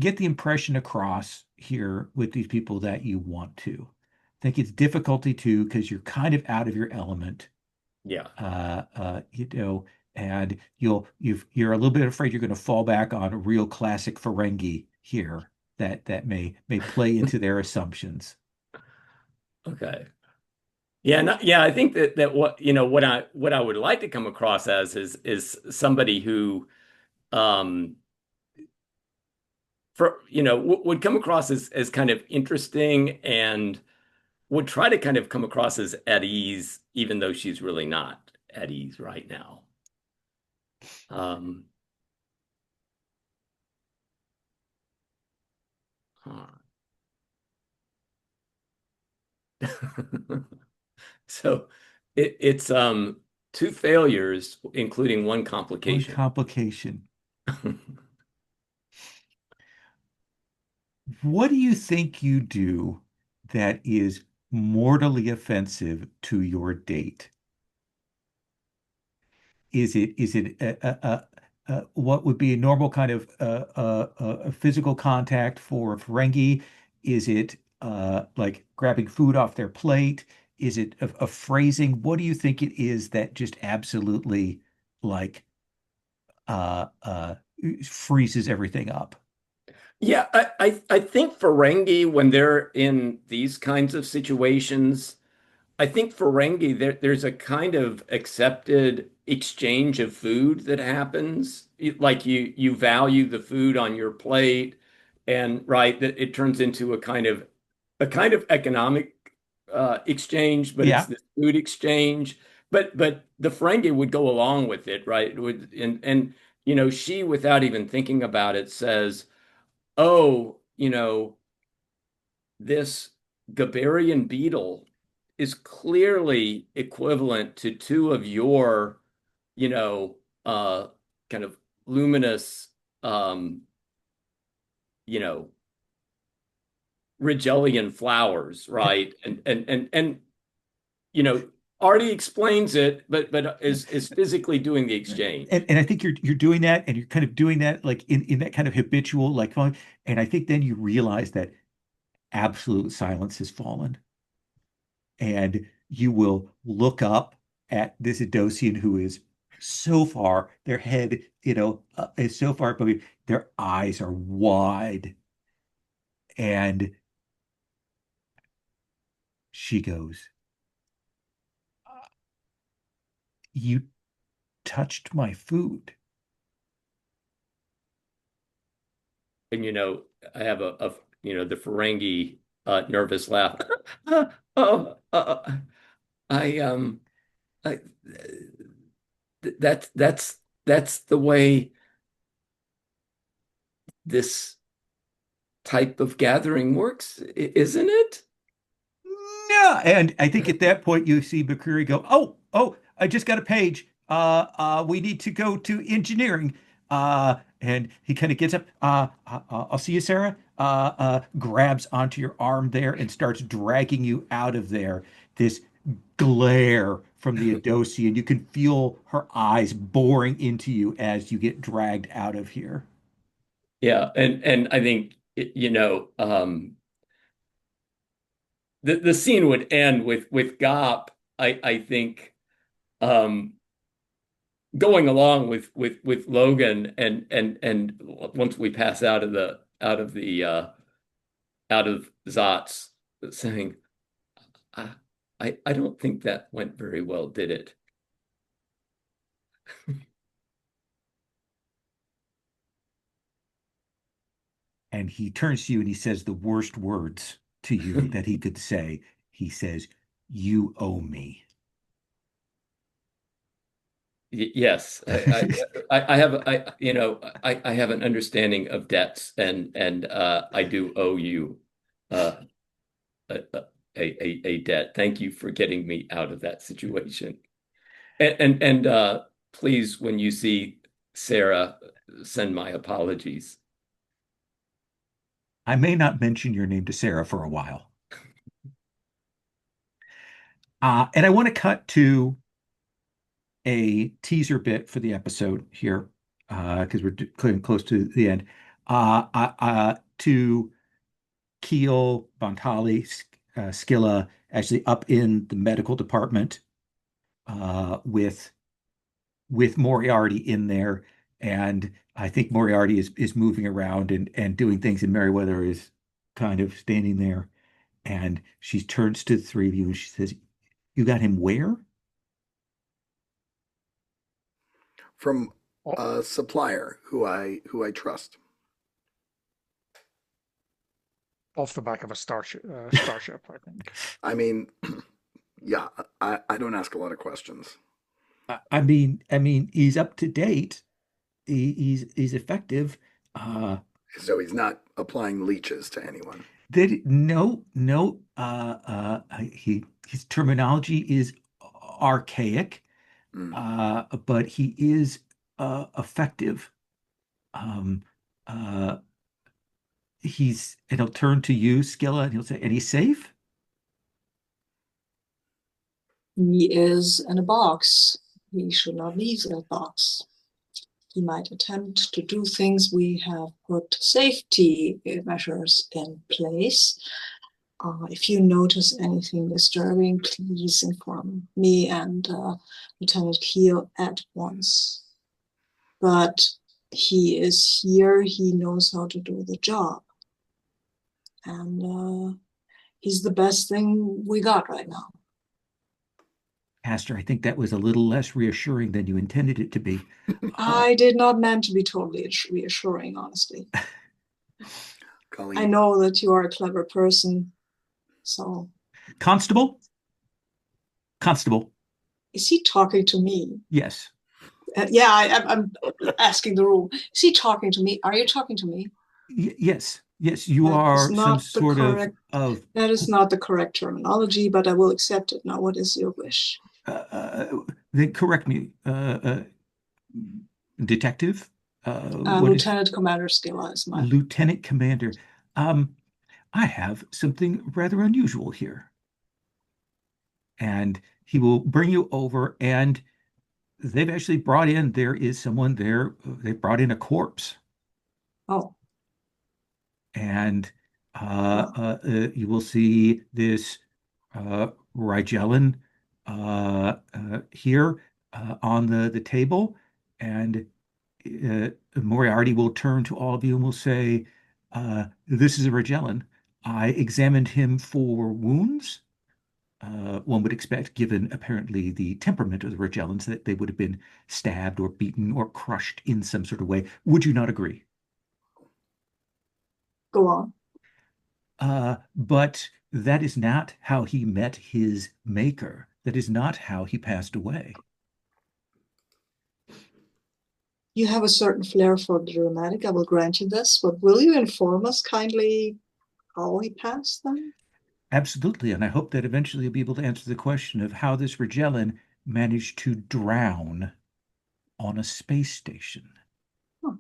get the impression across here with these people that you want to. I think it's difficulty too because you're kind of out of your element. Yeah. uh, uh, you know, and you're a little bit afraid you're going to fall back on a real classic Ferengi here that may play into their assumptions. Okay. Yeah, no, yeah, I think that what what I would like to come across as is somebody who for would come across as kind of interesting and would try to kind of come across as at ease, even though she's really not at ease right now. Um, huh. So it's two failures, including one One complication. complication. What do you think you do that is mortally offensive to your date? Is it what would be a normal kind of a physical contact for a Ferengi? Is it like grabbing food off their plate? Is it a phrasing? What do you think it is that just absolutely like uh, uh, freezes everything up? Yeah, I think Ferengi, when they're in these kinds of situations, I think Ferengi, there's a kind of accepted exchange of food that happens. Like you value the food on your plate, and right, that it turns into a kind of economic exchange, but it's Yeah, this food exchange. But the Ferengi would go along with it, right? It would, and she, without even thinking about it, says, "Oh, this Gabarian beetle is clearly equivalent to two of your, you know, uh, kind of luminous, um, you know, Rigellian flowers, right? And you know, already explains it, but is physically doing the exchange. and I think you're doing that, and you're kind of doing that like in that kind of habitual like, and I think then you realize that absolute silence has fallen. And you will look up at this Adosian who is so far, their head, is so far above you, their eyes are wide. And she goes, "You touched my food." And I have the Ferengi nervous laugh. Oh, I I, that's the way this type of gathering works, isn't it? No. And I think at that point you see McCreary go, "Oh, I just got a page. We need to go to engineering." And he kind of gets up. I'll see you, Sarah. Grabs onto your arm there and starts dragging you out of there. This glare from the Adosian. You can feel her eyes boring into you as you get dragged out of here. Yeah, and I think the scene would end with Gop, I think, um going along with Logan, and once we pass out of Zot's, saying, I I don't think that went very well, did it? And he turns to you and he says the worst words. to you that he could say. He says, "You owe me." Yes, I have I have an understanding of debts, and I do owe you uh, a, a debt. Thank you for getting me out of that situation. And please, when you see Sarah, send my apologies. I may not mention your name to Sarah for a while. And I want to cut to a teaser bit for the episode here because we're getting close to the end. To Keel, Bontali, Scilla, actually up in the medical department with Moriarty in there, and I think Moriarty is moving around and doing things, and Merriweather is kind of standing there, and she turns to the three of you and she says, "You got him where?" From O- a supplier who I trust. Off the back of a starship, I think. I mean, yeah, I don't ask a lot of questions. I mean, he's up to date. He's effective. Uh, So he's not applying leeches to anyone. that no, no. His terminology is archaic, Mm. but he is effective. Um, uh, and he'll turn to you, Skilla, and he'll say, "And he's safe?" He is in a box. He should not leave that box. He might attempt to do things. We have put safety measures in place. If you notice anything disturbing, please inform me and Lieutenant Keel at once. But he is here. He knows how to do the job. And he's the best thing we got right now. Pastor, I think that was a little less reassuring than you intended it to be. I did not mean to be totally reassuring, honestly. I know that you are a clever person, so. Constable? Constable, Is he talking to me? yes. Yeah, I'm asking the room. Is he talking to me? Are you talking to me? Yes, yes, you That is are some not the sort correct. of That is not the correct terminology, but I will accept it. Now, what is your wish? then correct me, detective? What is Lieutenant Commander Scilla is my. Lieutenant Commander? Um, I have something rather unusual here. And he will bring you over, and they've actually brought in, there is someone there, they brought in a corpse. Oh, And well, you will see this Rigellan here on the table, and Moriarty will turn to all of you and will say, "This is a Rigellan. I examined him for wounds. One would expect, given apparently the temperament of the Rigellans, that they would have been stabbed or beaten or crushed in some sort of way. Would you not agree?" go on. But that is not how he met his maker. That is not how he passed away. You have a certain flair for the dramatic. I will grant you this, but will you inform us kindly how he passed then? Absolutely. And I hope that eventually you'll be able to answer the question of how this Rigellan managed to drown on a space station. Huh.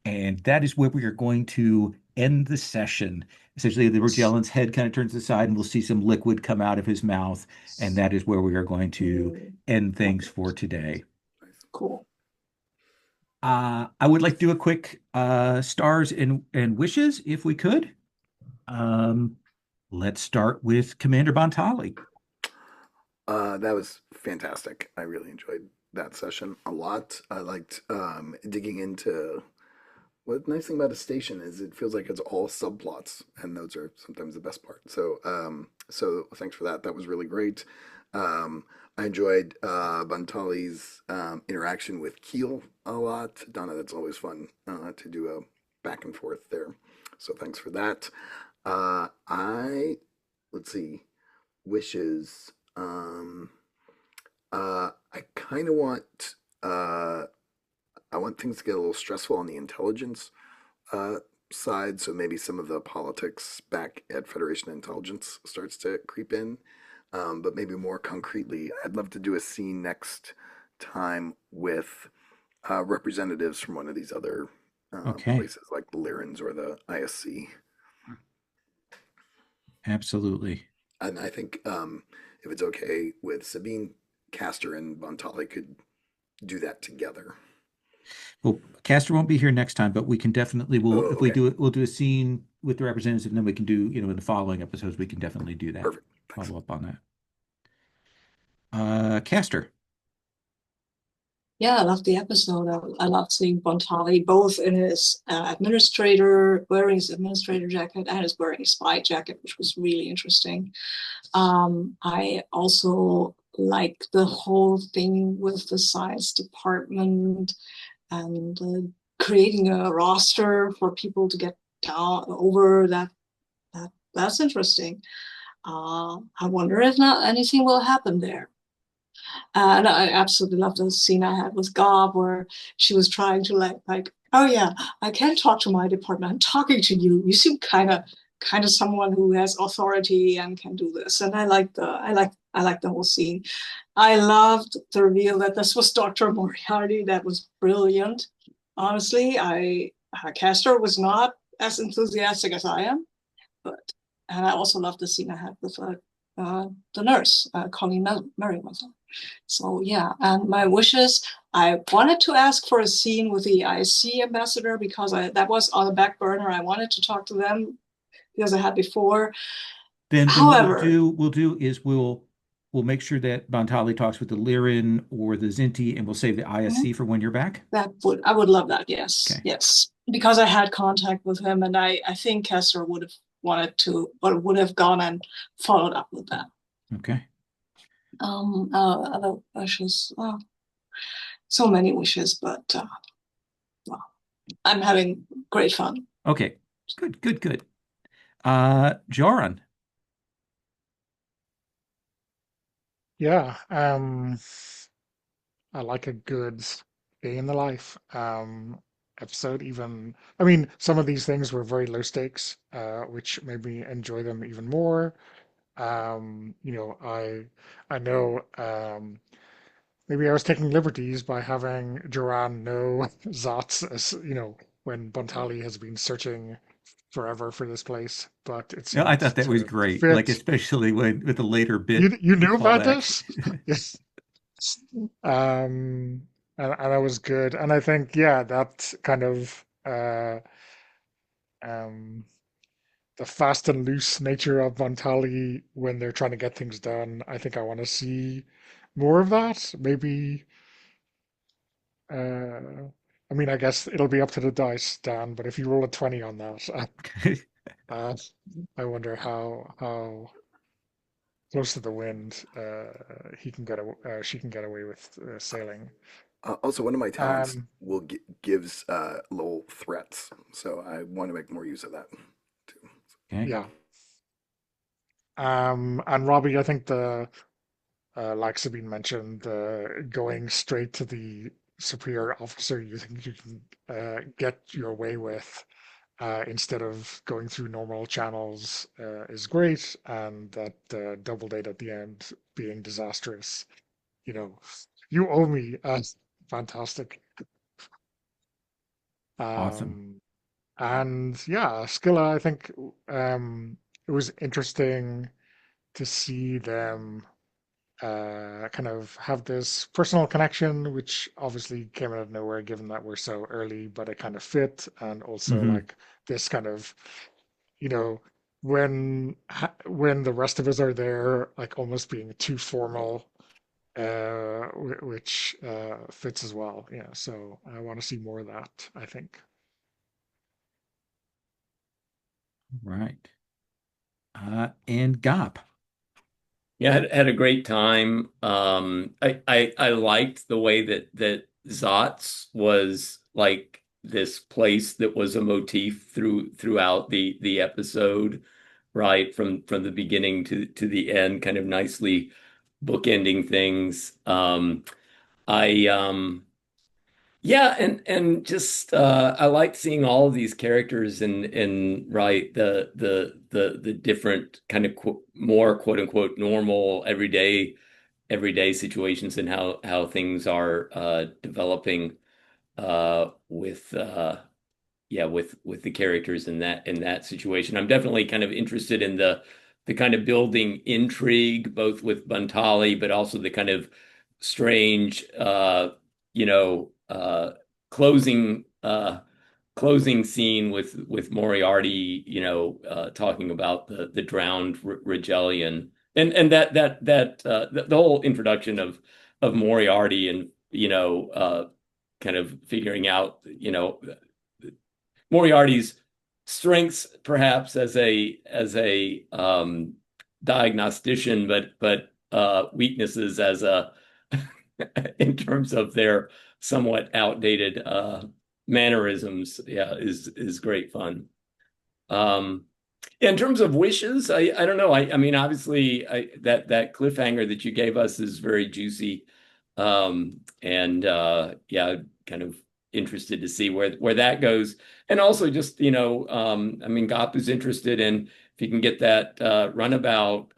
And that is where we are going to end the session. Essentially, the Rigellan's head kind of turns aside, and we'll see some liquid come out of his mouth. And that is where we are going to end things for today. Cool. I would like to do a quick stars and wishes if we could. Um, let's start with Commander Bontali. That was fantastic. I really enjoyed that session a lot. I liked digging into what the nice thing about a station is it feels like it's all subplots, and those are sometimes the best part. So thanks for that. That was really great. I enjoyed Bantali's interaction with Keel a lot. Donna, that's always fun to do a back and forth there. So thanks for that. I let's see, wishes. I kind of want uh, I want things to get a little stressful on the intelligence uh, side, so maybe some of the politics back at Federation Intelligence starts to creep in. But maybe more concretely, I'd love to do a scene next time with representatives from one of these other Okay, places like the Lyrans or the ISC. absolutely. And I think if it's okay with Sabine, Castor, and Bontali could do that together. Well, Castor won't be here next time, but we can definitely will Oh, if we okay. do it, we'll do a scene with the representatives, and then we can do, in the following episodes, we can definitely do that. Perfect. Thanks. Follow up on that. Castor. Yeah, I loved the episode. I loved seeing Bontali both in his administrator, wearing his administrator jacket, and his wearing his spy jacket, which was really interesting. I also like the whole thing with the science department and creating a roster for people to get down over that. That's interesting. I wonder if not anything will happen there. And I absolutely love the scene I had with Gob where she was trying to like, oh yeah, I can talk to my department. I'm talking to you. You seem kind of someone who has authority and can do this. And I like the whole scene. I loved the reveal that this was Dr. Moriarty. That was brilliant. Honestly, Castor was not as enthusiastic as I am, but and I also loved the scene I had with the nurse, Colleen Merriweather. So yeah, and my wishes, I wanted to ask for a scene with the IC ambassador because that was on the back burner. I wanted to talk to them because I had before. Then what However, we'll do is we'll make sure that Bontali talks with the Lyran or the Zinti, and we'll save the ISC for when you're back. that would I would love that. Yes, Okay. yes, because I had contact with him, and I think Kessler would have wanted to, or would have gone and followed up with that. Okay. Other wishes, so many wishes, but well, I'm having great fun. Okay. Good, good, good. Joran. Yeah, I like a good day in the life episode. Even I mean, some of these things were very low stakes, which made me enjoy them even more. You know, I know maybe I was taking liberties by having Joran know Zats as, when Bontali has been searching forever for this place, but it No, I seemed thought that was to great. Like fit. especially when with the later bit You knew about callback. this? Yes. And that was good. And I think, yeah, that kind of um the fast and loose nature of Montali when they're trying to get things done. I think I want to see more of that. Maybe I mean I guess it'll be up to the dice, Dan, but if you roll a 20 on that, uh, I wonder how close to the wind he can she can get away with sailing. Also, one of my talents Um, gives little threats, so I want to make more use of that too. Okay. yeah. And Robbie, I think like Sabine mentioned, going straight to the superior officer you think you can get your way with instead of going through normal channels is great, and that double date at the end being disastrous. You know, you owe me. Fantastic. Awesome. Um, and yeah, Scilla, I think it was interesting to see them kind of have this personal connection, which obviously came out of nowhere given that we're so early, but it kind of fit. And also Hmm. like this kind of, you know, when the rest of us are there, like almost being too formal, which fits as well. Yeah, so I want to see more of that, I think. Right. And Gop. Yeah, had a great time. I liked the way that Zotz was like this place that was a motif throughout the episode. right? From the beginning to the end, kind of nicely bookending things. I Yeah, and just I like seeing all of these characters and right the different kind of more quote unquote normal everyday situations and how things are developing with yeah with the characters in that situation. I'm definitely kind of interested in the kind of building intrigue both with Bontali, but also the kind of strange you know closing closing scene with Moriarty, talking about the drowned Regellian, and the whole introduction of Moriarty and kind of figuring out Moriarty's strengths perhaps as a diagnostician, but weaknesses as a in terms of their somewhat outdated mannerisms. Yeah, is great fun. Um, in terms of wishes, I don't know. I mean, obviously, that cliffhanger that you gave us is very juicy, and yeah, kind of interested to see where that goes, and also just I mean, Gapu's interested in if you can get that runabout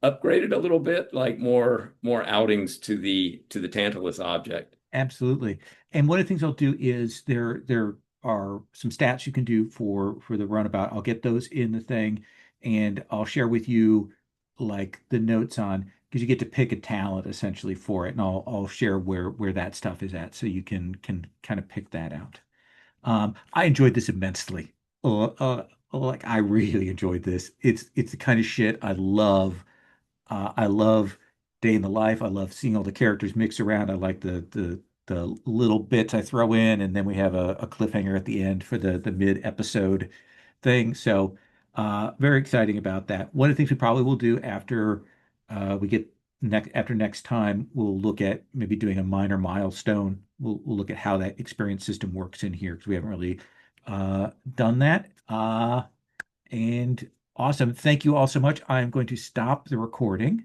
upgraded a little bit, like more outings to the Tantalus object. Absolutely. And one of the things I'll do is there are some stats you can do for the runabout. I'll get those in the thing, and I'll share with you like the notes on because you get to pick a talent essentially for it, and I'll share where that stuff is at so you can kind of pick that out. I enjoyed this immensely. Like I really enjoyed this. It's the kind of shit I love. I love Day in the Life. I love seeing all the characters mix around. I like the little bits I throw in, and then we have a cliffhanger at the end for the mid episode thing. So very exciting about that. One of the things we probably will do after we get next time, we'll look at maybe doing a minor milestone. We'll look at how that experience system works in here because we haven't really done that. And awesome. Thank you all so much. I'm going to stop the recording.